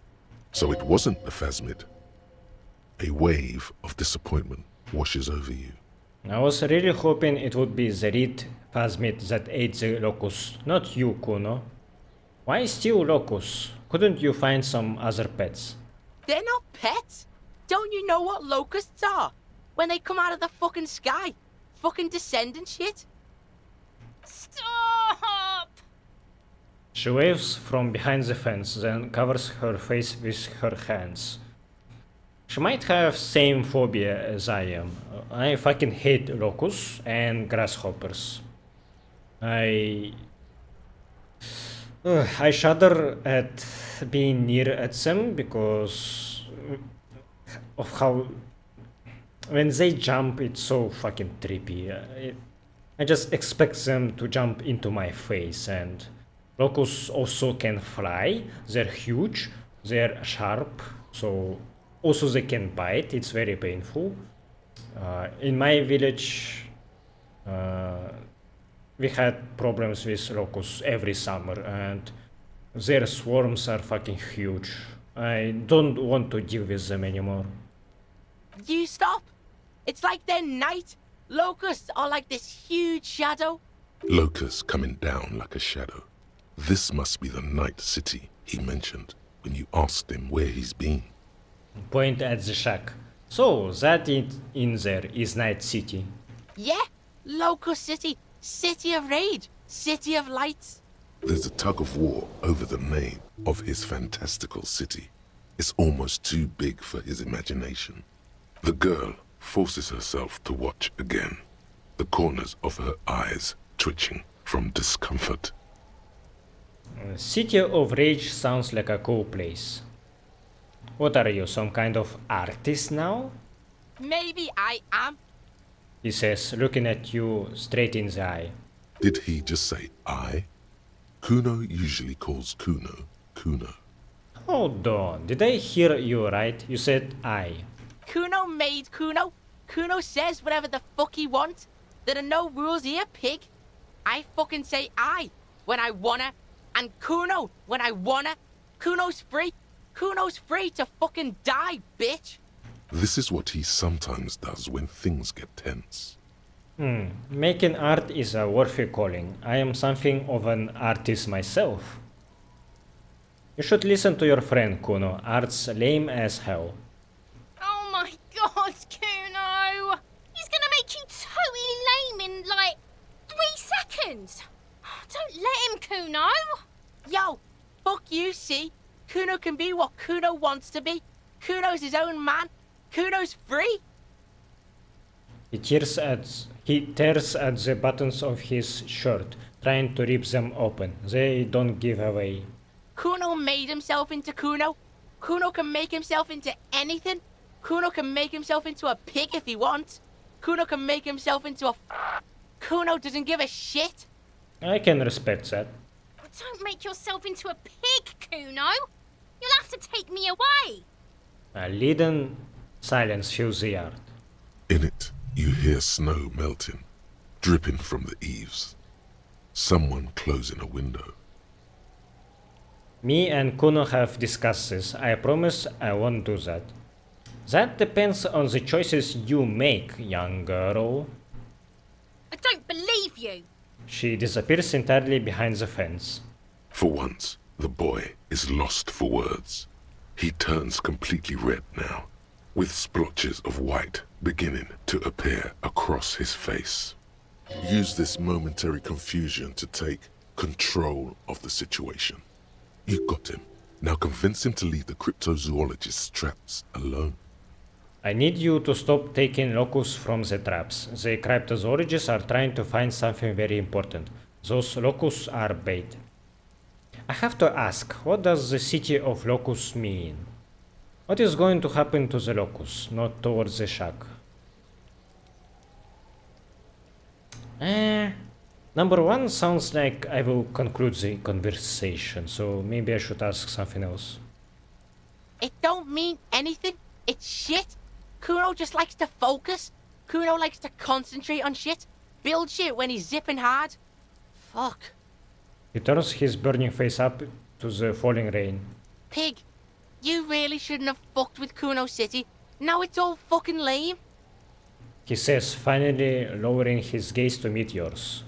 So it wasn't the phasmid. A wave of disappointment washes over you. I was really hoping it would be the reed phasmid that ate the locusts, not you, Cuno. Why steal locusts? Couldn't you find some other pets? They're not pets. Don't you know what locusts are? When they come out of the fucking sky. Fucking descend and shit. Stop! She waves from behind the fence, then covers her face with her hands. She might have same phobia as I am. I fucking hate locusts and grasshoppers. I shudder at being near at them because of how when they jump it's so fucking trippy. I just expect them to jump into my face, and locusts also can fly. They're huge, they're sharp, so also they can bite. It's very painful. In my village, we had problems with locusts every summer, and their swarms are fucking huge. I don't want to deal with them anymore. You stop! It's like they're night. Locusts are like this huge shadow. Locusts coming down like a shadow. This must be the night city he mentioned when you asked him where he's been. Point at the shack. So, that in there is Night City. Yeah, Locust City. City of rage. City of lights. There's a tug of war over the name of his fantastical city. It's almost too big for his imagination. The girl forces herself to watch again, the corners of her eyes twitching from discomfort. City of Rage sounds like a cool place. What are you, some kind of artist now? Maybe I am. He says, looking at you straight in the eye. Did he just say I? Cuno usually calls Cuno, Cuno. Hold on, did I hear you right? You said I. Cuno made Cuno. Cuno says whatever the fuck he wants. There are no rules here, pig. I fucking say I when I wanna, and Cuno when I wanna. Cuno's free. Cuno's free to fucking die, bitch. This is what he sometimes does when things get tense. Making art is a worthy calling. I am something of an artist myself. You should listen to your friend, Cuno. Art's lame as hell. Oh my god, Cuno! He's gonna make you totally lame in, like, 3 seconds! Don't let him, Cuno! Yo, fuck you, see? Cuno can be what Cuno wants to be. Cuno's his own man. Cuno's free. He tears at the buttons of his shirt, trying to rip them open. They don't give away. Cuno made himself into Cuno. Cuno can make himself into anything. Cuno can make himself into a pig if he wants. Cuno can make himself into a... Cuno doesn't give a shit. I can respect that. Don't make yourself into a pig, Cuno. You'll have to take me away. A leaden silence fills the yard. In it, you hear snow melting, dripping from the eaves. Someone closing a window. Me and Cuno have discussed this. I promise I won't do that. That depends on the choices you make, young girl. I don't believe you. She disappears entirely behind the fence. For once, the boy is lost for words. He turns completely red now, with splotches of white beginning to appear across his face. Use this momentary confusion to take control of the situation. You got him. Now convince him to leave the cryptozoologist's traps alone. I need you to stop taking locusts from the traps. The cryptozoologists are trying to find something very important. Those locusts are bait. I have to ask, what does the city of locusts mean? What is going to happen to the locusts, not towards the shack? Number one sounds like I will conclude the conversation, so maybe I should ask something else. It don't mean anything. It's shit. Cuno just likes to focus. Cuno likes to concentrate on shit. Build shit when he's zipping hard. Fuck. He turns his burning face up to the falling rain. Pig, you really shouldn't have fucked with Cuno City. Now it's all fucking lame. He says, finally lowering his gaze to meet yours.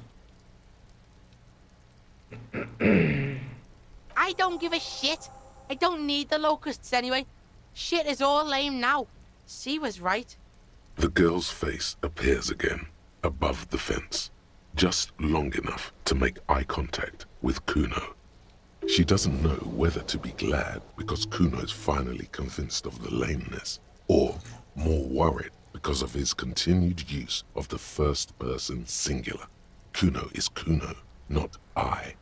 I don't give a shit. I don't need the locusts anyway. Shit is all lame now. C was right. The girl's face appears again, above the fence, just long enough to make eye contact with Cuno. She doesn't know whether to be glad because Cuno is finally convinced of the lameness, or more worried because of his continued use of the first person singular. Cuno is Cuno. not I.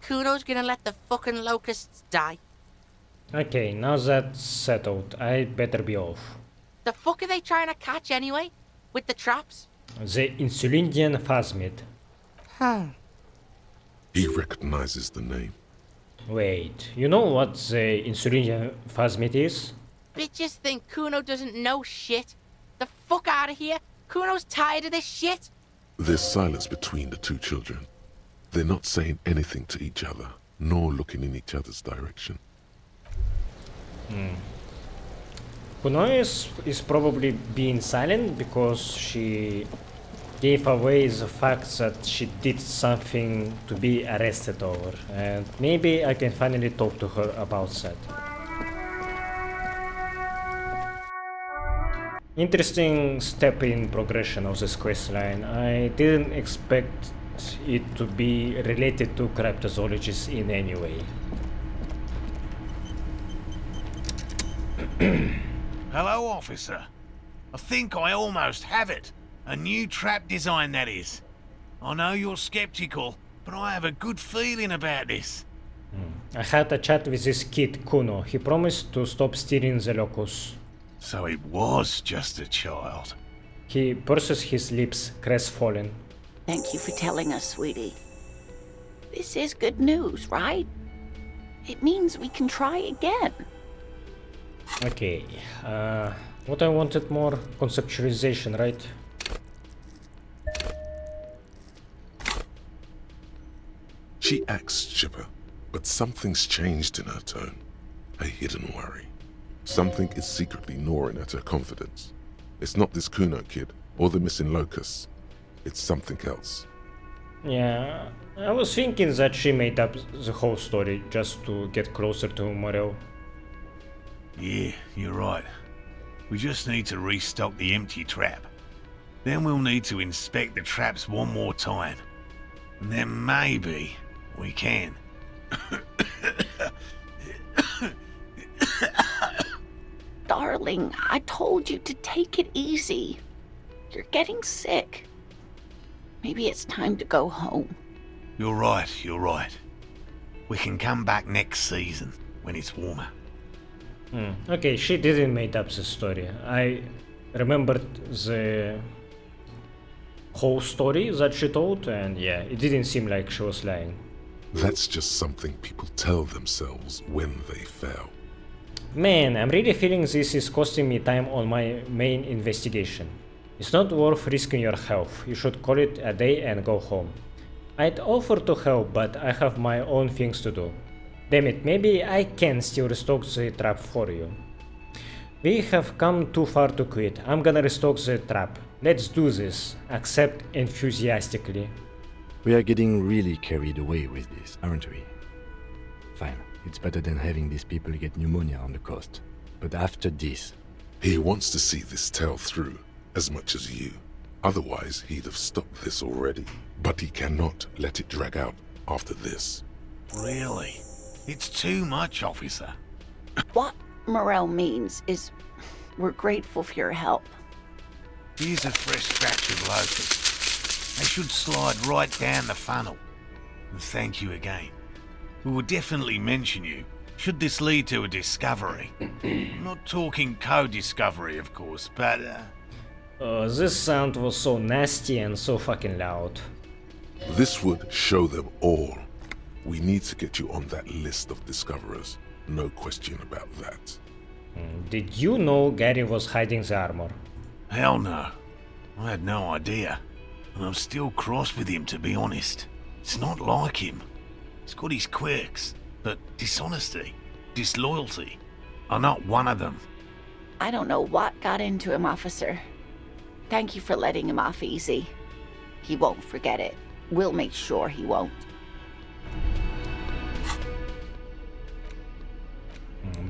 Cuno's gonna let the fucking locusts die. Okay, now that's settled, I better be off. The fuck are they trying to catch anyway? With the traps? The Insulindian phasmid. Huh. He recognizes the name. Wait, you know what the Insulindian phasmid is? Bitches think Cuno doesn't know shit. The fuck out of here. Cuno's tired of this shit. There's silence between the two children. They're not saying anything to each other, nor looking in each other's direction. Cuno is probably being silent because she gave away the fact that she did something to be arrested over, and maybe I can finally talk to her about that. Interesting step in progression of this questline. I didn't expect it to be related to cryptozoologists in any way. Hello, officer. I think I almost have it. A new trap design, that is. I know you're skeptical, but I have a good feeling about this. I had a chat with this kid, Cuno. He promised to stop stealing the locus. So it was just a child. He purses his lips, crestfallen. Thank you for telling us, sweetie. This is good news, right? It means we can try again. Okay, what I wanted more conceptualization, right? She acts chipper, but something's changed in her tone. A hidden worry. Something is secretly gnawing at her confidence. It's not this Cuno kid or the missing locusts. It's something else. Yeah, I was thinking that she made up the whole story just to get closer to Morell. Yeah, you're right. We just need to restock the empty trap. Then we'll need to inspect the traps one more time. And then maybe we can. Darling, I told you to take it easy. You're getting sick. Maybe it's time to go home. You're right, you're right. We can come back next season, when it's warmer. Okay, she didn't make up the story. I remembered the whole story that she told, and yeah, it didn't seem like she was lying. That's just something people tell themselves when they fail. Man, I'm really feeling this is costing me time on my main investigation. It's not worth risking your health. You should call it a day and go home. I'd offer to help, but I have my own things to do. Damn it, maybe I can still restock the trap for you. We have come too far to quit. I'm gonna restock the trap. Let's do this. Accept enthusiastically. We are getting really carried away with this, aren't we? Fine, it's better than having these people get pneumonia on the coast. But after this... He wants to see this tale through, as much as you. Otherwise, he'd have stopped this already. But he cannot let it drag out after this. Really? It's too much, officer. What Morell means is we're grateful for your help. Here's a fresh batch of locusts. They should slide right down the funnel. And thank you again. We will definitely mention you, should this lead to a discovery. I'm not talking co-discovery, of course, but... This sound was so nasty and so fucking loud. This would show them all. We need to get you on that list of discoverers. No question about that. Did you know Gary was hiding the armor? Hell no. I had no idea. And I'm still cross with him, to be honest. It's not like him. He's got his quirks, but dishonesty, disloyalty are not one of them. I don't know what got into him, officer. Thank you for letting him off easy. He won't forget it. We'll make sure he won't.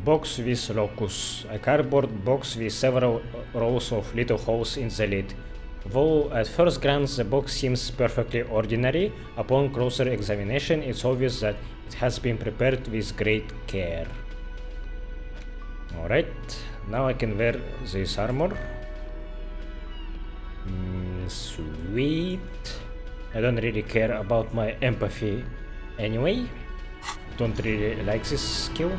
Box with locus. A cardboard box with several rows of little holes in the lid. Though at first glance the box seems perfectly ordinary, upon closer examination it's obvious that it has been prepared with great care. Alright, now I can wear this armor. Sweet. I don't really care about my empathy anyway. Don't really like this skill.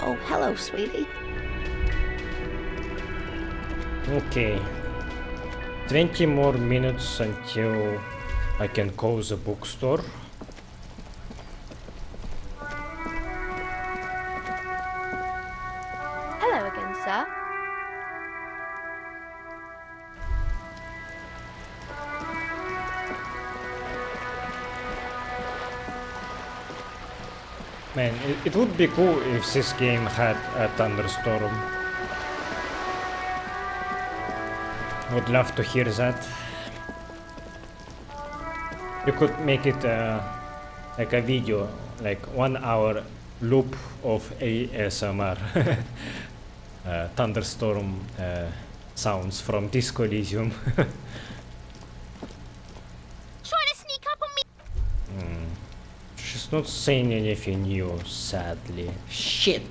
Oh, hello, sweetie. Okay. 20 more minutes until I can call the bookstore. Hello again, sir. Man, it would be cool if this game had a thunderstorm. Would love to hear that. You could make it like a video, like 1 hour loop of ASMR. Thunderstorm sounds from Disco Elysium. Trying to sneak up on me. She's not saying anything new, sadly. Shit!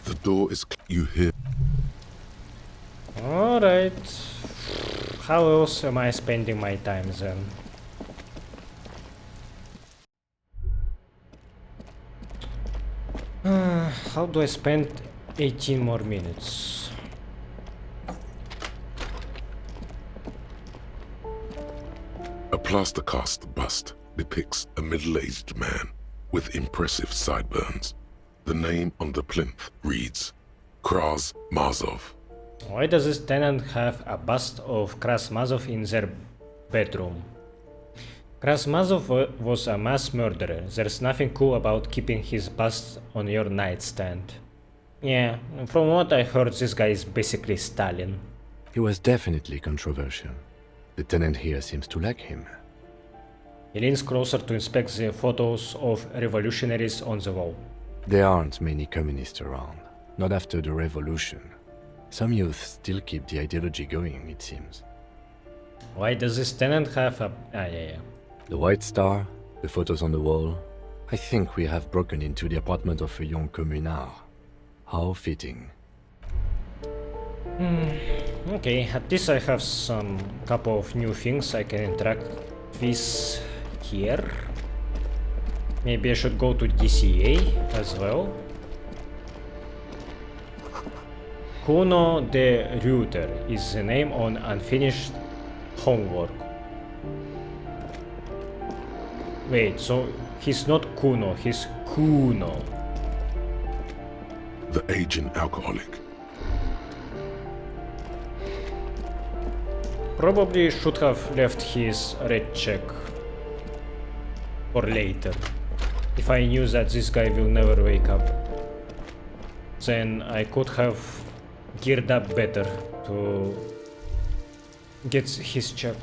The door is you hear. Alright. How else am I spending my time then? How do I spend 18 more minutes? A plaster cast bust depicts a middle-aged man with impressive sideburns. The name on the plinth reads Kraz Mazov. Why does this tenant have a bust of Krasmazov in their bedroom? Krasmazov was a mass murderer. There's nothing cool about keeping his bust on your nightstand. Yeah, from what I heard, this guy is basically Stalin. He was definitely controversial. The tenant here seems to like him. He leans closer to inspect the photos of revolutionaries on the wall. There aren't many communists around, not after the revolution. Some youth still keep the ideology going, it seems. Why does this tenant have a... The White Star, the photos on the wall. I think we have broken into the apartment of a young communard. How fitting. Okay, at least I have some couple of new things I can interact with here. Maybe I should go to DCA as well. Cuno de Reuter is the name on unfinished homework. Wait, so he's not Cuno, he's Cuno. The aging alcoholic. Probably should have left his red check for later. If I knew that this guy will never wake up, then I could have geared up better to get his check.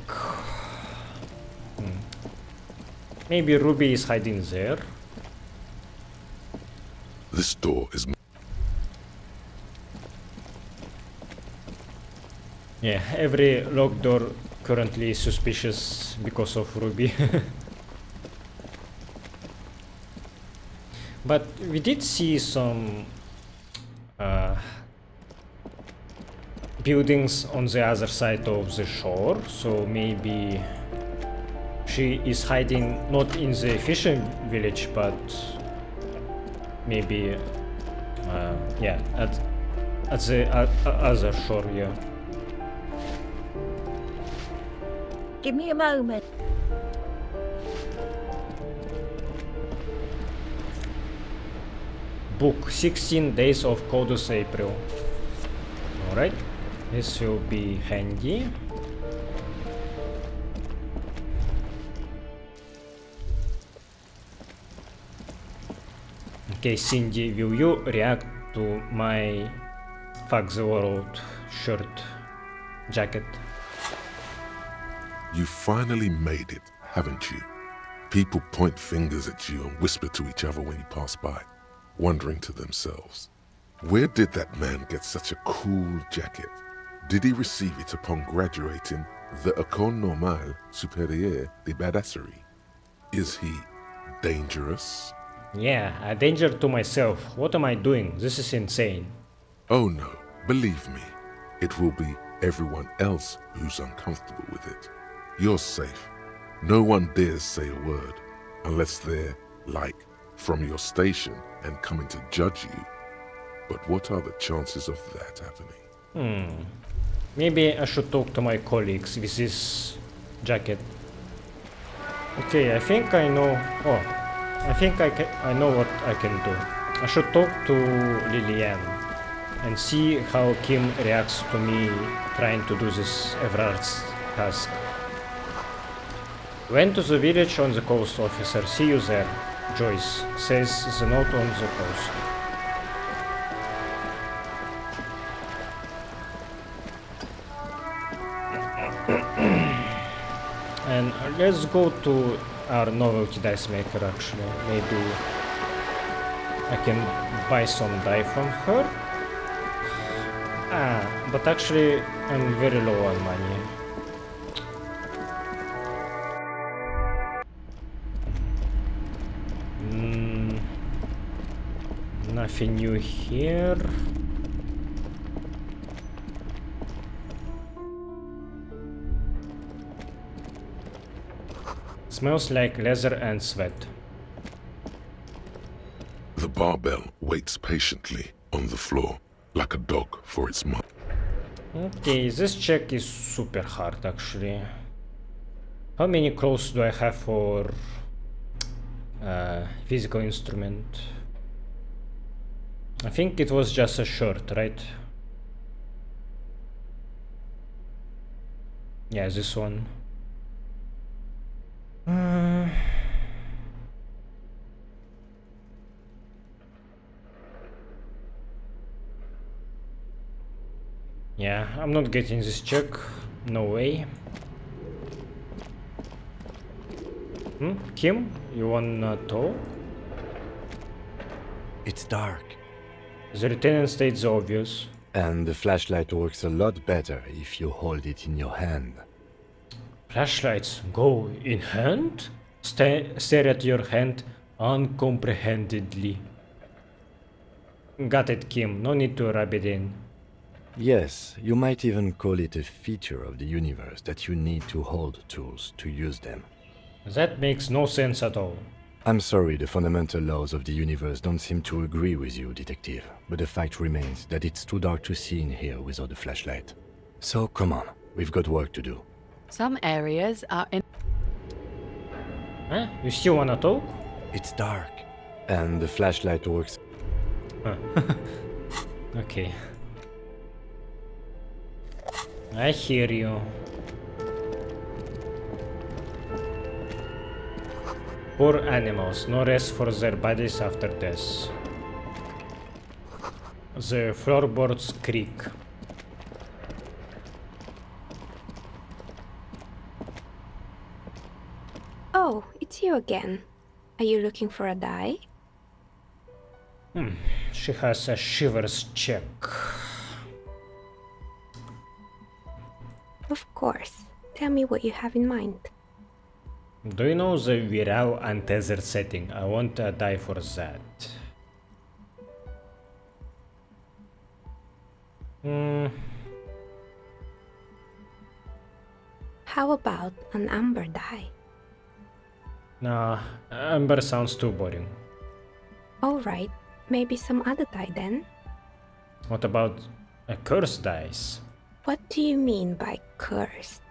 Maybe Ruby is hiding there. This door is... Yeah, every locked door currently is suspicious because of Ruby. But we did see some buildings on the other side of the shore, so maybe she is hiding not in the fishing village, but maybe yeah, at the other shore, yeah. Give me a moment. Book 16 Days of Coldest April. Alright, this will be handy. Okay, Cindy, will you react to my Fuck the World shirt, jacket? You finally made it, haven't you? People point fingers at you and whisper to each other when you pass by, wondering to themselves, where did that man get such a cool jacket? Did he receive it upon graduating the École Normale Supérieure de Badasserie? Is he dangerous? Yeah, a danger to myself. What am I doing? This is insane. Oh no, believe me, it will be everyone else who's uncomfortable with it. You're safe. No one dares say a word, unless they're, like, from your station and coming to judge you. But what are the chances of that happening? Maybe I should talk to my colleagues with this jacket. Okay, I think I know... Oh, I think I know what I can do. I should talk to Lillian and see how Kim reacts to me trying to do this Evrart's task. Went to the village on the coast, officer. See you there. Joyce, says the note on the coast. And let's go to our novelty dice maker actually. Maybe I can buy some die from her. But actually I'm very low on money. Nothing new here. Smells like leather and sweat. The barbell waits patiently on the floor, like a dog for its mother. Okay, this check is super hard actually. How many clothes do I have for physical instrument? I think it was just a shirt, right? Yeah, this one. Yeah, I'm not getting this check. No way. Kim, you wanna talk? It's dark. The lieutenant states the obvious. And the flashlight works a lot better if you hold it in your hand. Flashlights go in hand? Stare at your hand uncomprehendedly. Got it, Kim. No need to rub it in. Yes, you might even call it a feature of the universe that you need to hold tools to use them. That makes no sense at all. I'm sorry, the fundamental laws of the universe don't seem to agree with you, Detective, but the fact remains that it's too dark to see in here without a flashlight. So come on, we've got work to do. Some areas are in... Huh? You still wanna talk? It's dark. And the flashlight works... Huh. Okay. I hear you. Poor animals, no rest for their bodies after death. The floorboards creak. Oh, it's you again. Are you looking for a die? She has a shivers check. Of course. Tell me what you have in mind. Do you know the Viral untethered setting? I want a die for that. How about an amber die? Nah, amber sounds too boring. Alright, maybe some other die then? What about a cursed dice? What do you mean by cursed?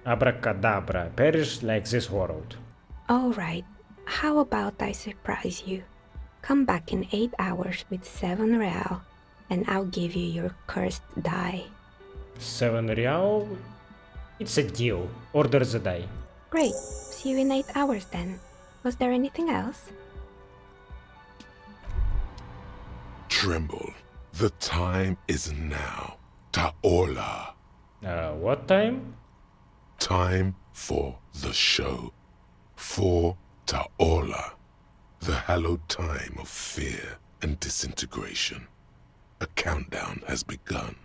Abracadabra, perish like this world. Alright, how about I surprise you? Come back in 8 hours with 7 real, and I'll give you your cursed die. 7 real? It's a deal. Order the die. Great, see you in 8 hours then. Was there anything else? Tremble. The time is now. Taola. What time? Time for the show. For Taola. The hallowed time of fear and disintegration. A countdown has begun.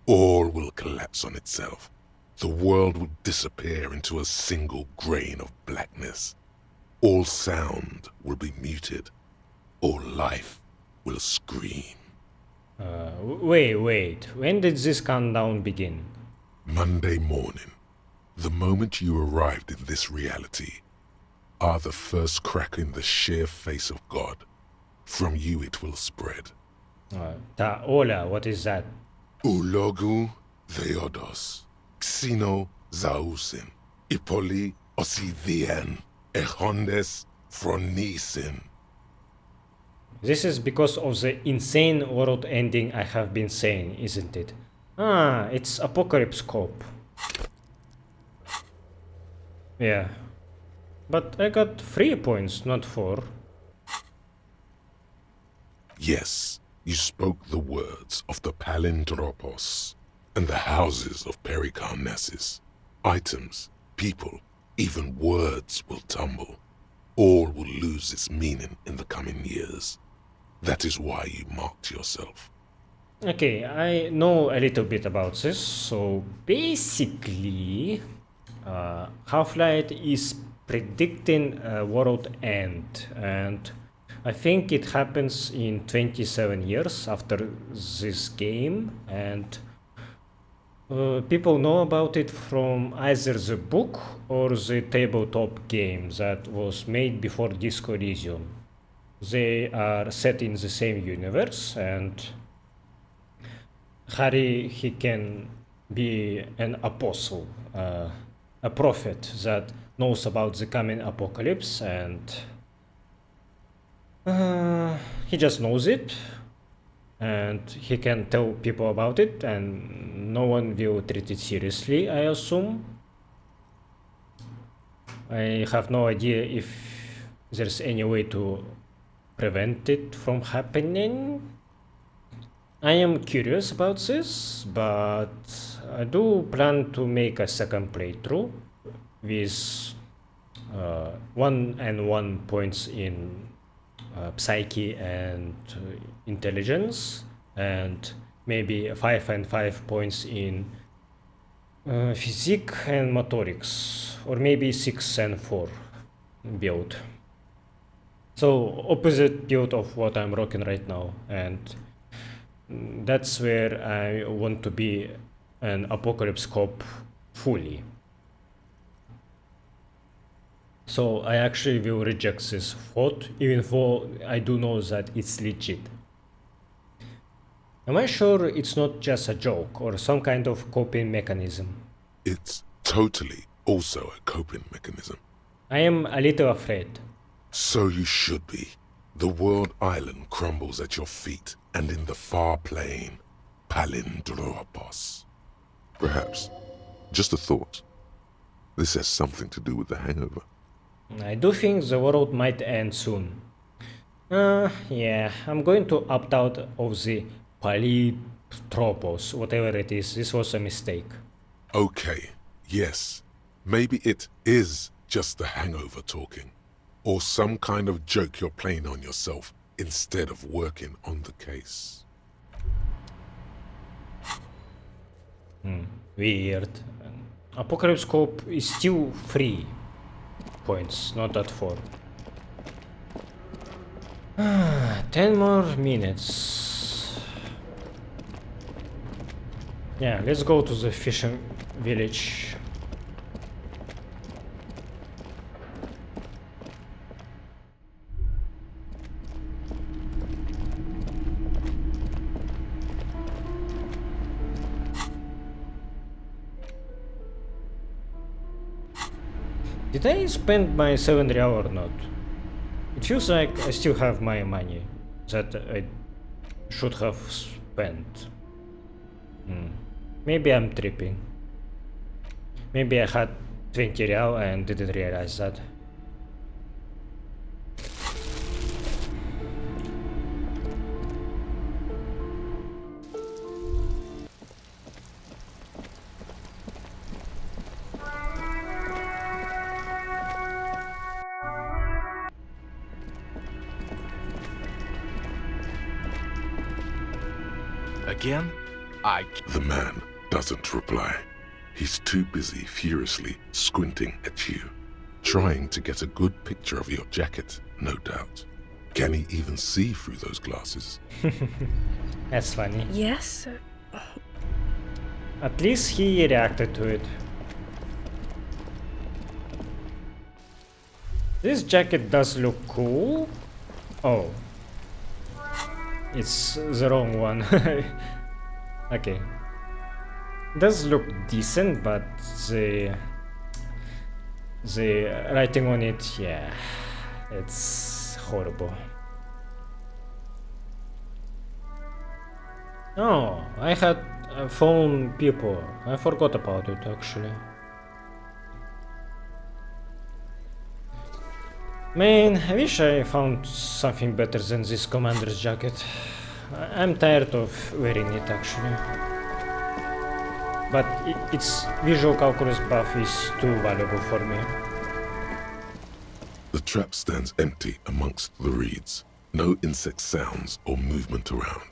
All will collapse on itself. The world will disappear into a single grain of blackness. All sound will be muted. All life will scream. Wait. When did this countdown begin? Monday morning, the moment you arrived in this reality, are the first crack in the sheer face of God. From you it will spread. Ta'ola, what is that? Ulogu Theodos, Xino Zausin, Ipoli Osithian, Echondes Fronisin. This is because of the insane world ending I have been saying, isn't it? It's Apocalypse Scope. Yeah. But I got 3 points, not 4. Yes, you spoke the words of the Palindropos and the houses of Pericarnassus. Items, people, even words will tumble. All will lose its meaning in the coming years. That is why you marked yourself. Okay, I know a little bit about this. So basically, Half-Life is predicting a world end, and I think it happens in 27 years after this game, and people know about it from either the book or the tabletop game that was made before Disco Elysium. They are set in the same universe, and Harry, he can be an apostle, a prophet that knows about the coming apocalypse, and he just knows it, and he can tell people about it, and no one will treat it seriously, I assume. I have no idea if there's any way to prevent it from happening. I am curious about this, but I do plan to make a second playthrough with 1 and 1 points in psyche and intelligence, and maybe 5 and 5 points in physique and motorics, or maybe 6 and 4 build. So opposite build of what I'm rocking right now, and that's where I want to be an Apocalypse Cop fully. So I actually will reject this thought, even though I do know that it's legit. Am I sure it's not just a joke or some kind of coping mechanism? It's totally also a coping mechanism. I am a little afraid. So you should be. The world island crumbles at your feet, and in the far plain, Palindropos. Perhaps, just a thought, this has something to do with the hangover. I do think the world might end soon. Yeah, I'm going to opt out of the Palindropos, whatever it is. This was a mistake. Okay, yes, maybe it is just the hangover talking. Or some kind of joke you're playing on yourself instead of working on the case. Weird. Apocalypse Corp is still 3 points, not at 4. 10 more minutes. Yeah, let's go to the fishing village. Did I spend my 7 real or not? It feels like I still have my money that I should have spent. Maybe I'm tripping. Maybe I had 20 real and didn't realize that. Again? The man doesn't reply. He's too busy furiously squinting at you. trying to get a good picture of your jacket, no doubt. Can he even see through those glasses? That's funny. Yes. At least he reacted to it. This jacket does look cool. Oh. It's the wrong one. Okay. Does look decent, but the writing on it, yeah, it's horrible. Oh, I had phone people. I forgot about it actually. Man, I wish I found something better than this commander's jacket. I'm tired of wearing it actually. But its visual calculus buff is too valuable for me. The trap stands empty amongst the reeds. No insect sounds or movement around.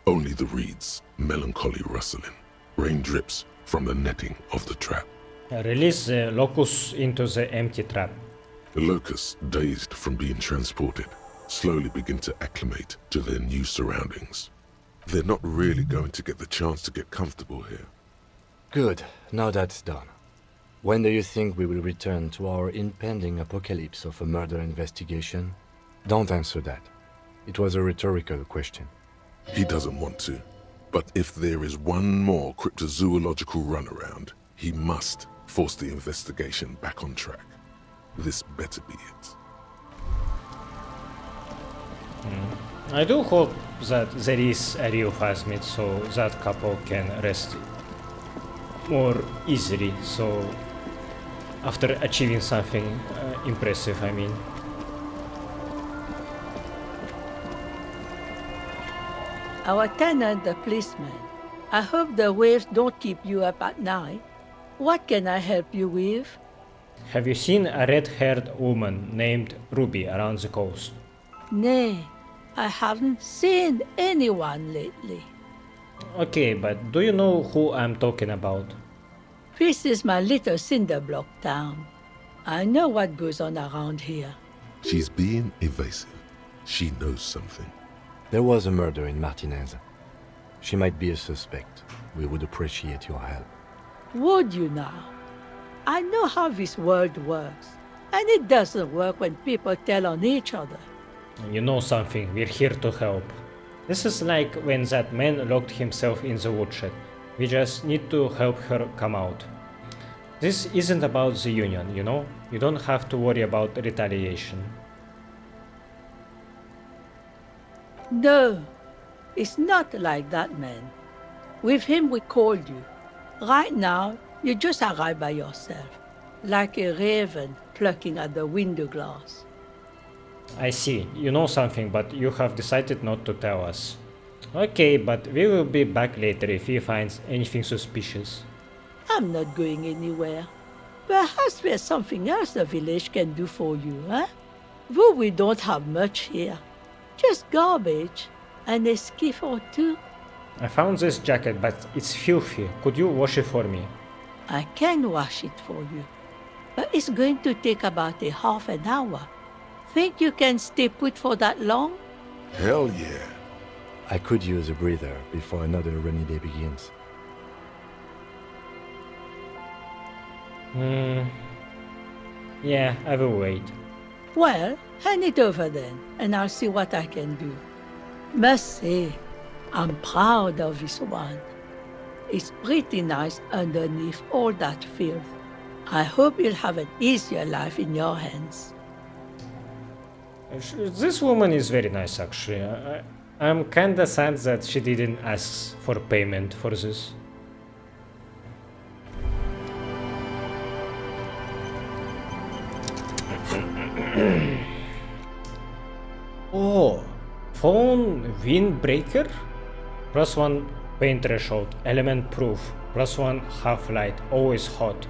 Only the reeds, melancholy rustling. Rain drips from the netting of the trap. Release the locusts into the empty trap. The locusts, dazed from being transported, slowly begin to acclimate to their new surroundings. They're not really going to get the chance to get comfortable here. Good, now that's done. When do you think we will return to our impending apocalypse of a murder investigation? Don't answer that. It was a rhetorical question. He doesn't want to, but if there is one more cryptozoological runaround, he must force the investigation back on track. This better be it. I do hope that there is a real phasmid so that couple can rest more easily, so after achieving something impressive, I mean. Our tenant, the policeman. I hope the waves don't keep you up at night. What can I help you with? Have you seen a red-haired woman named Ruby around the coast? Nay, I haven't seen anyone lately. Okay, but do you know who I'm talking about? This is my little cinder block town. I know what goes on around here. She's being evasive. She knows something. There was a murder in Martinez. She might be a suspect. We would appreciate your help. Would you now? I know how this world works, and it doesn't work when people tell on each other. You know something, we're here to help. This is like when that man locked himself in the woodshed. We just need to help her come out. This isn't about the union, you know? You don't have to worry about retaliation. No, it's not like that, man. With him we called you. Right now, you just arrived by yourself, like a raven plucking at the window glass. I see, you know something, but you have decided not to tell us. Okay, but we will be back later if he finds anything suspicious. I'm not going anywhere. Perhaps there's something else the village can do for you, huh? Though we don't have much here. Just garbage and a skiff or two. I found this jacket, but it's filthy. Could you wash it for me? I can wash it for you, but it's going to take about a half an hour. Think you can stay put for that long? Hell yeah. I could use a breather before another rainy day begins. Yeah, I will wait. Well, hand it over then, and I'll see what I can do. Must say, I'm proud of this one. It's pretty nice underneath all that filth. I hope you'll have an easier life in your hands. This woman is very nice, actually. I'm kinda sad that she didn't ask for payment for this. Oh, phone windbreaker? +1 pain threshold, element proof, +1 half-light, always hot.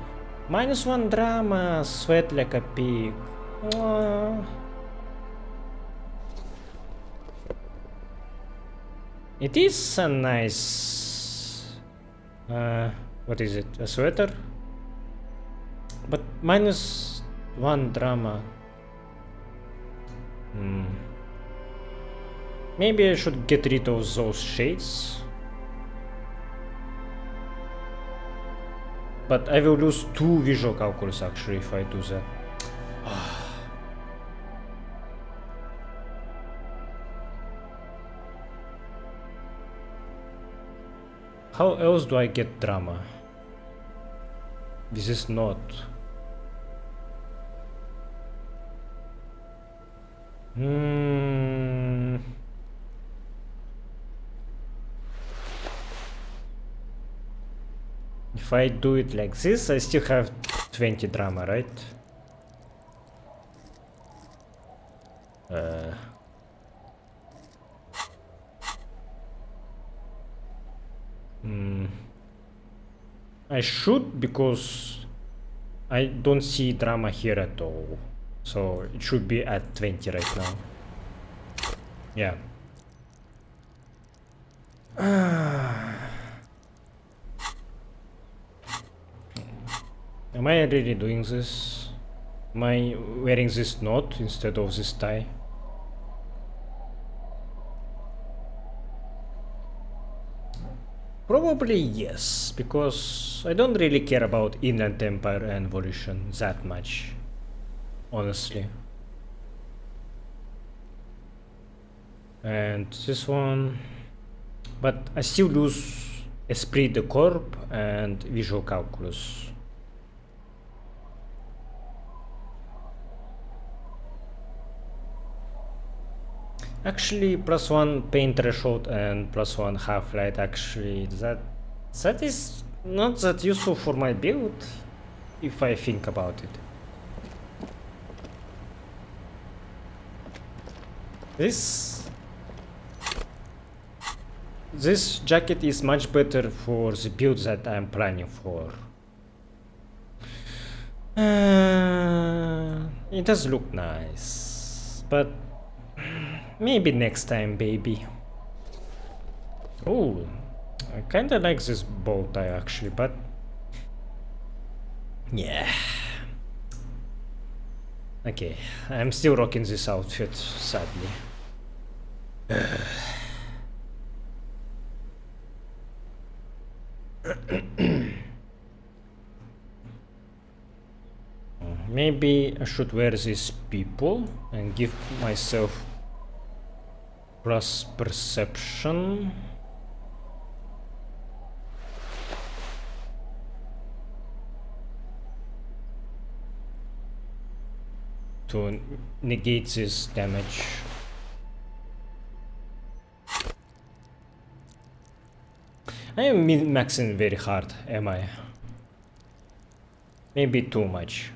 -1 drama, sweat like a pig. It is a nice... what is it? A sweater? But One drama. Maybe I should get rid of those shades. But I will lose 2 visual calculus actually if I do that. How else do I get drama? This is not. If I do it like this, I still have 20 drama, right? I should, because I don't see drama here at all. So it should be at 20 right now. Yeah. Am I really doing this? Am I wearing this knot instead of this tie? Probably yes, because I don't really care about Inland Empire and Evolution that much, honestly. And this one, but I still lose Esprit de Corps and Visual Calculus. Actually, +1 pain threshold and +1 half-light, actually, that is not that useful for my build, if I think about it. This jacket is much better for the build that I'm planning for. It does look nice, but maybe next time, baby. Oh, I kinda like this bow tie actually, but yeah. Okay, I'm still rocking this outfit, sadly. Maybe I should wear these people and give myself plus perception. To negate this damage. I am min-maxing very hard, am I? Maybe too much.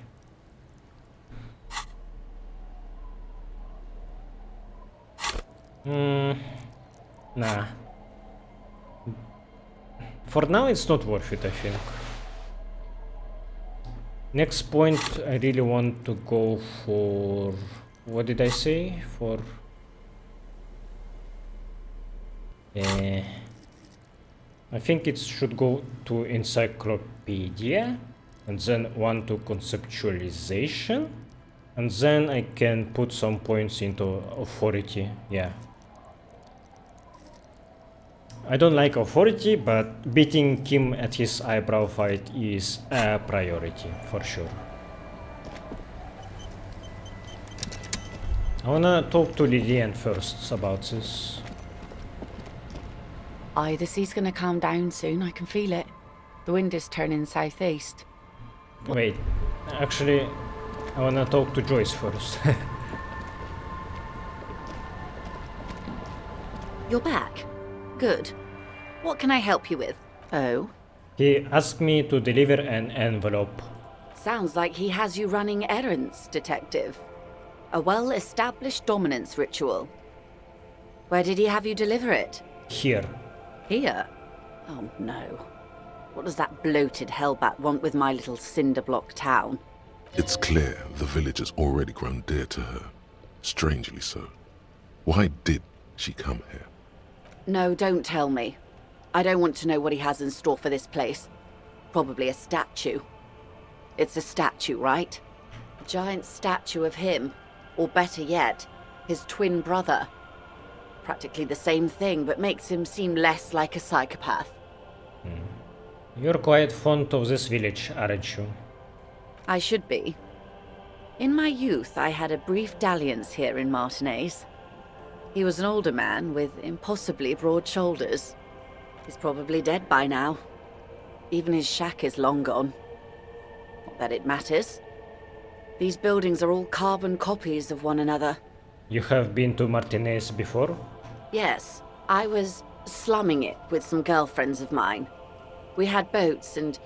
Nah. For now it's not worth it, I think. Next point, I really want to go for... what did I say? For... I think it should go to encyclopedia, and then one to conceptualization, and then I can put some points into authority, yeah. I don't like authority, but beating Kim at his eyebrow fight is a priority, for sure. I wanna talk to Lillian first about this. Aye, the sea's gonna calm down soon, I can feel it. The wind is turning southeast. Wait, actually, I wanna talk to Joyce first. You're back? Good. What can I help you with? Oh? He asked me to deliver an envelope. Sounds like he has you running errands, Detective. A well-established dominance ritual. Where did he have you deliver it? Here. Here? Oh no. What does that bloated hellbat want with my little cinder block town? It's clear the village has already grown dear to her. Strangely so. Why did she come here? No, don't tell me. I don't want to know what he has in store for this place. Probably a statue. It's a statue, right? giant statue of him, or better yet, his twin brother. Practically the same thing, but makes him seem less like a psychopath. You're quite fond of this village, aren't you? I should be. In my youth, I had a brief dalliance here in Martinez. He was an older man with impossibly broad shoulders. He's probably dead by now. Even his shack is long gone. Not that it matters. These buildings are all carbon copies of one another. You have been to Martinez before? Yes, I was slumming it with some girlfriends of mine. We had boats and...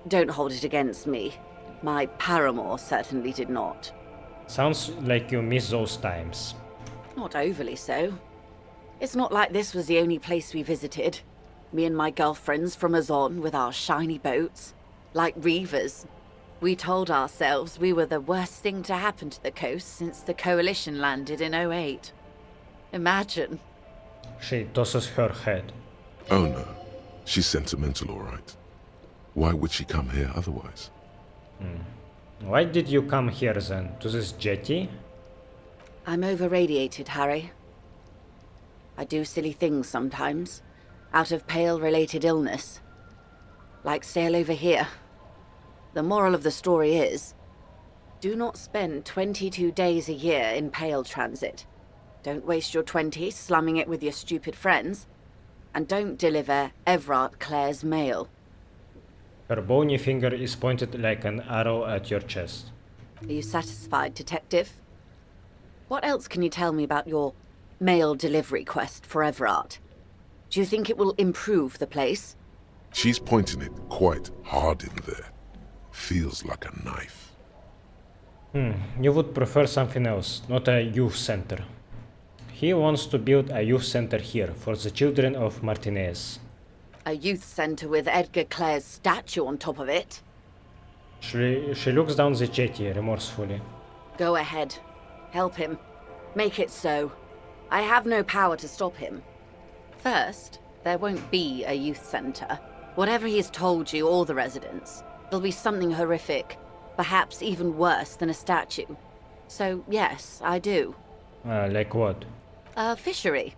Don't hold it against me. My paramour certainly did not. Sounds like you miss those times. Not overly so. It's not like this was the only place we visited. Me and my girlfriends from Azon with our shiny boats. Like reavers. We told ourselves we were the worst thing to happen to the coast since the Coalition landed in '08. Imagine. She tosses her head. Oh no, she's sentimental, all right. Why would she come here otherwise? Why did you come here then? To this jetty? I'm over-radiated, Harry. I do silly things sometimes, out of Pale-related illness. Like sail over here. The moral of the story is, do not spend 22 days a year in Pale transit. Don't waste your 20 slumming it with your stupid friends. And don't deliver Evrart Claire's mail. Her bony finger is pointed like an arrow at your chest. Are you satisfied, detective? What else can you tell me about your mail delivery quest for Evrart? Do you think it will improve the place? She's pointing it quite hard in there. Feels like a knife. You would prefer something else, not a youth center. He wants to build a youth center here for the children of Martinez. A youth center with Edgar Clare's statue on top of it? She looks down the jetty remorsefully. Go ahead. Help him. Make it so. I have no power to stop him. First, there won't be a youth center. Whatever he's told you or the residents, it'll be something horrific. Perhaps even worse than a statue. So, yes, I do. Like what? A fishery.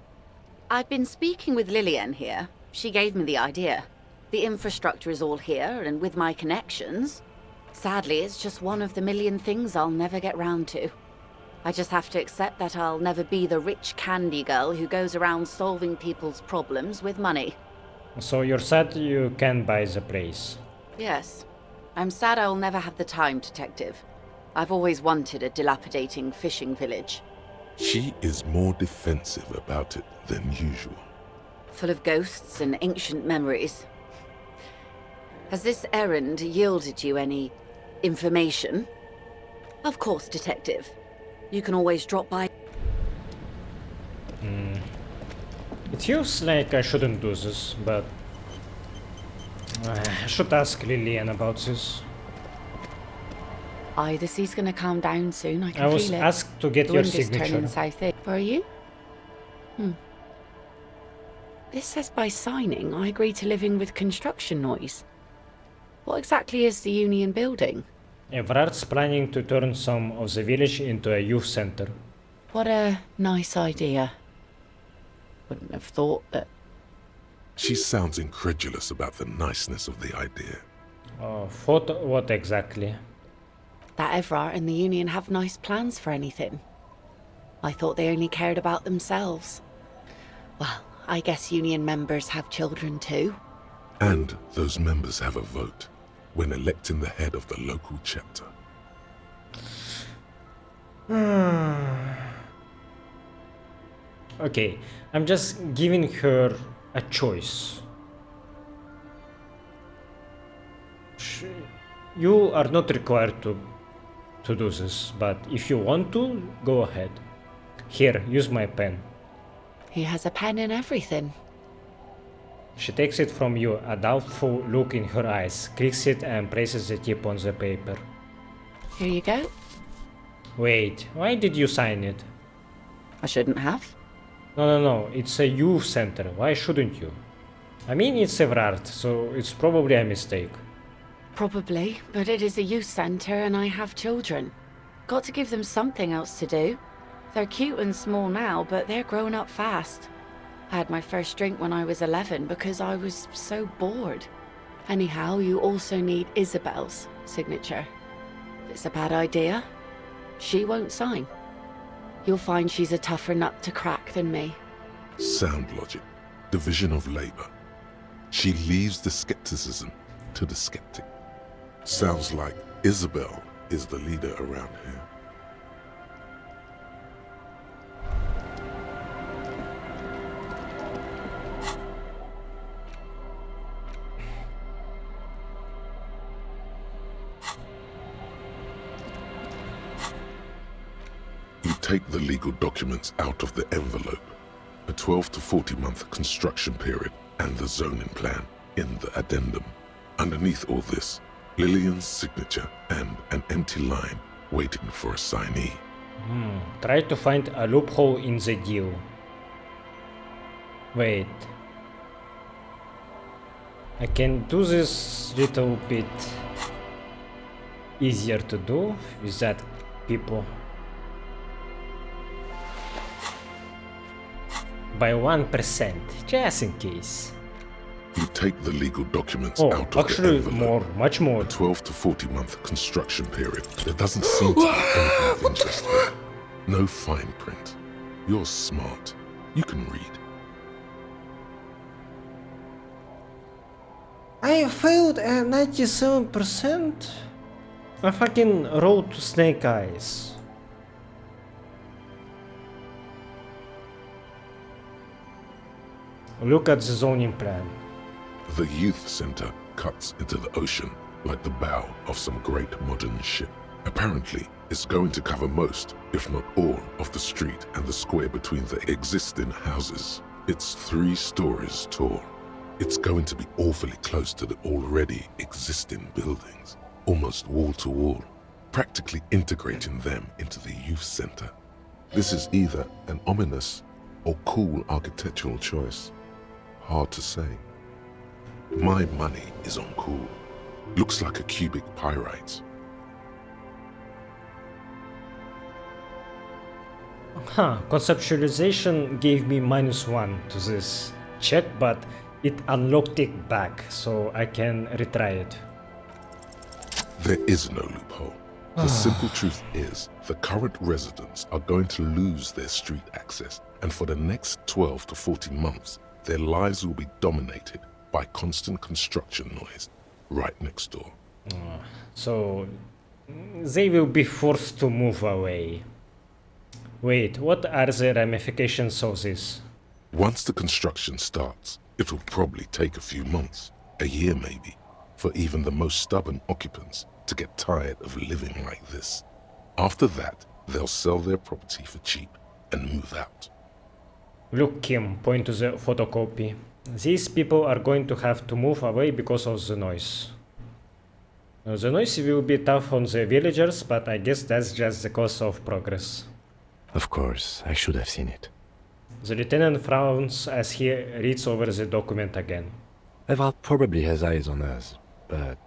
I've been speaking with Lillian here. She gave me the idea. The infrastructure is all here, and with my connections... Sadly, it's just one of the million things I'll never get round to. I just have to accept that I'll never be the rich candy girl who goes around solving people's problems with money. So you're sad you can't buy the place? Yes. I'm sad I'll never have the time, detective. I've always wanted a dilapidating fishing village. She is more defensive about it than usual. Full of ghosts and ancient memories. Has this errand yielded you any information? Of course, detective. You can always drop by. It feels like I shouldn't do this, but... I should ask Lillian about this. The sea's gonna calm down soon, I can I was feel it. asked to get The your wind is signature. turning south-east. Where are you? This says by signing, I agree to living with construction noise. What exactly is the Union building? Evrart's planning to turn some of the village into a youth center. What a nice idea. Wouldn't have thought that... She sounds incredulous about the niceness of the idea. Thought what exactly? That Evrart and the Union have nice plans for anything. I thought they only cared about themselves. Well, I guess Union members have children too. And those members have a vote when electing the head of the local chapter. Okay, I'm just giving her a choice. You are not required to do this, but if you want to, go ahead. Here, use my pen. He has a pen and everything. She takes it from you, a doubtful look in her eyes, clicks it and places the tip on the paper. Here you go. Wait, why did you sign it? I shouldn't have. No, it's a youth center, why shouldn't you? I mean, it's Evrart, so it's probably a mistake. Probably, but it is a youth centre and I have children. Got to give them something else to do. They're cute and small now, but they're growing up fast. I had my first drink when I was 11 because I was so bored. Anyhow, you also need Isabel's signature. If it's a bad idea, she won't sign. You'll find she's a tougher nut to crack than me. Sound logic. Division of labor. She leaves the skepticism to the skeptic. Sounds like Isabel is the leader around here. You take the legal documents out of the envelope, a 12 to 40 month construction period, and the zoning plan in the addendum. Underneath all this, Lillian's signature and an empty line waiting for a signee. Try to find a loophole in the deal. Wait. I can do this little bit easier to do with that people. By 1%, just in case. You take the legal documents out of the envelope. Much more. A 12 to 40 month construction period. There doesn't seem to be anything of interest here. No fine print. You're smart. You can read. I failed at 97%. I fucking wrote snake eyes. Look at the zoning plan. The youth center cuts into the ocean like the bow of some great modern ship. Apparently, it's going to cover most, if not all, of the street and the square between the existing houses. It's 3 stories tall. It's going to be awfully close to the already existing buildings, almost wall to wall, practically integrating them into the youth center. This is either an ominous or cool architectural choice. Hard to say. My money is on cool. Looks like a cubic pyrite. Conceptualization gave me -1 to this check, but it unlocked it back, so I can retry it. There is no loophole. The simple truth is, the current residents are going to lose their street access, and for the next 12 to 40 months, their lives will be dominated by constant construction noise right next door. So they will be forced to move away. Wait, what are the ramifications of this? Once the construction starts, it will probably take a few months, a year maybe, for even the most stubborn occupants to get tired of living like this. After that, they'll sell their property for cheap and move out. Look, Kim, point to the photocopy. These people are going to have to move away because of the noise. The noise will be tough on the villagers, but I guess that's just the cost of progress. Of course, I should have seen it. The lieutenant frowns as he reads over the document again. Evrart probably has eyes on us, but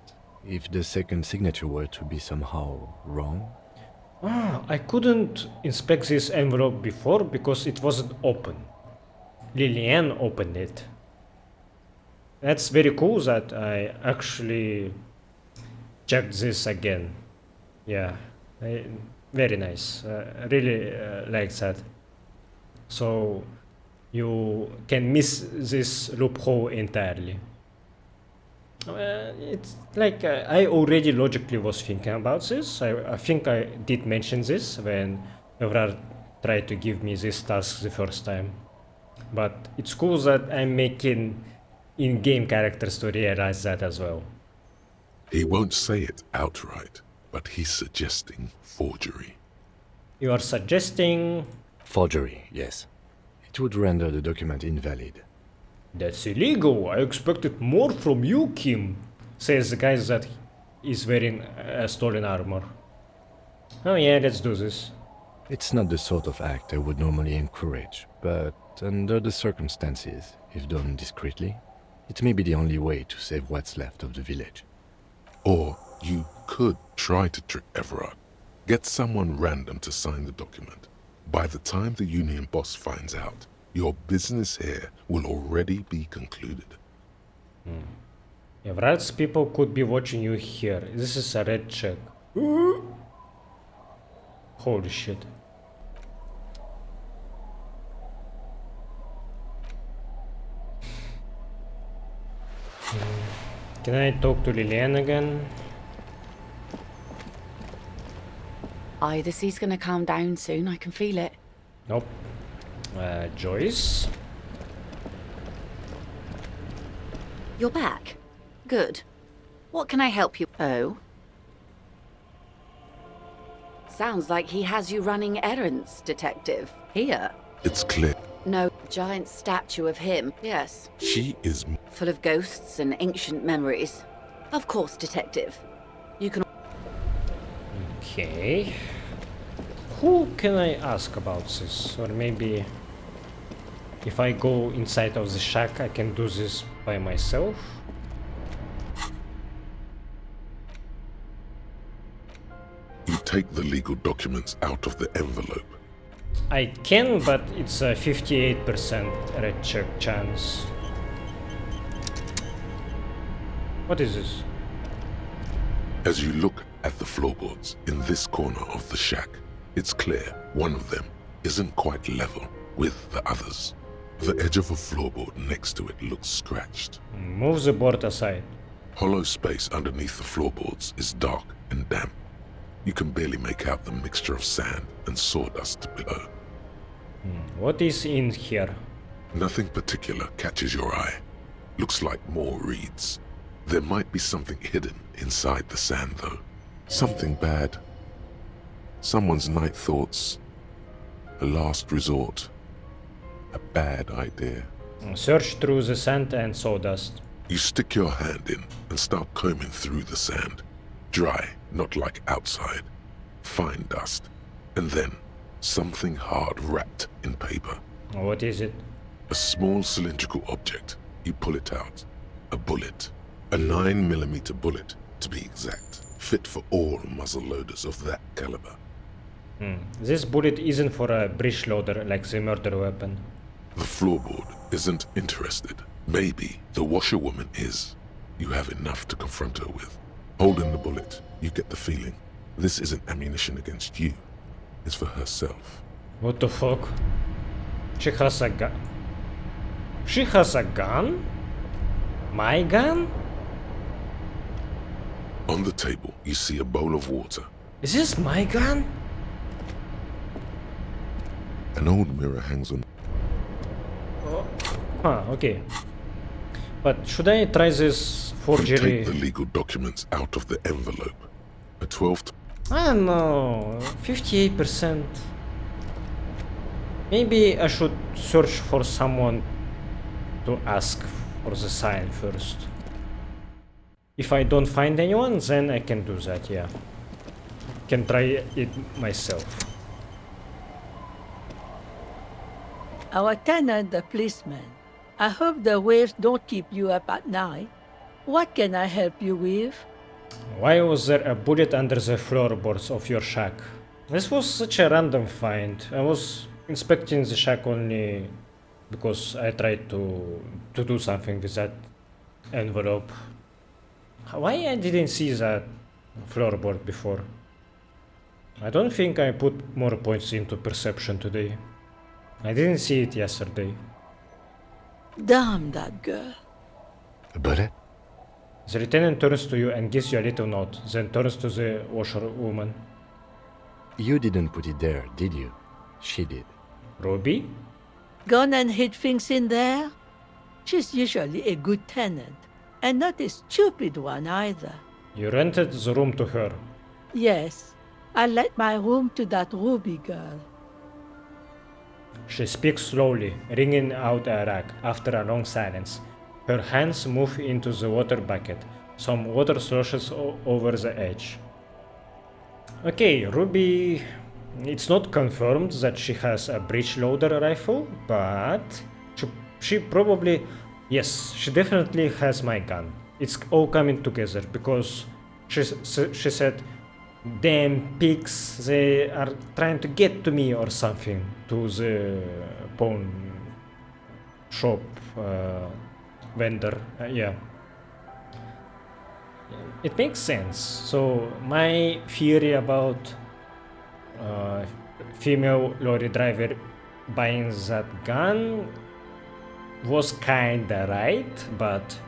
if the second signature were to be somehow wrong... I couldn't inspect this envelope before because it wasn't open. Lillian opened it. That's very cool that I actually checked this again. Yeah, very nice. Really like that. So you can miss this loophole entirely. It's like I already logically was thinking about this. I think I did mention this when Evrart tried to give me this task the first time. But it's cool that I'm making in-game characters to realize that as well. He won't say it outright, but he's suggesting forgery. You are suggesting... Forgery, yes. It would render the document invalid. That's illegal. I expected more from you, Kim, says the guy that is wearing stolen armor. Oh yeah, let's do this. It's not the sort of act I would normally encourage, but under the circumstances, if done discreetly, it may be the only way to save what's left of the village. Or you could try to trick Evrart. Get someone random to sign the document. By the time the union boss finds out, your business here will already be concluded. Evrart's people could be watching you here. This is a red check. Holy shit. Can I talk to Lilian again? Aye, the sea's gonna calm down soon. I can feel it. Nope. Joyce? You're back. Good. What can I help you? Oh? Sounds like he has you running errands, Detective. Here. It's clear. No, giant statue of him. Yes. She is Full of ghosts and ancient memories. Of course, Detective. You can... Okay. Who can I ask about this? Or maybe if I go inside of the shack, I can do this by myself? You take the legal documents out of the envelope. I can, but it's a 58% red check chance. What is this? As you look at the floorboards in this corner of the shack, it's clear one of them isn't quite level with the others. The edge of a floorboard next to it looks scratched. Move the board aside. Hollow space underneath the floorboards is dark and damp. You can barely make out the mixture of sand and sawdust below. What is in here? Nothing particular catches your eye. Looks like more reeds. There might be something hidden inside the sand, though. Something bad. Someone's night thoughts. A last resort. A bad idea. Search through the sand and sawdust. You stick your hand in and start combing through the sand. Dry, not like outside. Fine dust. And then something hard wrapped in paper. What is it? A small cylindrical object. You pull it out. A bullet. A 9mm bullet, to be exact. Fit for all muzzle loaders of that caliber. This bullet isn't for a breech loader like the murder weapon. The floorboard isn't interested. Maybe the washerwoman is. You have enough to confront her with. Holding the bullet, you get the feeling this isn't ammunition against you. It's for herself. What the fuck? She has a gun? She has a gun? My gun? On the table, you see a bowl of water. Is this my gun? An old mirror hangs on. Okay. But should I try this forgery? Take the legal documents out of the envelope. A 12th. I don't know. 58%. Maybe I should search for someone to ask for the sign first. If I don't find anyone, then I can do that, yeah. Can try it myself. Our tenant, the policeman. I hope the waves don't keep you up at night. What can I help you with? Why was there a bullet under the floorboards of your shack? This was such a random find. I was inspecting the shack only because I tried to do something with that envelope. Why I didn't see that floorboard before? I don't think I put more points into perception today. I didn't see it yesterday. Damn that girl. A bullet? The lieutenant turns to you and gives you a little nod, then turns to the washerwoman. You didn't put it there, did you? She did. Ruby? Gone and hid things in there? She's usually a good tenant, and not a stupid one either. You rented the room to her. Yes, I let my room to that Ruby girl. She speaks slowly, wringing out a rag after a long silence. Her hands move into the water bucket. Some water sloshes over the edge. Okay, Ruby... It's not confirmed that she has a breech loader rifle, but... She probably... Yes, she definitely has my gun. It's all coming together, because she said, damn pigs, they are trying to get to me or something, to the pawn shop vendor. Yeah. It makes sense. So my theory about female lorry driver buying that gun was kinda right, but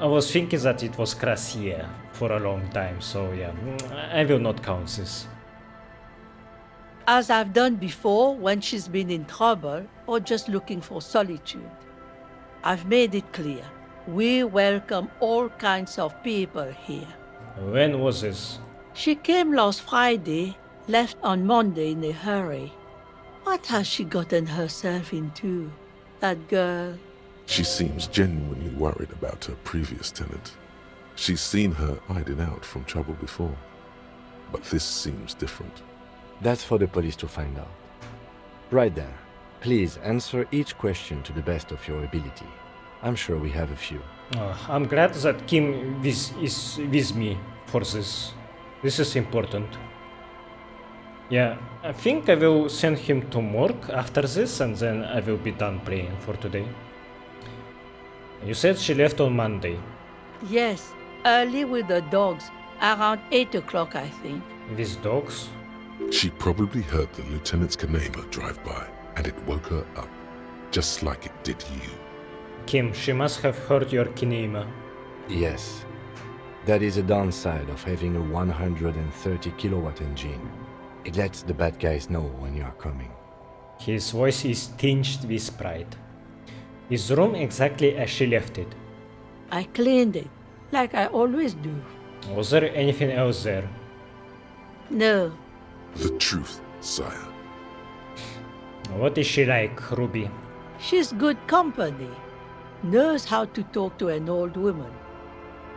I was thinking that it was Crassier for a long time, so yeah, I will not count this. As I've done before when she's been in trouble or just looking for solitude. I've made it clear. We welcome all kinds of people here. When was this? She came last Friday, left on Monday in a hurry. What has she gotten herself into, that girl? She seems genuinely worried about her previous tenant. She's seen her hiding out from trouble before. But this seems different. That's for the police to find out. Right there. Please answer each question to the best of your ability. I'm sure we have a few. I'm glad that Kim is with me for this. This is important. Yeah, I think I will send him to morgue after this, and then I will be done praying for today. You said she left on Monday. Yes, early with the dogs, around 8 o'clock, I think. With dogs? She probably heard the lieutenant's Kanema drive by, and it woke her up, just like it did you. Kim, she must have heard your kinema. Yes. That is a downside of having a 130 kilowatt engine. It lets the bad guys know when you are coming. His voice is tinged with pride. Is the room exactly as she left it? I cleaned it, like I always do. Was there anything else there? No. The truth, sire. What is she like, Ruby? She's good company. Knows how to talk to an old woman.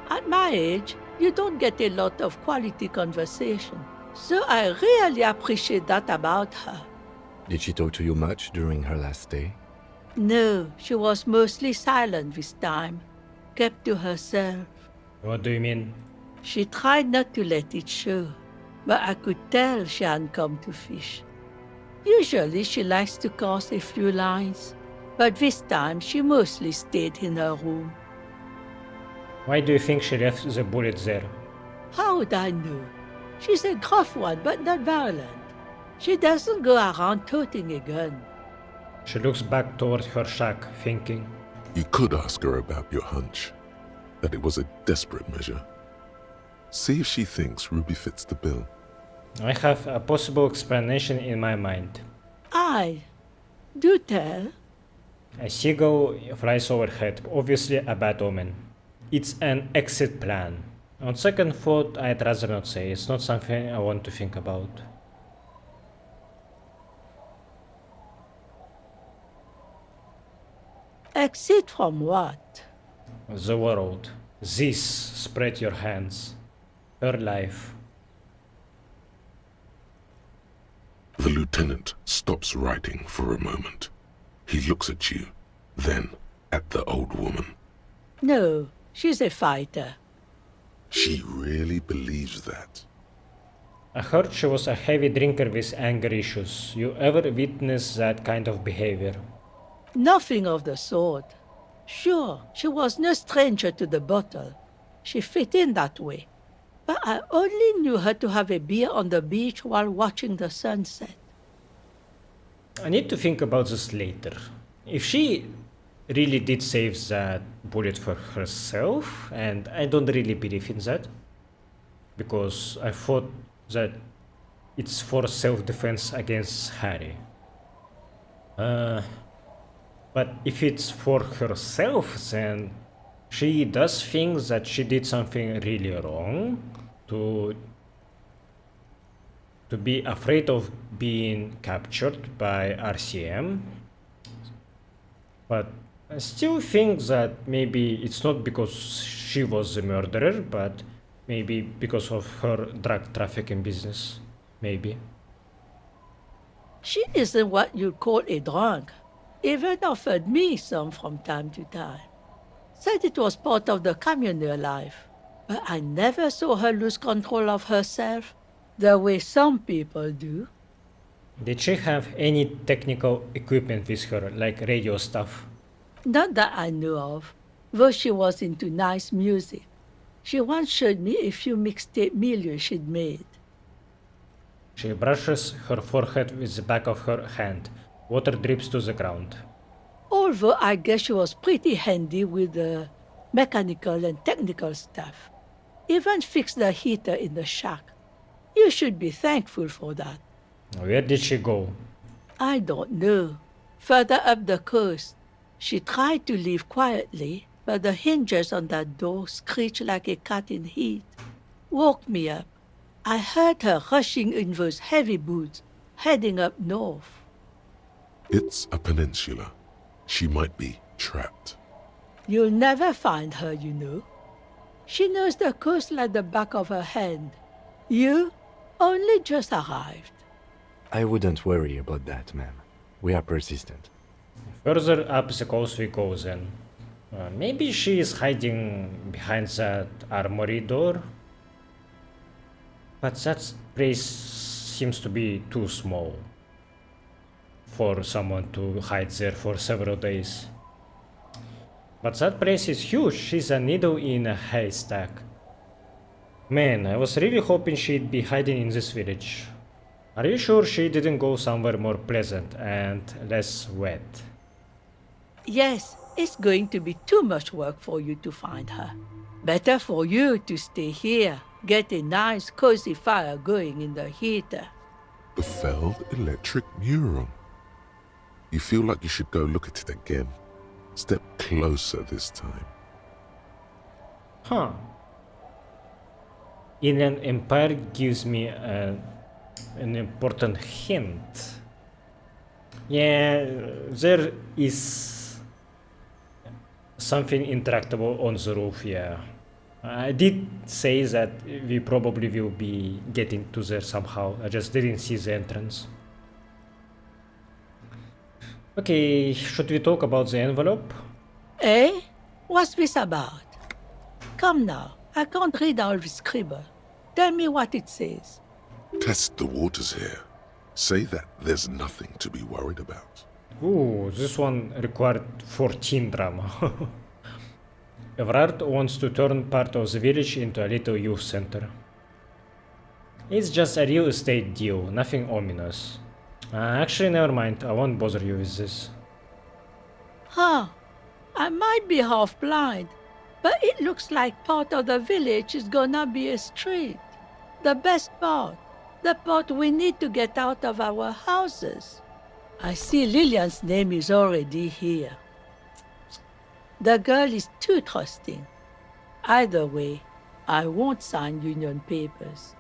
At my age, you don't get a lot of quality conversation. So I really appreciate that about her. Did she talk to you much during her last stay? No, she was mostly silent this time. Kept to herself. What do you mean? She tried not to let it show, but I could tell she hadn't come to fish. Usually she likes to cast a few lines, but this time she mostly stayed in her room. Why do you think she left the bullet there? How would I know? She's a gruff one, but not violent. She doesn't go around toting a gun. She looks back toward her shack, thinking. You could ask her about your hunch, that it was a desperate measure. See if she thinks Ruby fits the bill. I have a possible explanation in my mind. Aye. Do tell. A seagull flies overhead, obviously a bad omen. It's an exit plan. On second thought, I'd rather not say. It's not something I want to think about. Exit from what? The world. This, spread your hands. Her life. The lieutenant stops writing for a moment. He looks at you, then at the old woman. No, she's a fighter. She really believes that. I heard she was a heavy drinker with anger issues. You ever witness that kind of behavior? Nothing of the sort. Sure, she was no stranger to the bottle. She fit in that way. But I only knew her to have a beer on the beach while watching the sunset. I need to think about this later. If she really did save that bullet for herself, and I don't really believe in that, because I thought that it's for self-defense against Harry. But if it's for herself, then she does think that she did something really wrong to be afraid of being captured by RCM. But I still think that maybe it's not because she was the murderer, but maybe because of her drug trafficking business. Maybe. She isn't what you'd call a drunk. Even offered me some from time to time. Said it was part of the communal life. But I never saw her lose control of herself, the way some people do. Did she have any technical equipment with her, like radio stuff? Not that I know of, though she was into nice music. She once showed me a few mixtape milieu she'd made. She brushes her forehead with the back of her hand. Water drips to the ground. Although I guess she was pretty handy with the mechanical and technical stuff. Even fixed the heater in the shack. You should be thankful for that. Where did she go? I don't know. Further up the coast. She tried to leave quietly, but the hinges on that door screeched like a cat in heat. Woke me up. I heard her rushing in those heavy boots, heading up north. It's a peninsula. She might be trapped. You'll never find her, you know. She knows the coast like the back of her hand. You only just arrived. I wouldn't worry about that, ma'am. We are persistent. Further up the coast we go then. Maybe she is hiding behind that armory door? But that place seems to be too small for someone to hide there for several days. But that place is huge. She's a needle in a haystack. Man, I was really hoping she'd be hiding in this village. Are you sure she didn't go somewhere more pleasant and less wet? Yes, it's going to be too much work for you to find her. Better for you to stay here, get a nice cozy fire going in the heater. The Feld electric mural. You feel like you should go look at it again. Step closer this time. Huh. Inland Empire gives me an important hint. Yeah, there is something interactable on the roof, yeah. I did say that we probably will be getting to there somehow. I just didn't see the entrance. Okay, should we talk about the envelope? Eh? What's this about? Come now, I can't read all this scribble. Tell me what it says. Test the waters here. Say that there's nothing to be worried about. Ooh, this one required 14 drama. Evrart wants to turn part of the village into a little youth center. It's just a real estate deal, nothing ominous. Actually, never mind, I won't bother you with this. Huh. I might be half blind, but it looks like part of the village is gonna be a street. The best part. The part we need to get out of our houses. I see Lillian's name is already here. The girl is too trusting. Either way, I won't sign union papers.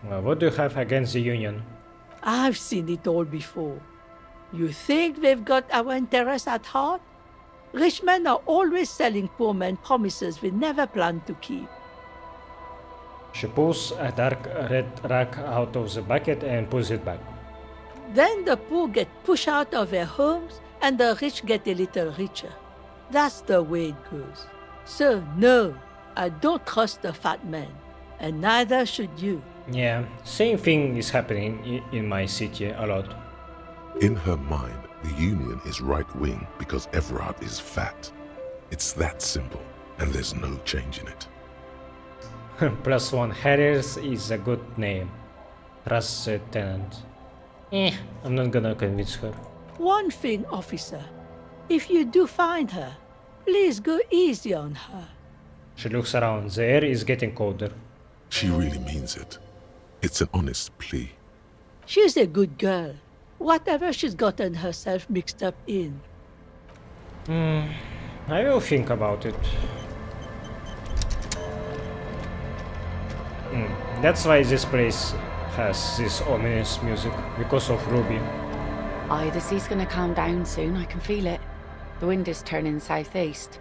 What do you have against the union? I've seen it all before. You think they've got our interests at heart? Rich men are always selling poor men promises they never planned to keep. She pulls a dark red rag out of the bucket and puts it back. Then the poor get pushed out of their homes and the rich get a little richer. That's the way it goes. So no, I don't trust the fat man, and neither should you. Yeah, same thing is happening in my city a lot. In her mind, the Union is right-wing because Evrart is fat. It's that simple, and there's no change in it. +1 Harriers is a good name. Trust the tenant. I'm not gonna convince her. One thing, officer. If you do find her, please go easy on her. She looks around. The air is getting colder. She really means it. It's an honest plea. She's a good girl. Whatever she's gotten herself mixed up in. I will think about it. That's why this place has this ominous music, because of Ruby. Aye, the sea's gonna calm down soon, I can feel it. The wind is turning southeast.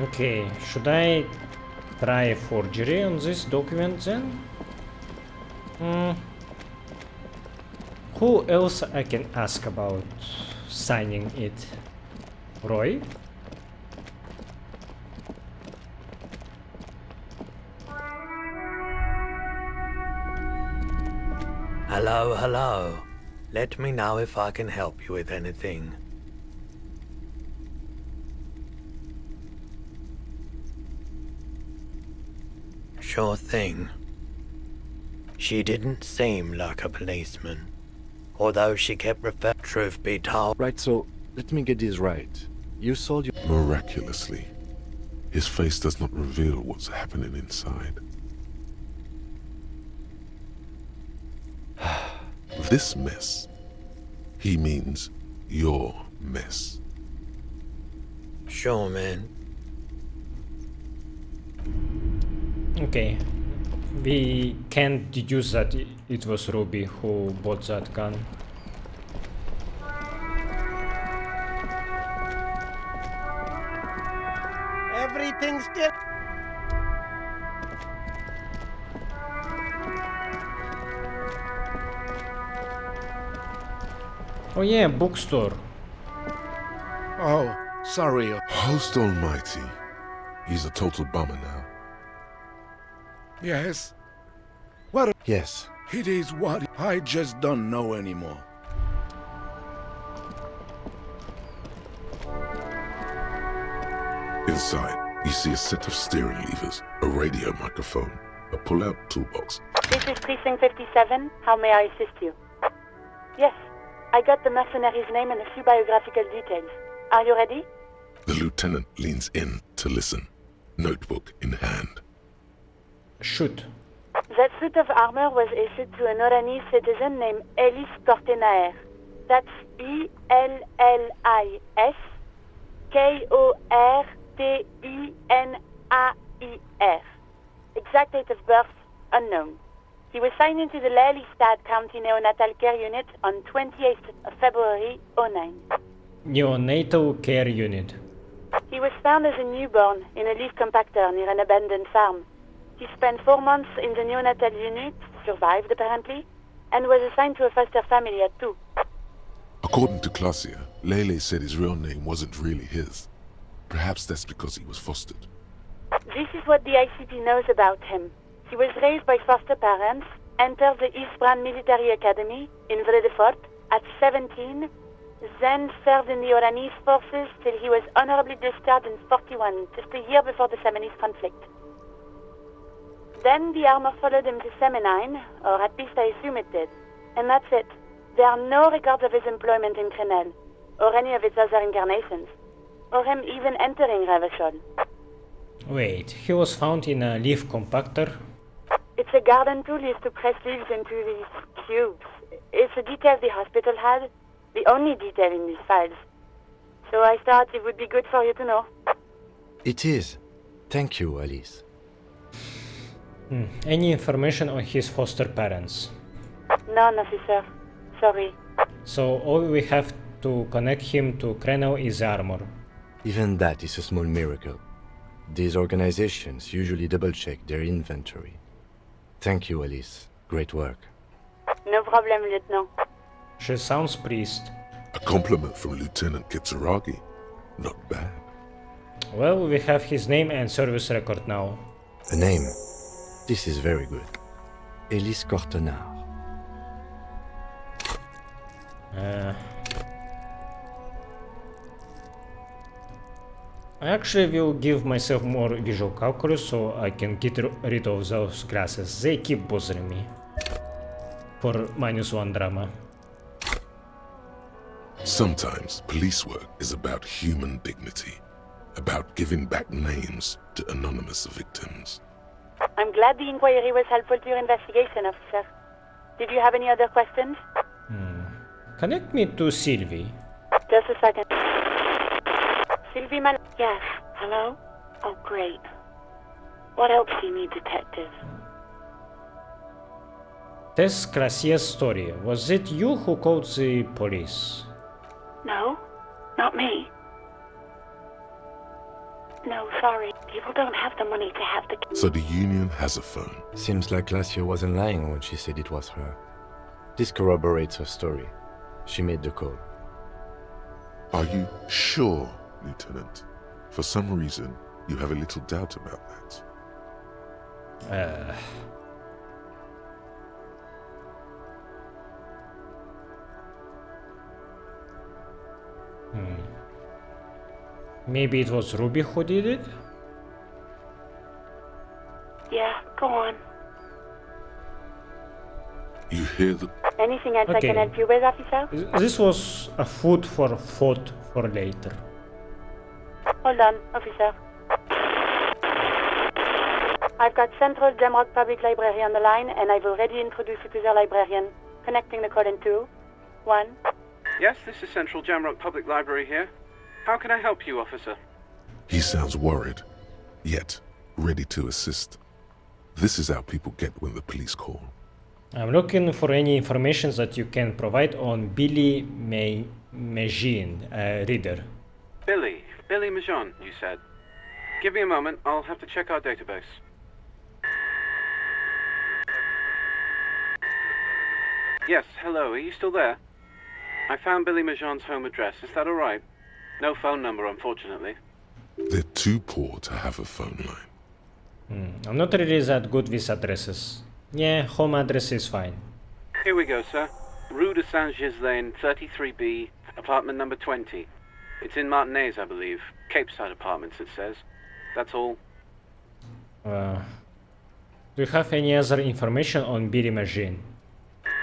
Okay, should I try forgery on this document then? Who else I can ask about signing it? Roy? Hello, hello. Let me know if I can help you with anything. Sure thing. She didn't seem like a policeman, although she kept referring. Truth be told. Right, so let me get this right. You sold your... Miraculously, his face does not reveal what's happening inside. This mess, he means your mess. Sure, man. Okay. We can't deduce that it was Ruby who bought that gun. Everything's still... Oh yeah, bookstore. Oh, sorry. Host Almighty. He's a total bummer now. Yes? What? Yes. It is what I just don't know anymore. Inside, you see a set of steering levers, a radio microphone, a pull-out toolbox. This is Precinct 57. How may I assist you? Yes, I got the mercenary's name and a few biographical details. Are you ready? The lieutenant leans in to listen, notebook in hand. Shoot. That suit of armor was issued to an Oranese citizen named Ellis Kortenaer. That's E-L-L-I-S K-O-R-T-E-N-A-I-R. Exact date of birth, unknown. He was signed into the Lelystad County Neonatal Care Unit on 28th of February, 09. Neonatal Care Unit. He was found as a newborn in a leaf compactor near an abandoned farm. He spent 4 months in the neonatal unit, survived apparently, and was assigned to a foster family at 2. According to Klasia, Lele said his real name wasn't really his. Perhaps that's because he was fostered. This is what the ICP knows about him. He was raised by foster parents, entered the Eastbrand Military Academy in Vredefort at 17, then served in the Oranese forces till he was honorably discharged in 41, just a year before the Seminese conflict. Then the armor followed him to Seminine, or at least I assume it did. And that's it. There are no records of his employment in Crenel, or any of its other incarnations, or him even entering Revachol. Wait, he was found in a leaf compactor? It's a garden tool used to press leaves into these cubes. It's a detail the hospital had, the only detail in these files. So I thought it would be good for you to know. It is. Thank you, Alice. Any information on his foster parents? None, officer. Sorry. So all we have to connect him to Crenel is armor. Even that is a small miracle. These organizations usually double-check their inventory. Thank you, Alice. Great work. No problem, Lieutenant. She sounds pleased. A compliment from Lieutenant Kitsuragi. Not bad. Well, we have his name and service record now. A name. This is very good. Ellis Kortenaer. I actually will give myself more visual calculus so I can get rid of those glasses. They keep bothering me. For -1 drama. Sometimes police work is about human dignity, about giving back names to anonymous victims. I'm glad the inquiry was helpful to your investigation, officer. Did you have any other questions? Connect me to Sylvie. Just a second. Sylvie, Yes. Hello? Oh, great. What else do you need, detective? Tess Klasia's story. Was it you who called the police? No, not me. No, sorry. People don't have the money to have the... So the Union has a phone. Seems like Glacier wasn't lying when she said it was her. This corroborates her story. She made the call. Are you sure, Lieutenant? For some reason, you have a little doubt about that. Maybe it was Ruby who did it? Yeah, go on. You hear the... Anything else I Okay. can help you with, officer? This was a food for thought for later. Hold on, officer. I've got Central Jamrock Public Library on the line, and I've already introduced you to their librarian. Connecting the call in 2, 1. Yes, this is Central Jamrock Public Library here. How can I help you, officer? He sounds worried, yet ready to assist. This is how people get when the police call. I'm looking for any information that you can provide on Billy Magin, reader. Billy Majon, you said. Give me a moment, I'll have to check our database. Yes, hello, are you still there? I found Billy Majon's home address, is that alright? No phone number, unfortunately. They're too poor to have a phone line. I'm not really that good with addresses. Yeah, home address is fine. Here we go, sir. Rue de Saint-Ghislain, 33B, apartment number 20. It's in Martinez, I believe. Capeside Apartments, it says. That's all. Do you have any other information on Billy Magin?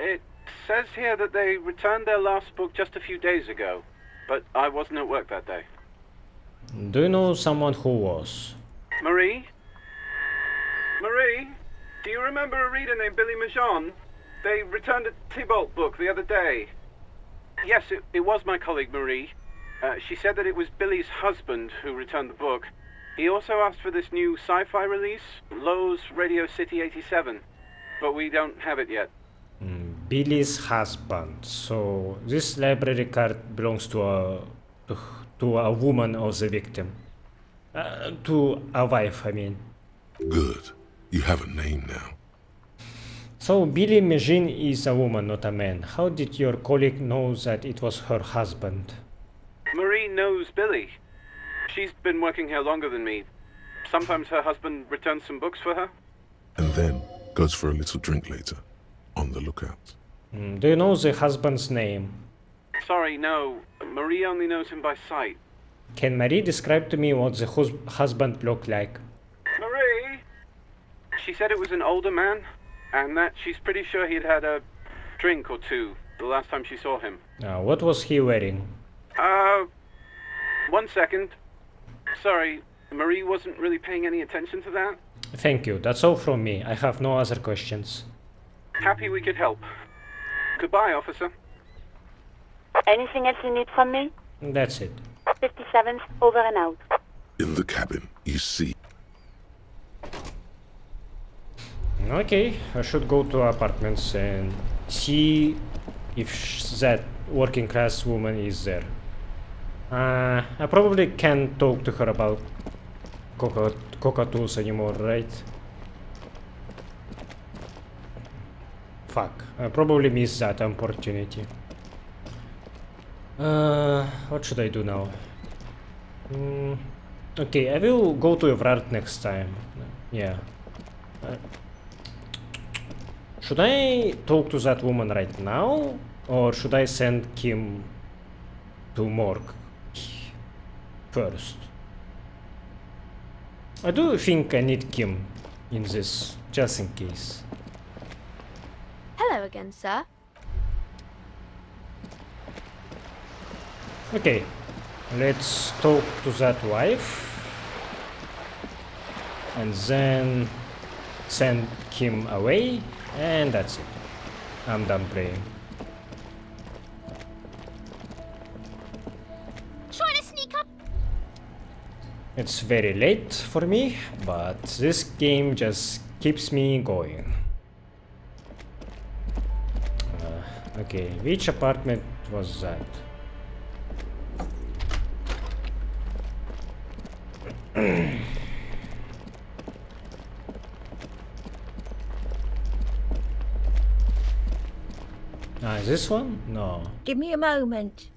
It says here that they returned their last book just a few days ago, but I wasn't at work that day. Do you know someone who was? Marie? Marie? Do you remember a reader named Billy Majon? They returned a Tybalt book the other day. Yes, it was my colleague Marie. She said that it was Billy's husband who returned the book. He also asked for this new sci-fi release, Lowe's Radio City 87, but we don't have it yet. Billy's husband. So this library card belongs to a woman of the victim. To a wife, I mean. Good. You have a name now. So Billy Magin is a woman, not a man. How did your colleague know that it was her husband? Marie knows Billy. She's been working here longer than me. Sometimes her husband returns some books for her. And then goes for a little drink later. On the lookout. Do you know the husband's name? Sorry, no. Marie only knows him by sight. Can Marie describe to me what the husband looked like? Marie? She said it was an older man, and that she's pretty sure he'd had a drink or two the last time she saw him. What was he wearing? 1 second. Sorry, Marie wasn't really paying any attention to that. Thank you, that's all from me. I have no other questions. Happy we could help. Goodbye, officer. Anything else you need from me? That's it. 57th, over and out. In the cabin, you see. Okay, I should go to apartments and see if that working class woman is there. I probably can't talk to her about cockatoos anymore, right? Fuck, I probably missed that opportunity. What should I do now? Okay, I will go to Evrart next time. Yeah. Should I talk to that woman right now? Or should I send Kim to morgue first? I do think I need Kim in this, just in case. Hello again, sir. Okay, let's talk to that wife. And then send Kim away. And that's it. I'm done playing. Trying to sneak up. It's very late for me, but this game just keeps me going. Okay, which apartment was that? This one? No. Give me a moment.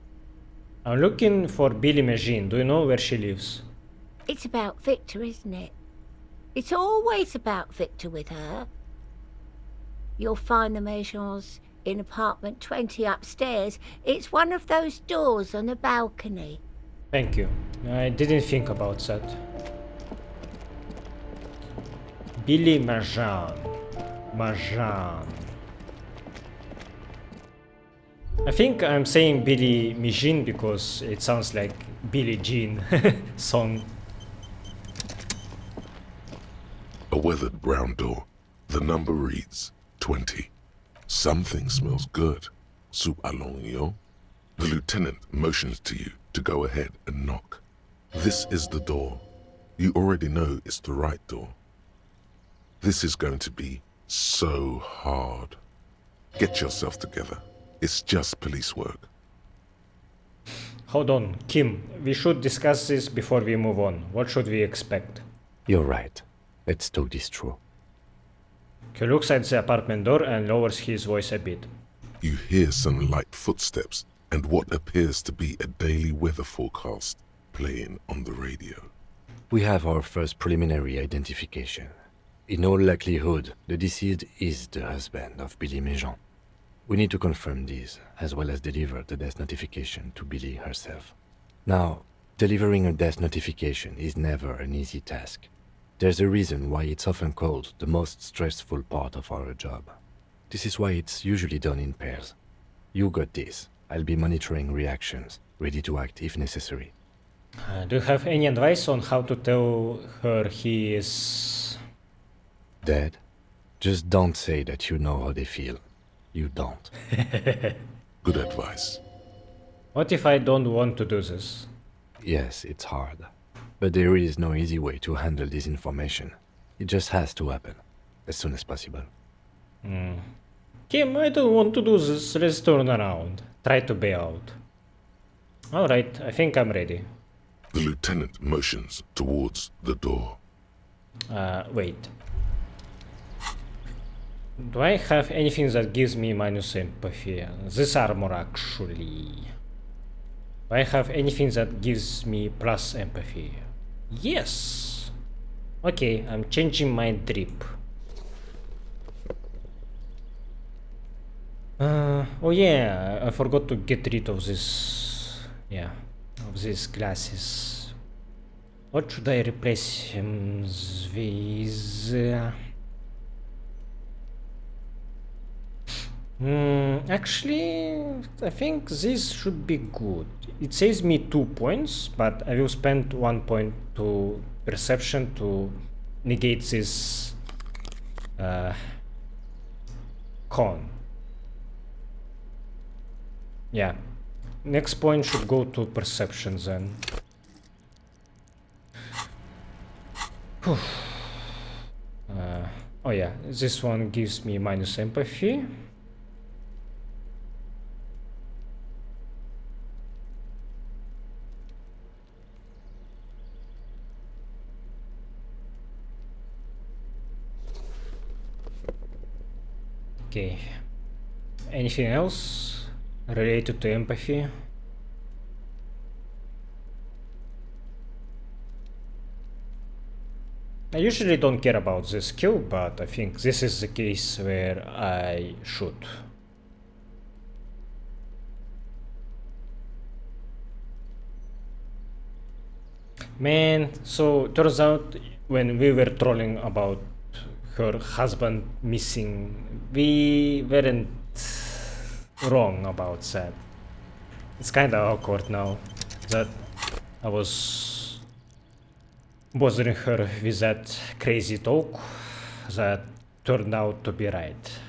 I'm looking for Billy Magine. Do you know where she lives? It's about Victor, isn't it? It's always about Victor with her. You'll find the Maisons in apartment 20 upstairs. It's one of those doors on the balcony. Thank you. I didn't think about that. Billy Magine. Magine. I think I'm saying Billy Magine because it sounds like Billie Jean song. A weathered brown door. The number reads 20. Something smells good. Soup allongio. The lieutenant motions to you to go ahead and knock. This is the door. You already know it's the right door. This is going to be so hard. Get yourself together. It's just police work. Hold on, Kim. We should discuss this before we move on. What should we expect? You're right. Let's talk this through. He looks at the apartment door and lowers his voice a bit. You hear some light footsteps and what appears to be a daily weather forecast playing on the radio. We have our first preliminary identification. In all likelihood, the deceased is the husband of Billy Magine. We need to confirm this, as well as deliver the death notification to Billy herself. Now, delivering a death notification is never an easy task. There's a reason why it's often called the most stressful part of our job. This is why it's usually done in pairs. You got this. I'll be monitoring reactions, ready to act if necessary. Do you have any advice on how to tell her he is... dead? Just don't say that you know how they feel. You don't. Good advice. What if I don't want to do this? Yes, it's hard. But there is no easy way to handle this information. It just has to happen, as soon as possible. Kim, I don't want to do this. Let's turn around. Try to bail out. Alright, I think I'm ready. The lieutenant motions towards the door. Wait. Do I have anything that gives me minus empathy? This armor, actually. Do I have anything that gives me plus empathy? Yes! Okay, I'm changing my drip. Oh yeah, I forgot to get rid of this... yeah, of these glasses. What should I replace him with? Actually, I think this should be good. It saves me 2 points, but I will spend 1 point to perception to negate this con. Yeah, next point should go to perception then. Oh yeah, this one gives me minus empathy. Okay, anything else related to empathy? I usually don't care about this skill, but I think this is the case where I should. Man, so turns out when we were trolling about her husband missing, we weren't wrong about that. It's kinda awkward now that I was bothering her with that crazy talk that turned out to be right.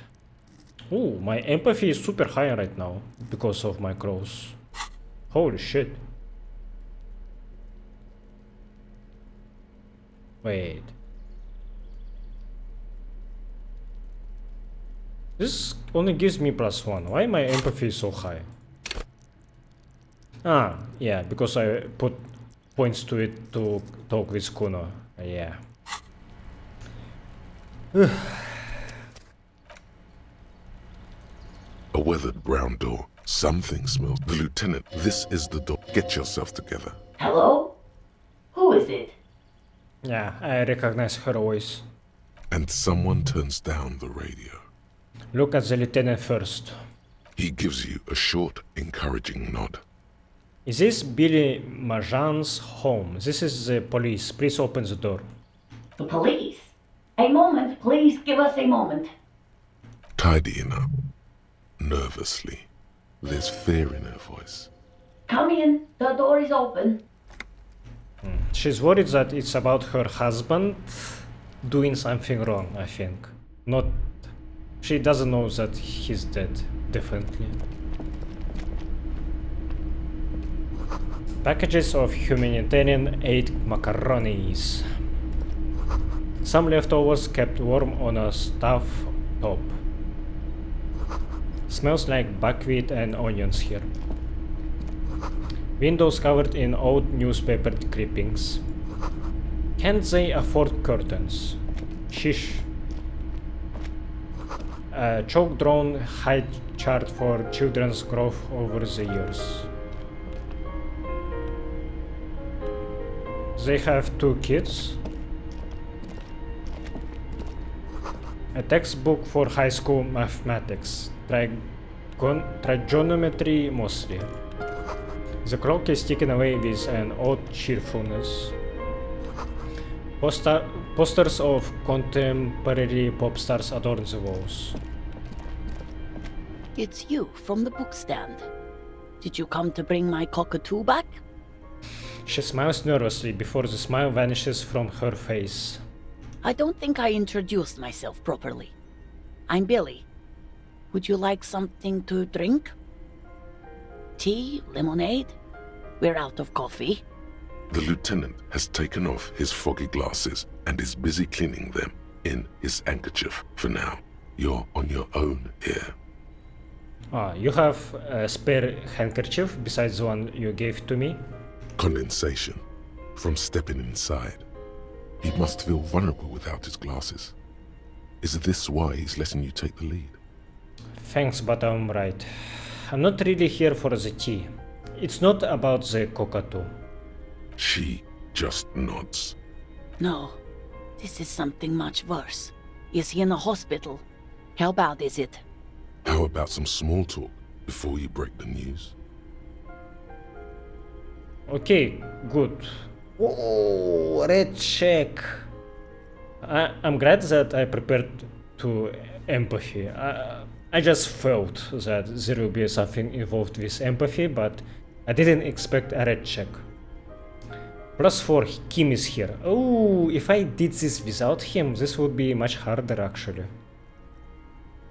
Ooh, my empathy is super high right now because of my crows. Holy shit. Wait. This only gives me +1. Why my empathy is so high? Ah, yeah, because I put points to it to talk with Cuno. Yeah. A weathered brown door. Something smells. The lieutenant, this is the door. Get yourself together. Hello? Who is it? Yeah, I recognize her voice. And someone turns down the radio. Look at the lieutenant first. He gives you a short, encouraging nod. Is this Billy Majan's home? This is the police. Please open the door. The police? A moment, please give us a moment. Tidying up. Nervously. There's fear in her voice. Come in, the door is open. She's worried that it's about her husband doing something wrong, I think. Not... She doesn't know that he's dead, definitely. Packages of humanitarian aid macaronis. Some leftovers kept warm on a stove top. Smells like buckwheat and onions here. Windows covered in old newspaper clippings. Can't they afford curtains? Shish. A chalk-drawn height chart for children's growth over the years. They have 2 kids. A textbook for high school mathematics. Trigonometry mostly. The clock is ticking away with an odd cheerfulness. Posters of contemporary pop stars adorn the walls. It's you from the bookstand. Did you come to bring my cockatoo back? She smiles nervously before the smile vanishes from her face. I don't think I introduced myself properly. I'm Billy. Would you like something to drink? Tea? Lemonade? We're out of coffee. The lieutenant has taken off his foggy glasses and is busy cleaning them in his handkerchief for now. You're on your own here. You have a spare handkerchief besides the one you gave to me? Condensation from stepping inside. He must feel vulnerable without his glasses. Is this why he's letting you take the lead? Thanks, but I'm right. I'm not really here for the tea. It's not about the cockatoo. She just nods. No, this is something much worse. Is he in the hospital? How bad is it? How about some small talk before you break the news? Okay, good. Oh, red check. I'm glad that I prepared to empathy. I just felt that there will be something involved with empathy, but I didn't expect a red check. +4, Kim is here. Oh, if I did this without him, this would be much harder actually.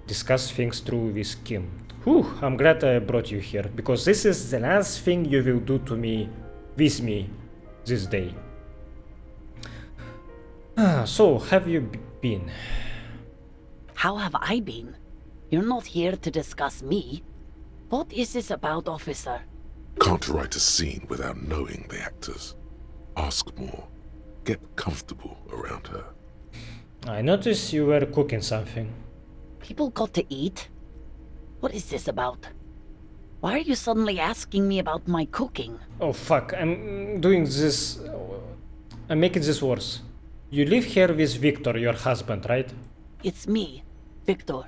Discuss things through with Kim. Whew, I'm glad I brought you here, because this is the last thing you will do to me, with me, this day. So, have you been? How have I been? You're not here to discuss me. What is this about, officer? Can't write a scene without knowing the actors. Ask more. Get comfortable around her. I noticed you were cooking something. People got to eat. What is this about? Why are you suddenly asking me about my cooking? Oh fuck, I'm doing this... I'm making this worse. You live here with Victor, your husband, right? It's me, Victor,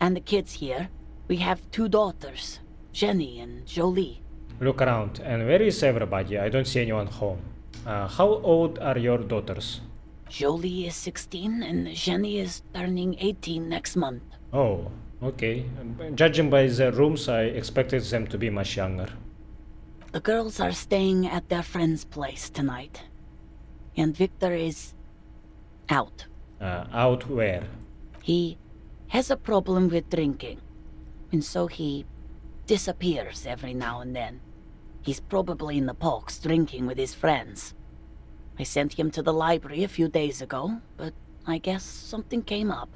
and the kids here. We have 2 daughters, Jenny and Jolie. Look around, and where is everybody? I don't see anyone home. How old are your daughters? Jolie is 16 and Jenny is turning 18 next month. Oh, okay. Judging by their rooms, I expected them to be much younger. The girls are staying at their friend's place tonight. And Victor is... out. Out where? He has a problem with drinking. And so he disappears every now and then. He's probably in the parks drinking with his friends. I sent him to the library a few days ago, but I guess something came up.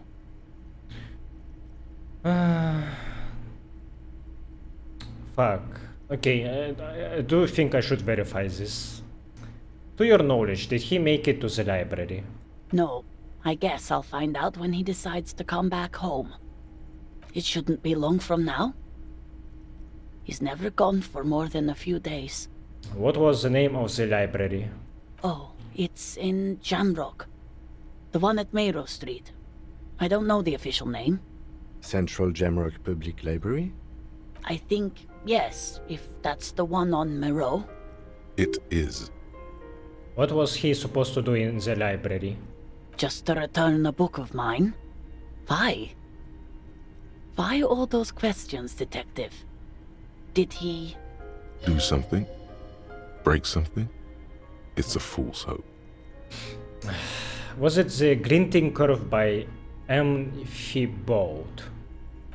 Fuck. Okay, I do think I should verify this. To your knowledge, did he make it to the library? No, I guess I'll find out when he decides to come back home. It shouldn't be long from now. He's never gone for more than a few days. What was the name of the library? Oh, it's in Jamrock. The one at Mayro Street. I don't know the official name. Central Jamrock Public Library? I think, yes, if that's the one on Mayro. It is. What was he supposed to do in the library? Just to return a book of mine. Why? Why all those questions, Detective? Did he... Do something? Break something? It's a fool's hope. Was it the glinting curve by Amphibolt?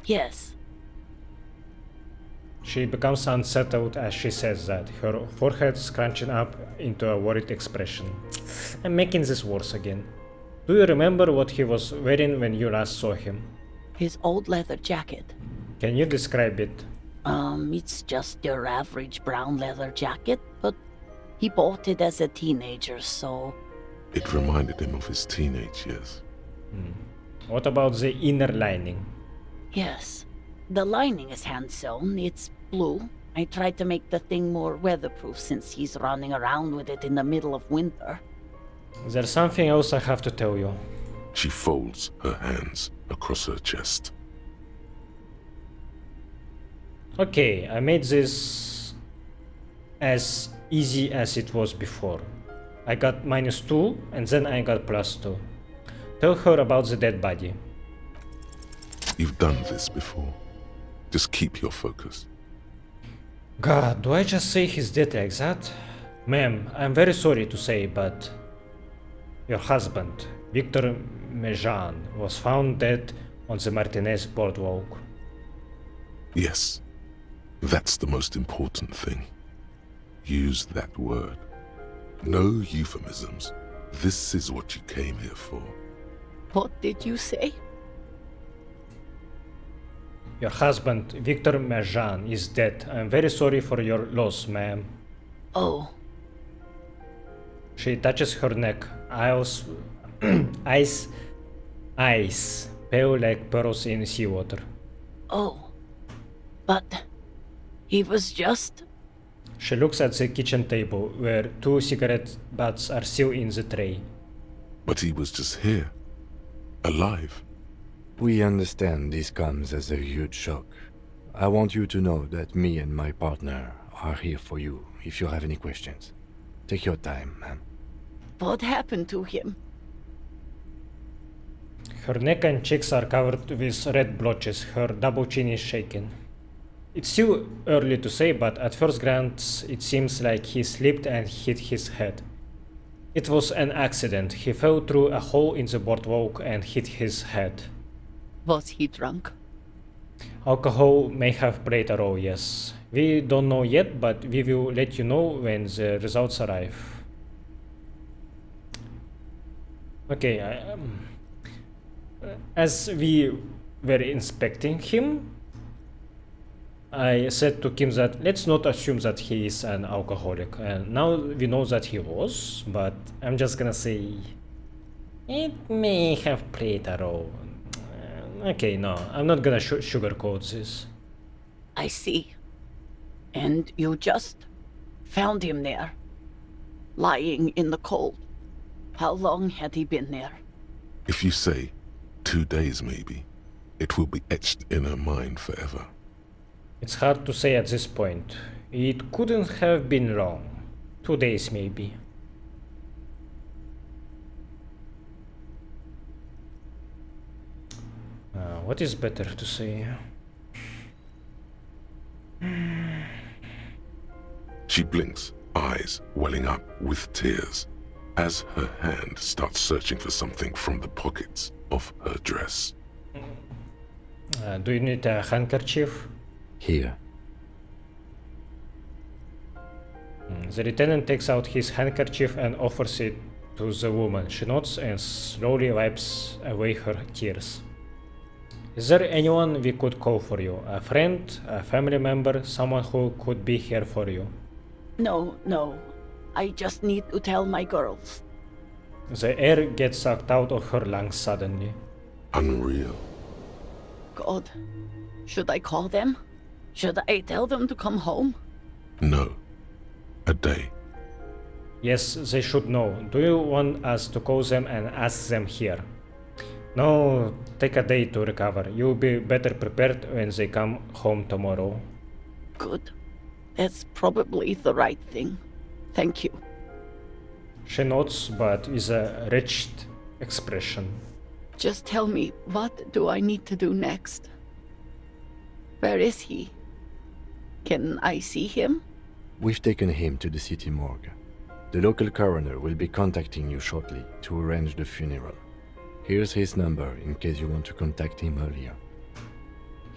Yes. She becomes unsettled as she says that, her forehead scrunching up into a worried expression. I'm making this worse again. Do you remember what he was wearing when you last saw him? His old leather jacket. Can you describe it? It's just your average brown leather jacket, but he bought it as a teenager, so... It reminded him of his teenage years. What about the inner lining? Yes. The lining is hand-sewn, it's blue. I tried to make the thing more weatherproof since he's running around with it in the middle of winter. There's something else I have to tell you. She folds her hands across her chest. Okay, I made this as easy as it was before. I got -2 and then I got +2. Tell her about the dead body. You've done this before. Just keep your focus. God, do I just say he's dead like that? Ma'am, I'm very sorry to say, but your husband, Victor Mejan, was found dead on the Martinez boardwalk. Yes, that's the most important thing. Use that word. No euphemisms. This is what you came here for. What did you say? Your husband, Victor Mejan, is dead. I'm very sorry for your loss, ma'am. Oh. She touches her neck. Eyes pale like pearls in seawater. Oh. But he was just... She looks at the kitchen table, where 2 cigarette butts are still in the tray. But he was just here. Alive. We understand this comes as a huge shock. I want you to know that me and my partner are here for you if you have any questions. Take your time, ma'am. What happened to him? Her neck and cheeks are covered with red blotches. Her double chin is shaken. It's still early to say, but at first glance it seems like he slipped and hit his head. It was an accident. He fell through a hole in the boardwalk and hit his head. Was he drunk? Alcohol may have played a role, yes. We don't know yet, but we will let you know when the results arrive. Okay, as we were inspecting him, I said to Kim that let's not assume that he is an alcoholic. And now we know that he was, but I'm just gonna say it may have played a role. Okay, no, I'm not gonna sugarcoat this. I see. And you just found him there, lying in the cold. How long had he been there? If you say 2 days maybe, it will be etched in her mind forever. It's hard to say at this point. It couldn't have been long. 2 days maybe. What is better to say? She blinks, eyes welling up with tears, as her hand starts searching for something from the pockets of her dress. Do you need a handkerchief? Here. The lieutenant takes out his handkerchief and offers it to the woman. She nods and slowly wipes away her tears. Is there anyone we could call for you? A friend, a family member, someone who could be here for you? No. I just need to tell my girls. The air gets sucked out of her lungs suddenly. Unreal. God, should I call them? Should I tell them to come home? No. A day. Yes, they should know. Do you want us to call them and ask them here? No, take a day to recover. You'll be better prepared when they come home tomorrow. Good. That's probably the right thing. Thank you. She nods, but with a wretched expression. Just tell me, what do I need to do next? Where is he? Can I see him? We've taken him to the city morgue. The local coroner will be contacting you shortly to arrange the funeral. Here's his number in case you want to contact him earlier.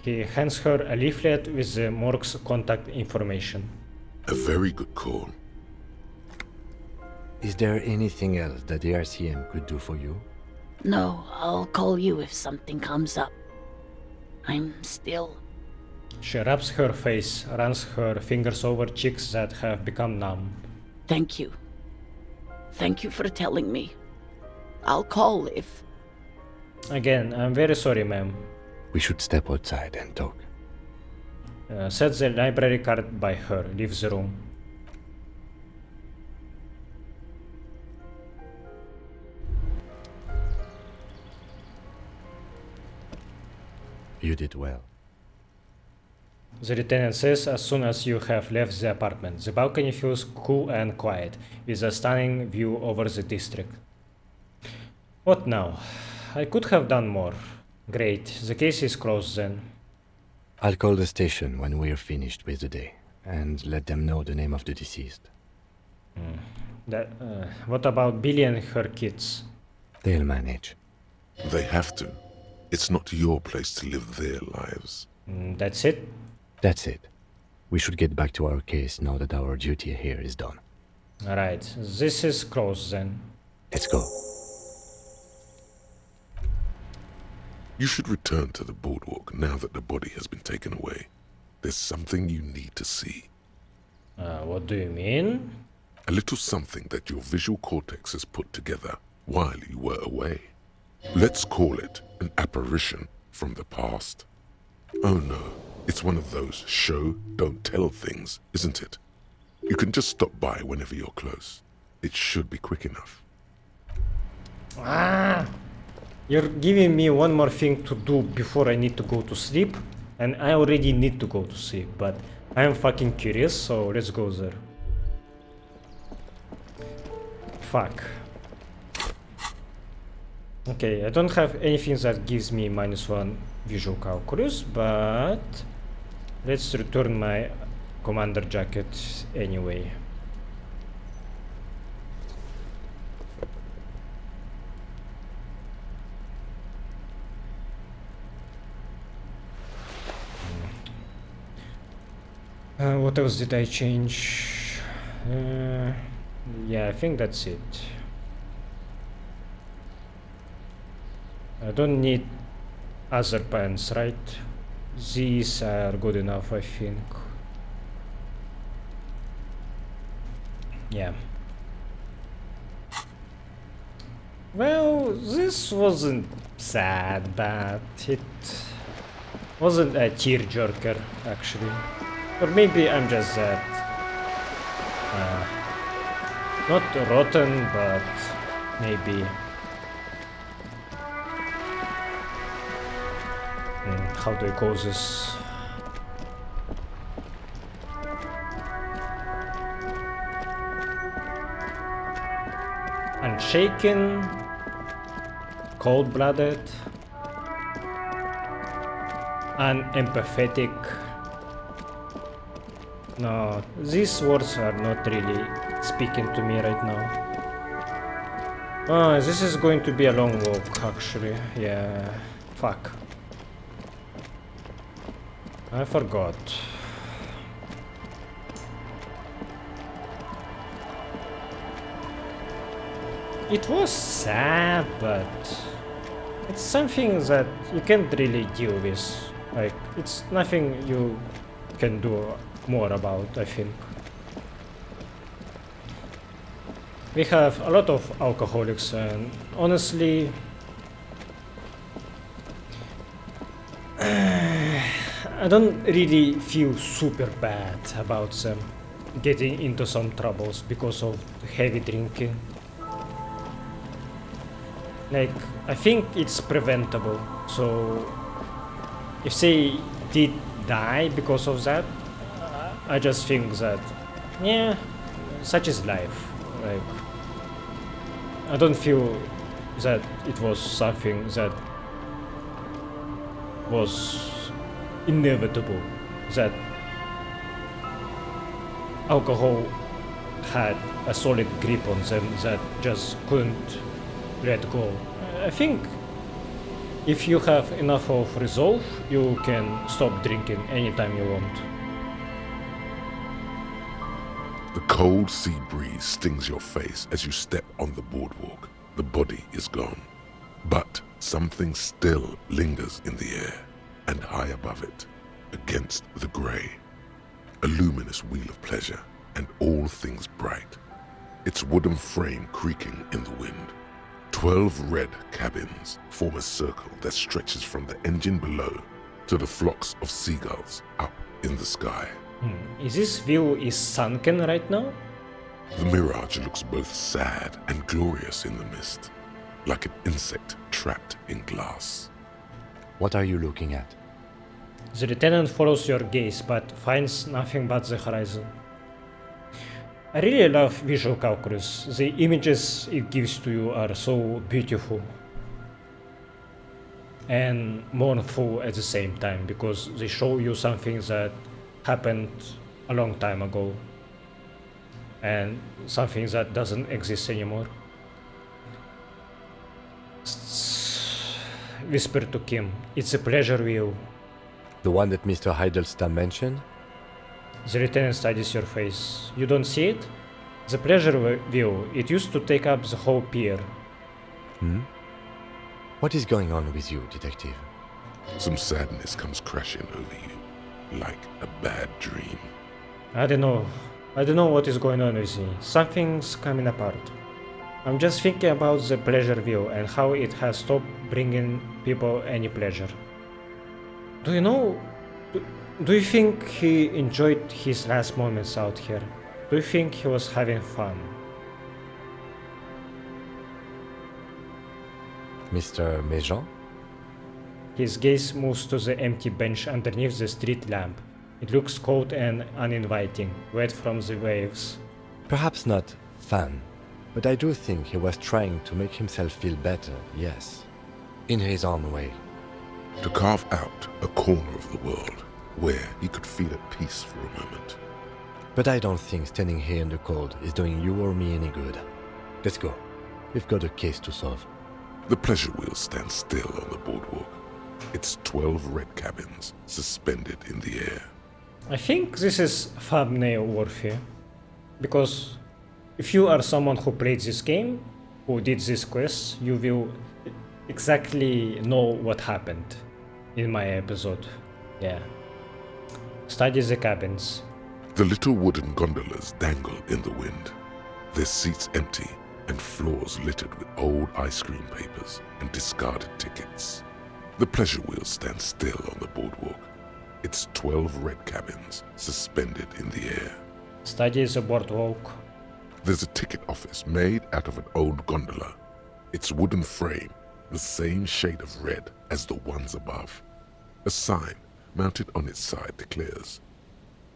He hands her a leaflet with the morgue's contact information. A very good call. Is there anything else that the RCM could do for you? No, I'll call you if something comes up. I'm still... She rubs her face, runs her fingers over cheeks that have become numb. Thank you. Thank you for telling me. I'll call if... Again, I'm very sorry, ma'am. We should step outside and talk. Sets the library card by her, leaves the room. You did well. The lieutenant says as soon as you have left the apartment. The balcony feels cool and quiet, with a stunning view over the district. What now? I could have done more. Great, the case is closed then. I'll call the station when we're finished with the day, and let them know the name of the deceased. What about Billy and her kids? They'll manage. They have to. It's not your place to live their lives. That's it? That's it. We should get back to our case now that our duty here is done. Alright, this is closed then. Let's go. You should return to the boardwalk now that the body has been taken away. There's something you need to see. What do you mean? A little something that your visual cortex has put together while you were away. Let's call it an apparition from the past. Oh no, it's one of those show, don't tell things, isn't it? You can just stop by whenever you're close. It should be quick enough. You're giving me one more thing to do before I need to go to sleep, and I already need to go to sleep, but I'm fucking curious, so let's go there. Fuck. Okay, I don't have anything that gives me -1 visual calculus, but let's return my commander jacket anyway. What else did I change? Yeah, I think that's it. I don't need other pants, right? These are good enough, I think. Yeah. Well, this wasn't sad, but it wasn't a tearjerker, actually. Or maybe I'm just that. Not rotten, but maybe. How do I call this? Unshaken, cold-blooded, unempathetic. No, these words are not really speaking to me right now. Oh, this is going to be a long walk, actually. Yeah, fuck. I forgot. It was sad, but it's something that you can't really deal with. Like, it's nothing you can do more about, I think. We have a lot of alcoholics, and honestly, I don't really feel super bad about them getting into some troubles because of heavy drinking. Like, I think it's preventable, so if they did die because of that, I just think that, yeah, such is life. Like, I don't feel that it was something that was inevitable, that alcohol had a solid grip on them that just couldn't let go. I think if you have enough of resolve, you can stop drinking anytime you want. The cold sea breeze stings your face as you step on the boardwalk. The body is gone, but something still lingers in the air, and high above it, against the grey, a luminous wheel of pleasure, and all things bright, its wooden frame creaking in the wind. 12 red cabins form a circle that stretches from the engine below to the flocks of seagulls up in the sky. Is this view is sunken right now? The mirage looks both sad and glorious in the mist, like an insect trapped in glass. What are you looking at? The lieutenant follows your gaze but finds nothing but the horizon. I really love visual calculus. The images it gives to you are so beautiful and mournful at the same time, because they show you something that happened a long time ago and something that doesn't exist anymore. Whisper to Kim, it's a pleasure wheel. The one that Mr. Hiddleston mentioned? The lieutenant studies your face. You don't see it? The pleasure wheel, it used to take up the whole pier. What is going on with you, detective? Some sadness comes crashing over you, like a bad dream. I don't know what is going on with me. Something's coming apart. I'm just thinking about the pleasure wheel and how it has stopped bringing people any pleasure. Do you think he enjoyed his last moments out here? Do you think he was having fun? Mr. Méjean? His gaze moves to the empty bench underneath the street lamp. It looks cold and uninviting, wet from the waves. Perhaps not fun, but I do think he was trying to make himself feel better, yes. In his own way. To carve out a corner of the world where he could feel at peace for a moment. But I don't think standing here in the cold is doing you or me any good. Let's go. We've got a case to solve. The pleasure wheel stands still on the boardwalk. Its 12 red cabins suspended in the air. I think this is thumbnail worthy, because if you are someone who played this game, who did this quest, you will exactly know what happened in my episode. Yeah. Study the cabins. The little wooden gondolas dangle in the wind, their seats empty and floors littered with old ice cream papers and discarded tickets. The pleasure wheel stands still on the boardwalk, its 12 red cabins suspended in the air. Study the boardwalk. There's a ticket office made out of an old gondola, its wooden frame the same shade of red as the ones above. A sign mounted on its side declares,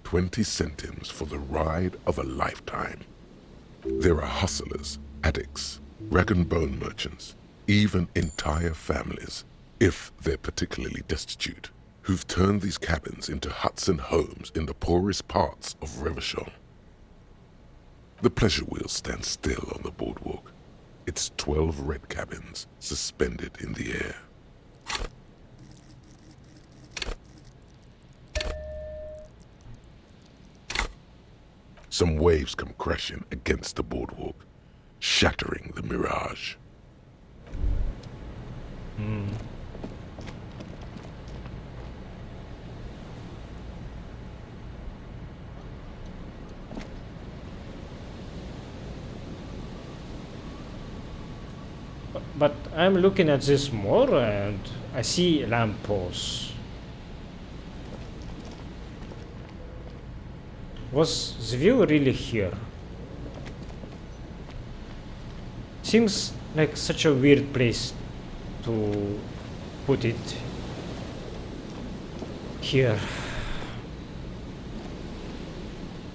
20 centimes for the ride of a lifetime. There are hustlers, addicts, rag and bone merchants, even entire families, if they're particularly destitute, who've turned these cabins into huts and homes in the poorest parts of Revachol. The pleasure wheel stands still on the boardwalk, its 12 red cabins suspended in the air. Some waves come crashing against the boardwalk, shattering the mirage. but I'm looking at this more and I see lampposts. Was the view really here? Seems like such a weird place to put it here.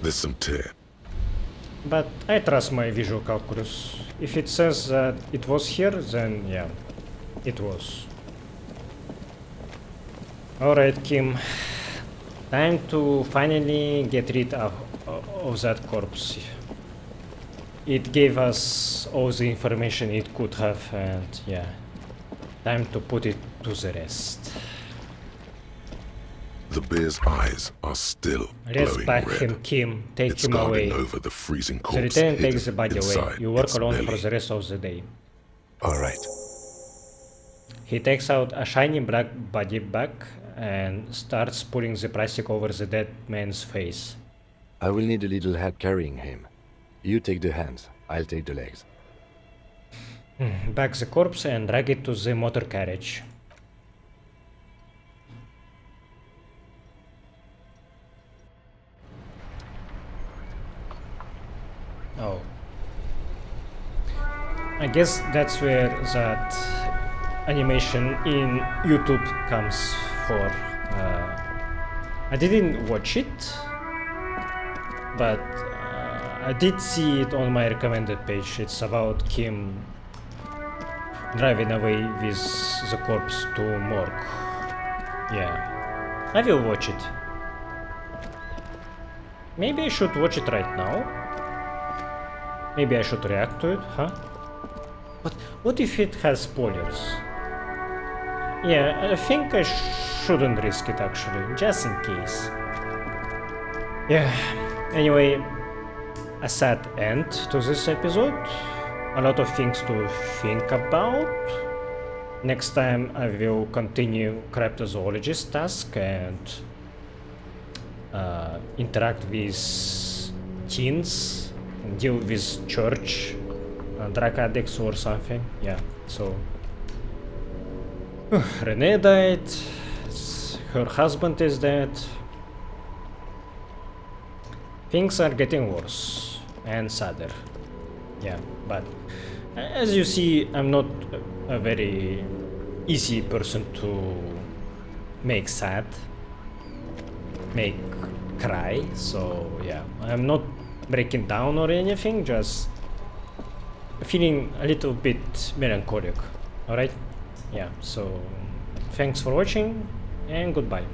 There's some tear. But I trust my visual calculus. If it says that it was here, then yeah, it was. Alright, Kim. Time to finally get rid of that corpse. It gave us all the information it could have, and yeah, time to put it to the rest. The bear's eyes are still Let's glowing back red. him, Kim. Take It's him away. guarding over the freezing The corpse lieutenant hidden takes the body away. inside You work its alone belly. for the rest of the day. All right. He takes out a shiny black body bag and starts putting the plastic over the dead man's face. I will need a little help carrying him. You take the hands, I'll take the legs. Bag the corpse and drag it to the motor carriage. Oh. I guess that's where that animation in YouTube comes for. I didn't watch it, but I did see it on my recommended page. It's about Kim driving away with the corpse to morgue. Yeah, I will watch it. Maybe I should watch it right now. Maybe I should react to it, huh? But what if it has spoilers? Yeah, I think I shouldn't risk it actually, just in case. Yeah, anyway, a sad end to this episode. A lot of things to think about. Next time I will continue Cryptozoologist task and interact with teens, deal with church, drug addicts or something. Yeah, so Rene died, her husband is dead. Things are getting worse and sadder. Yeah, but as you see, I'm not a very easy person to make sad, make cry, so yeah, I'm not breaking down or anything, just feeling a little bit melancholic. Alright? Yeah, so thanks for watching and goodbye.